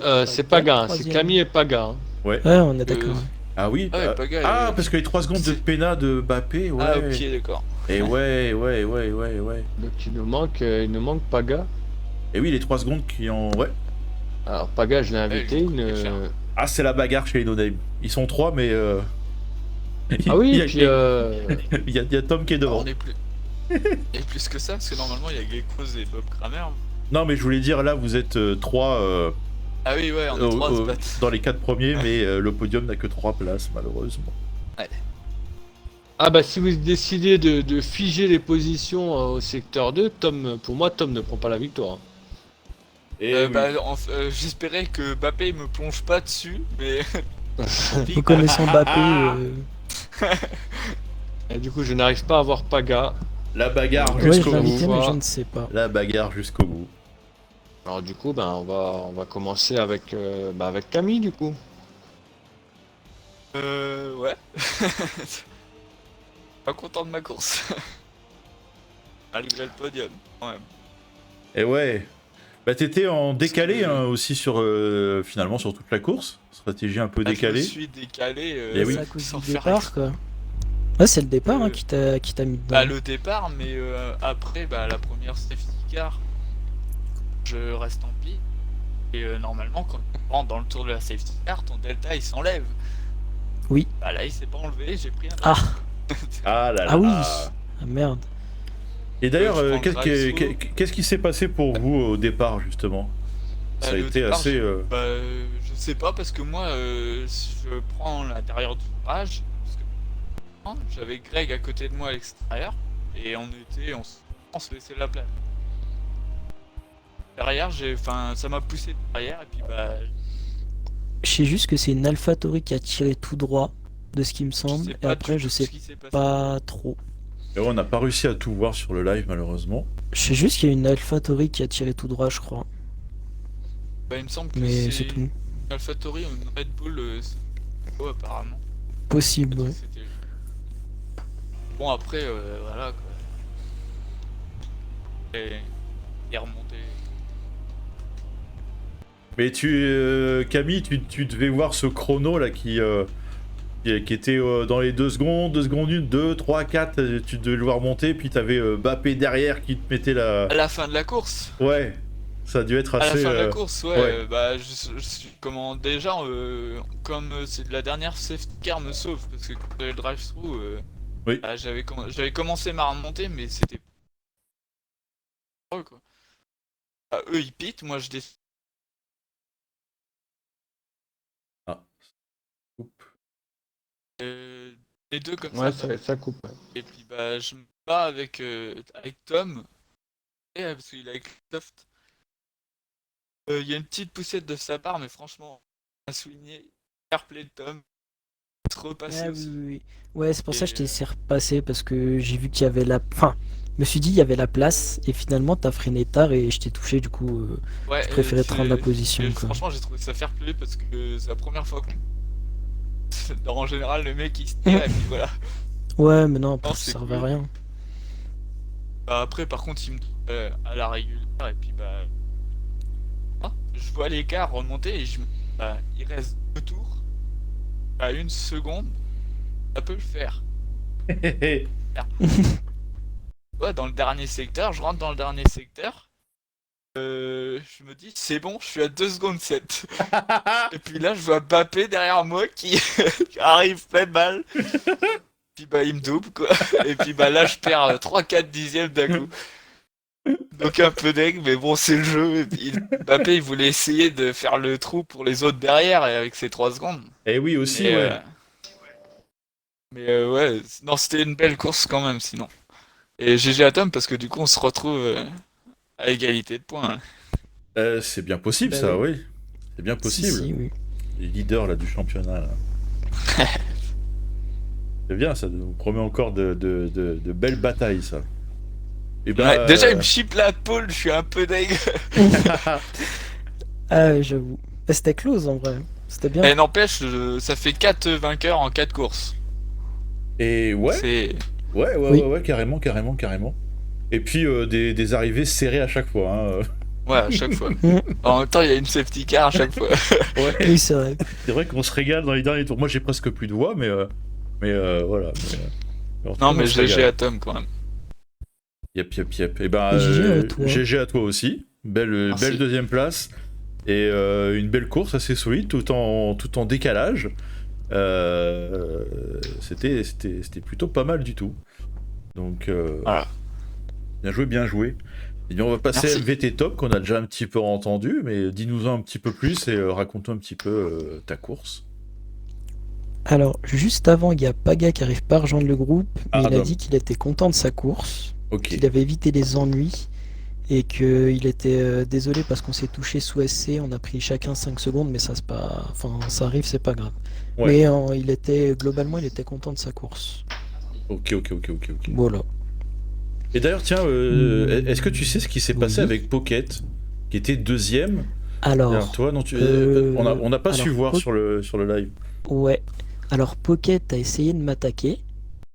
S2: Paga, hein, c'est
S4: troisième.
S2: Camille et Paga. Hein.
S3: Ouais.
S4: Ouais, on est d'accord.
S3: Ah oui,
S5: Ah ouais, Paga,
S3: parce que les 3 secondes de
S5: c'est-
S3: Pena de Mbappé, ouais.
S5: Ah ok d'accord.
S3: Et ouais.
S2: Donc il nous manque Paga.
S3: Et oui, les 3 secondes qui ont... Ouais.
S2: Alors Paga, je l'ai invité.
S5: il nous coûte cher.
S3: Ah, c'est la bagarre chez les No Name. Ils sont 3, mais...
S2: Ah oui,
S3: il y
S2: et
S3: a,
S2: puis
S3: il y a Tom qui est
S5: Alors,
S3: devant.
S5: on est plus. Et plus que ça, parce que normalement il y a Gekos et Bob Kramer.
S3: Non, mais je voulais dire, là, vous êtes 3
S5: Ah oui ouais, on est 3 à se battre.
S3: dans les 4 premiers, mais le podium n'a que 3 places, malheureusement.
S2: ah bah si vous décidez de figer les positions au secteur 2, pour moi Tom ne prend pas la victoire. Hein.
S3: Et
S5: J'espérais que Bappé me plonge pas dessus, mais. Tant pis,
S4: Vous
S5: quoi.
S4: connaissant Mbappé,
S2: Et du coup je n'arrive pas à voir Paga.
S3: la bagarre
S4: ouais, je
S3: jusqu'au
S4: l'ai
S3: bout.
S4: invité, mais
S2: Voilà.
S4: je ne sais pas.
S3: La bagarre jusqu'au bout.
S2: Alors du coup on va commencer avec avec Camille du coup.
S5: Ouais. Pas content de ma course. Malgré le podium, quand même.
S3: Et ouais. Bah, t'étais en décalé aussi finalement sur toute la course. Stratégie un peu
S5: Ah, je
S3: décalée.
S5: me suis décalé
S3: Eh oui.
S4: C'est à cause
S5: sans
S4: du
S5: faire
S4: départ, quoi. Ouais, c'est le départ
S5: Euh,
S4: hein, qui t'a mis dedans.
S5: Bah le départ, mais après la première safety car, je reste en pit. Et normalement quand tu rentres dans le tour de la safety car, ton delta il s'enlève.
S4: Oui.
S5: Bah là il s'est pas enlevé, j'ai pris un.
S4: Ah,
S3: Ah là là.
S4: ah oui. Ah merde.
S3: Et d'ailleurs,
S5: Je prends Drive Through.
S3: qu'est-ce qui s'est passé pour vous au départ justement?
S5: Bah,
S3: Ça a
S5: le
S3: été
S5: départ,
S3: assez...
S5: Bah je sais pas parce que moi je prends l'intérieur du virage. Parce que j'avais Greg à côté de moi à l'extérieur. Et on se laissait la place. Derrière ça m'a poussé derrière et puis bah
S4: Je sais juste que c'est une AlphaTauri qui a tiré tout droit, de ce qui me
S5: je
S4: semble.
S5: sais
S4: Et
S5: pas
S4: après,
S5: du
S4: je
S5: tout
S4: sais
S5: ce qui s'est passé.
S4: pas trop.
S3: Et ouais, on n'a pas réussi à tout voir sur le live malheureusement.
S4: Je sais juste qu'il y a une AlphaTauri qui a tiré tout droit, je crois.
S5: Bah, il me semble que
S4: Mais c'est
S5: c'est
S4: tout.
S5: une AlphaTauri ou une Red Bull apparemment.
S4: Possible, ouais.
S5: C'était- Bon après voilà quoi. Et il est remonté.
S3: Mais Camille, tu devais voir ce chrono là qui était dans les 2 secondes, 2 secondes 1, 2, 3, 4, tu devais le voir monter, puis t'avais Mbappé derrière qui te mettait la...
S5: À la fin de la course.
S3: Ouais, ça a dû être
S5: À la
S3: assez...
S5: fin de la course, ouais,
S3: ouais.
S5: bah comment déjà comme c'est de la dernière safety car me sauve parce que quand j'avais le drive-through
S3: Oui.
S5: bah, j'avais commencé ma remontée mais c'était pas quoi. Bah, eux ils pitent, moi je descends.
S3: Ah. Oups.
S5: Les deux comme
S2: Ouais,
S5: ça.
S2: ça coupe. Ouais.
S5: Et puis bah je me bats avec Tom. Et, parce qu'il est avec Soft. Il y a une petite poussette de sa part, mais franchement, à souligner, fair play de Tom. Se repasser
S4: Ah oui,
S5: aussi.
S4: oui, oui. Ouais, c'est pour ça que je t'ai
S5: Et,
S4: laissé repasser parce que j'ai vu qu'il y avait la. Enfin, je me suis dit il y avait la place et finalement t'as freiné tard et je t'ai touché, du coup,
S5: ouais,
S4: je préférais te rendre la position, quoi.
S5: franchement, j'ai trouvé ça fair play parce que c'est la première fois qu'on. En général, le mec il se tire et puis voilà.
S4: Ouais, mais non,
S5: Non,
S4: ça
S5: c'est
S4: servait à
S5: cool.
S4: rien.
S5: Bah, après, par contre, il me trouve à la régulière et puis bah. Je vois l'écart remonter et je me dis, bah, il reste 2 tours. À 1 seconde, ça peut le faire. Ouais, dans le dernier secteur, je rentre dans le dernier secteur. Je me dis, c'est bon, je suis à 2 secondes 7. Et puis là, je vois Mbappé derrière moi qui arrive plein de balles. Puis bah, il me double, quoi. Et puis bah, là, je perds 3-4 dixièmes d'un coup. Donc un peu deg, mais bon, c'est le jeu. Et puis, Mbappé, il voulait essayer de faire le trou pour les autres derrière et avec ses 3 secondes.
S3: Et oui, aussi,
S5: Mais,
S3: ouais.
S5: ouais, non, c'était une belle course quand même, sinon. Et GG à Tom, parce que du coup, on se retrouve à égalité de points.
S3: C'est bien possible,
S4: Bah
S3: ça,
S4: oui.
S3: oui. C'est bien
S4: Si,
S3: possible.
S4: si, oui.
S3: Les leaders là, du championnat. Là. C'est bien, ça nous promet encore de belles batailles, ça. Et ben,
S5: Ouais, déjà, il me chip la pole, je suis un peu deg.
S4: Ah, ouais, j'avoue. Bah, c'était close en vrai. C'était bien.
S5: Et n'empêche, ça fait 4 vainqueurs en 4 courses.
S3: Et ouais,
S5: C'est.
S4: Oui.
S3: ouais, carrément, carrément, carrément. Et puis des arrivées serrées à chaque fois. Hein.
S5: Ouais, à chaque fois.
S4: Mm.
S5: En même temps, il y a une safety car à chaque fois.
S3: Ouais,
S4: Oui, c'est vrai.
S3: c'est vrai qu'on se régale dans les derniers tours. Moi, j'ai presque plus de voix, mais voilà. En tout cas,
S5: Non,
S3: on
S5: mais
S3: se
S5: GG
S3: régale.
S5: à Tom quand même.
S3: Yep, yep, yep. Et ben,
S4: Et GG à toi.
S3: GG à toi aussi. Belle
S5: Merci.
S3: deuxième place. Et une belle course assez solide, tout en décalage. C'était plutôt pas mal du tout. Donc,
S5: Voilà.
S3: bien joué, bien joué. Et bien, on va passer
S5: Merci.
S3: à MVT Top, qu'on a déjà un petit peu entendu, mais dis-nous-en un petit peu plus et raconte-nous un petit peu ta course.
S4: Alors, juste avant, il y a Paga qui arrive pas à rejoindre le groupe, mais
S3: Ah,
S4: il a
S3: bah.
S4: dit qu'il était content de sa course,
S3: Ok.
S4: qu'il avait évité les ennuis et qu'il était désolé parce qu'on s'est touché sous SC, on a pris chacun 5 secondes, mais ça c'est pas, enfin ça arrive, c'est pas grave.
S3: Ouais.
S4: Mais globalement, il était content de sa course.
S3: Ok.
S4: Voilà.
S3: Et d'ailleurs, tiens, est-ce que tu sais ce qui s'est passé
S4: Oui.
S3: avec Pocket, qui était deuxième
S4: Alors,
S3: derrière toi? Non, on n'a pas su
S4: alors,
S3: voir
S4: Po-
S3: sur le live.
S4: ouais. Alors Pocket a essayé de m'attaquer.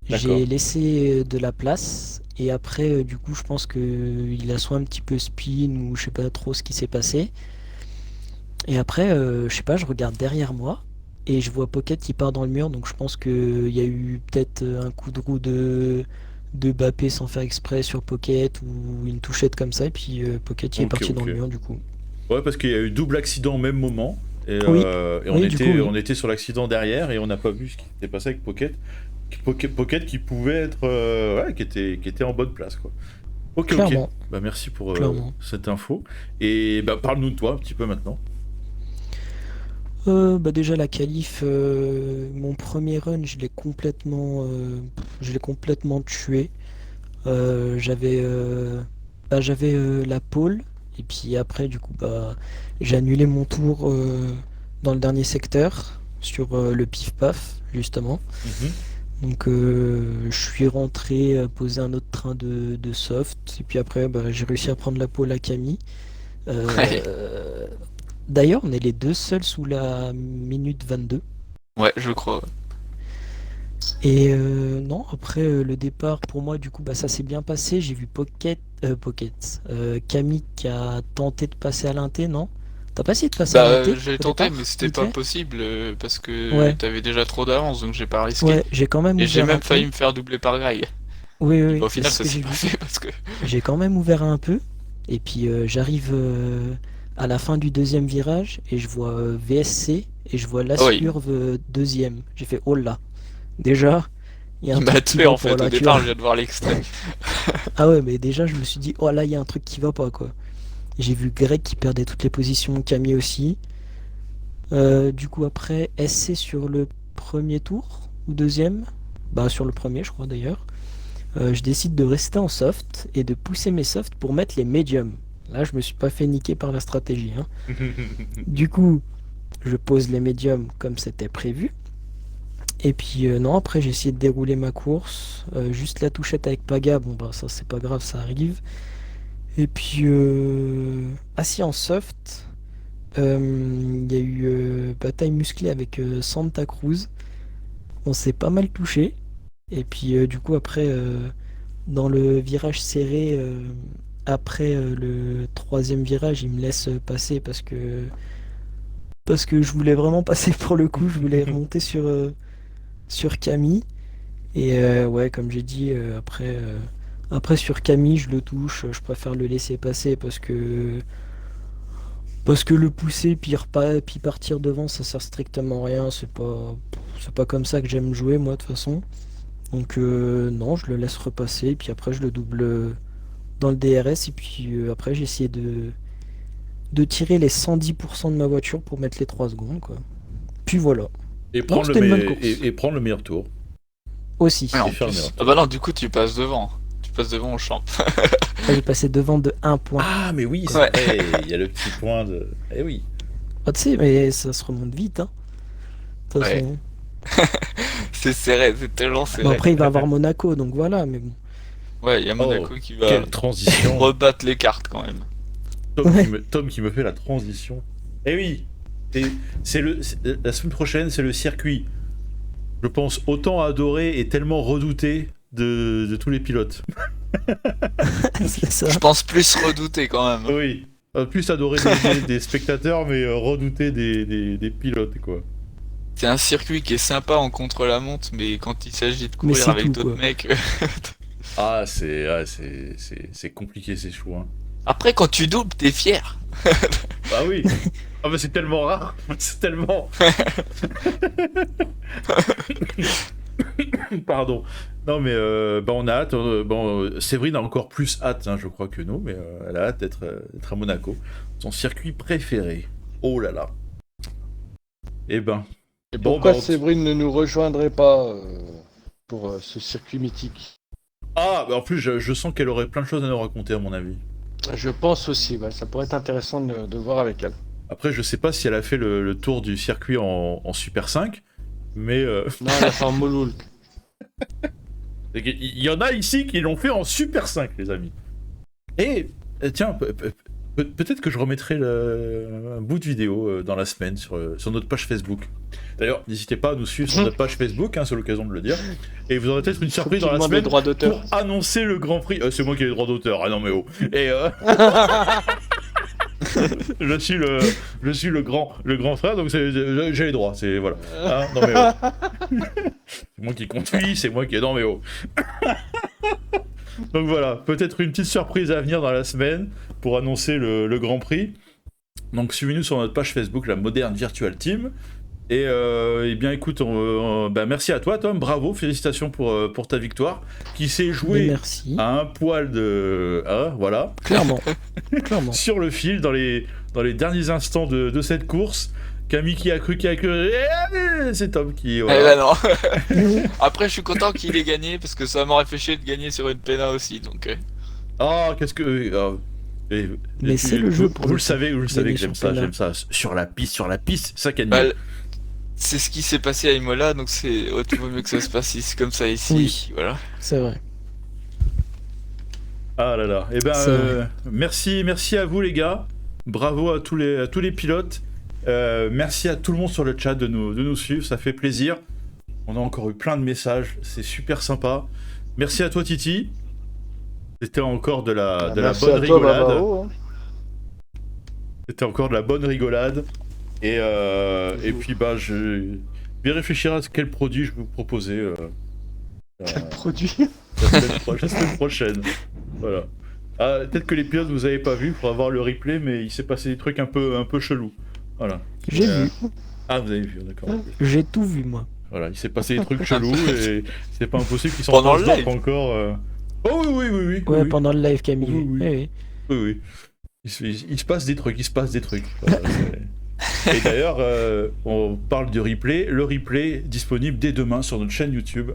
S3: D'accord.
S4: J'ai laissé de la place et après, du coup, je pense que il a soit un petit peu spin ou je sais pas trop ce qui s'est passé. Et après, je sais pas, je regarde derrière moi et je vois Pocket qui part dans le mur, donc je pense qu'il y a eu peut-être un coup de roue de Bappé sans faire exprès sur Pocket ou une touchette comme ça, et puis Pocket il est
S3: Ok,
S4: parti dans
S3: ok.
S4: le mur du coup.
S3: Ouais, parce qu'il y a eu double accident au même moment. Et,
S4: Oui.
S3: et
S4: Oui, du coup, oui.
S3: on était sur l'accident derrière et on n'a pas vu ce qui s'est passé avec Pocket. Pocket qui pouvait être. Ouais, qui était en bonne place, quoi. Ok.
S4: Clairement.
S3: Bah, merci pour
S4: Clairement.
S3: cette info. Et bah, parle-nous de toi un petit peu maintenant.
S4: Bah déjà la qualif, mon premier run, je l'ai complètement tué. J'avais la pole et puis après du coup bah j'ai annulé mon tour dans le dernier secteur sur le pif paf justement.
S3: Mhm.
S4: Donc je suis rentré poser un autre train de soft et puis après bah, j'ai réussi à prendre la pole à Camille.
S5: Ouais.
S4: D'ailleurs on est les deux seuls sous la minute 22.
S5: Ouais, je crois.
S4: Et non, après le départ, pour moi, du coup, bah, ça s'est bien passé. J'ai vu Camille qui a tenté de passer à l'inté, non? T'as pas essayé de passer à
S5: Bah,
S4: l'inté
S5: j'ai
S4: au
S5: tenté,
S4: départ,
S5: mais c'était
S4: vite
S5: pas
S4: fait?
S5: possible parce que
S4: Ouais,
S5: t'avais déjà trop d'avance, donc j'ai pas risqué.
S4: ouais, j'ai quand même
S5: Et j'ai
S4: ouvert un
S5: même failli
S4: peu.
S5: me faire doubler par Greg.
S4: Oui, oui,
S5: Et bah,
S4: oui,
S5: au
S4: bah,
S5: final,
S4: c'est ce
S5: ça
S4: que
S5: s'est
S4: j'ai
S5: pas
S4: vu.
S5: fait parce que.
S4: J'ai quand même ouvert un peu. Et puis j'arrive à la fin du deuxième virage et je vois VSC et je vois
S5: Oh, il
S4: l'Aslurve deuxième. J'ai fait oh là, déjà, il y a un
S5: il m'a
S4: truc qui
S5: tué
S4: va
S5: en
S4: pas
S5: fait. Au
S4: là, tu
S5: départ,
S4: vois.
S5: je viens de voir l'extrait.
S4: Ah ouais, mais déjà, je me suis dit, oh là, il y a un truc qui va pas, quoi. J'ai vu Greg qui perdait toutes les positions, Camille aussi. Du coup, après, SC sur le premier tour ou deuxième. bah sur le premier je crois d'ailleurs, je décide de rester en soft et de pousser mes softs pour mettre les médiums. Là je me suis pas fait niquer par la stratégie, hein. Du coup, je pose les médiums comme c'était prévu. Et puis non, après j'ai essayé de dérouler ma course. Juste la touchette avec Paga, bon bah ça c'est pas grave, ça arrive. Et puis assis en soft, il y a eu bataille musclée avec Santa Cruz. On s'est pas mal touché. Et puis du coup après, dans le virage serré, après le troisième virage, il me laisse passer parce que je voulais vraiment passer pour le coup. Je voulais remonter sur Camille. Et ouais, comme j'ai dit, après sur Camille, je le touche, je préfère le laisser passer parce que le pousser puis partir devant, ça sert strictement à rien. C'est pas comme ça que j'aime jouer moi de toute façon. Donc non, je le laisse repasser, puis après je le double dans le DRS, et puis après j'ai essayé de tirer les 110% de ma voiture pour mettre les 3 secondes, quoi. Puis voilà.
S3: Et
S4: Non,
S3: prendre,
S4: c'était une bonne course.
S3: et prendre le meilleur tour.
S4: Aussi.
S5: Ouais, en
S3: Et faire
S5: plus.
S3: mieux.
S5: Ah bah non, du coup, tu passes devant. Tu passes devant au champ.
S4: J'ai passé devant de 1 point.
S3: Ah, mais oui, c'est
S5: Ouais.
S3: vrai, il y a le petit point de... Eh oui.
S4: Ah, tu sais, mais ça se remonte vite, hein. De toute
S5: Ouais.
S4: façon.
S5: C'est serré, c'est tellement
S4: Bon,
S5: serré.
S4: après, il va avoir Monaco, donc voilà, mais bon.
S5: Ouais, il y a Monaco
S3: Oh,
S5: qui va
S3: Quelle transition.
S5: rebattre les cartes quand même.
S3: Tom qui me fait la transition. Eh oui, la semaine prochaine, c'est le circuit, je pense, autant adoré et tellement redouté de tous les pilotes.
S4: C'est ça.
S5: Je pense plus redouté quand même.
S3: Oui, plus adoré des spectateurs, mais redouté des pilotes, quoi.
S5: C'est un circuit qui est sympa en contre-la-montre, mais quand il s'agit de courir
S4: c'est
S5: avec
S4: tout,
S5: d'autres
S4: quoi.
S5: mecs.
S3: Ah, c'est compliqué ces choix.
S5: Après, quand tu doubles, t'es fier.
S3: Ah oui. Ah mais c'est tellement rare, c'est tellement... Pardon. Non mais bah, on a hâte. Séverine a encore plus hâte, hein, je crois, que nous, mais elle a hâte d'être à Monaco. Son circuit préféré. Oh là là. Eh ben.
S2: Et
S3: Bon,
S2: pourquoi
S3: bah,
S2: Séverine ne nous rejoindrait pas pour ce circuit mythique?
S3: Ah, bah, en plus, je sens qu'elle aurait plein de choses à nous raconter, à mon avis.
S2: Je pense aussi, ouais, ça pourrait être intéressant de voir avec elle.
S3: Après, je sais pas si elle a fait le tour du circuit en Super 5, mais
S2: Non, elle a fait en Mouloul.
S3: il y en a ici qui l'ont fait en Super 5, les amis. Et tiens, peut-être que je remettrai un bout de vidéo dans la semaine sur notre page Facebook. D'ailleurs, n'hésitez pas à nous suivre sur notre page Facebook, hein, c'est l'occasion de le dire. Et vous aurez peut-être une surprise dans la
S2: Demande
S3: semaine
S2: les droits d'auteur.
S3: pour annoncer le Grand Prix. C'est moi qui ai les droits d'auteur, ah non mais oh. Et je suis le grand frère, donc j'ai les droits, c'est voilà. Hein, non mais oh. C'est moi qui conduis, c'est moi qui... Non mais oh. Donc voilà, peut-être une petite surprise à venir dans la semaine pour annoncer le Grand Prix. Donc suivez-nous sur notre page Facebook, la Moderne Virtual Team. Et eh bien écoute, merci à toi Tom, bravo, félicitations pour ta victoire, qui s'est jouée
S4: Merci.
S3: à un poil de... voilà.
S4: Clairement. Clairement.
S3: Sur le fil, dans les derniers instants de cette course. Camille qui a cru, c'est Tom qui...
S5: Eh
S3: Voilà.
S5: ben non. Après, je suis content qu'il ait gagné parce que ça m'aurait fait chier de gagner sur une péna aussi. Donc,
S3: Ah, qu'est-ce que...
S4: Mais c'est le jeu pour
S3: vous
S4: le
S3: le savez que
S4: gagner
S3: j'aime
S4: sur
S3: ça,
S4: pénal.
S3: j'aime ça. Sur la piste, ça gagne.
S5: bah, c'est ce qui s'est passé à Imola, donc c'est tout vaut mieux que ça se passe ici, comme ça ici.
S4: Oui.
S5: Voilà.
S4: C'est vrai.
S3: Ah là là. Eh ben,
S4: C'est vrai.
S3: merci à vous les gars. Bravo à tous les pilotes. Merci à tout le monde sur le chat de nous suivre, ça fait plaisir. On a encore eu plein de messages, c'est super sympa. Merci à toi Titi. C'était encore de la
S2: Merci
S3: bonne
S2: à toi,
S3: rigolade.
S2: Barbaro, hein.
S3: C'était encore de la bonne rigolade. Et puis bah je vais réfléchir à quel produit je vais vous proposer
S2: Quel produit?
S3: la semaine prochaine. Voilà. Ah, peut-être que les pilotes vous avez pas vu, il faudra voir le replay, mais il s'est passé des trucs un peu chelous. Voilà.
S4: J'ai vu.
S3: Ah, vous avez vu, d'accord.
S4: J'ai tout vu, moi.
S3: Voilà, il s'est passé des trucs chelous et c'est pas impossible qu'ils s'en
S5: Pendant
S3: passent
S5: le
S3: d'autres
S5: live.
S3: encore. Oh oui.
S4: Ouais,
S3: oui.
S4: pendant le live, Camille.
S3: Oui, oui.
S4: Eh oui.
S3: Oui. Il se passe des trucs, Voilà, et d'ailleurs, on parle du replay. Le replay disponible dès demain sur notre chaîne YouTube.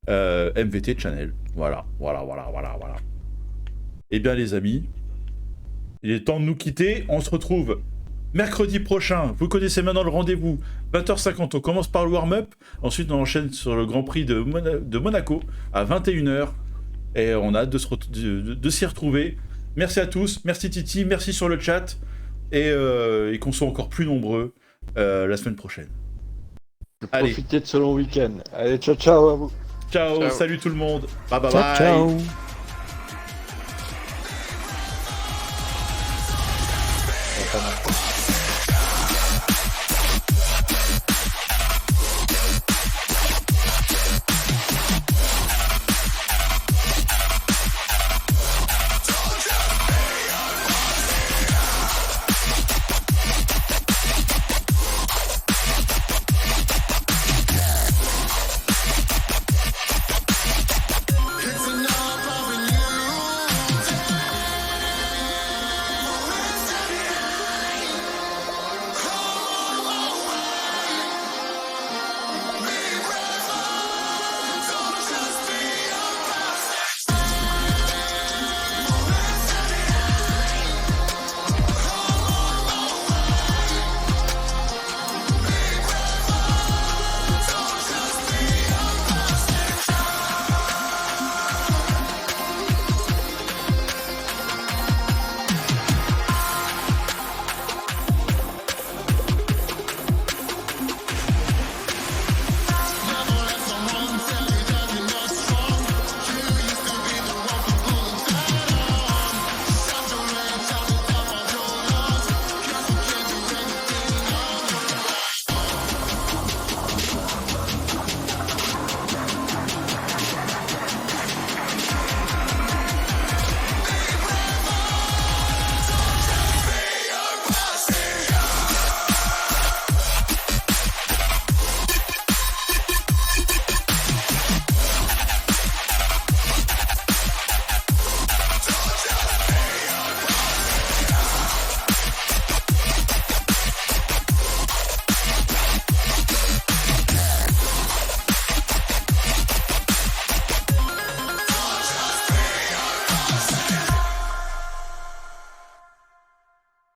S3: MVT Channel. Voilà. Eh bien les amis, il est temps de nous quitter. On se retrouve mercredi prochain. Vous connaissez maintenant le rendez-vous. 20h50, on commence par le warm-up. Ensuite, on enchaîne sur le Grand Prix de Monaco à 21h. Et on a hâte de s'y retrouver. Merci à tous. Merci Titi. Merci sur le chat. Et qu'on soit encore plus nombreux la semaine prochaine. Allez.
S2: Profitez de ce long week-end. Allez, ciao à vous.
S3: Ciao.
S5: Ciao.
S3: Salut tout le monde. Bye bye
S4: Ciao,
S3: bye.
S4: ciao.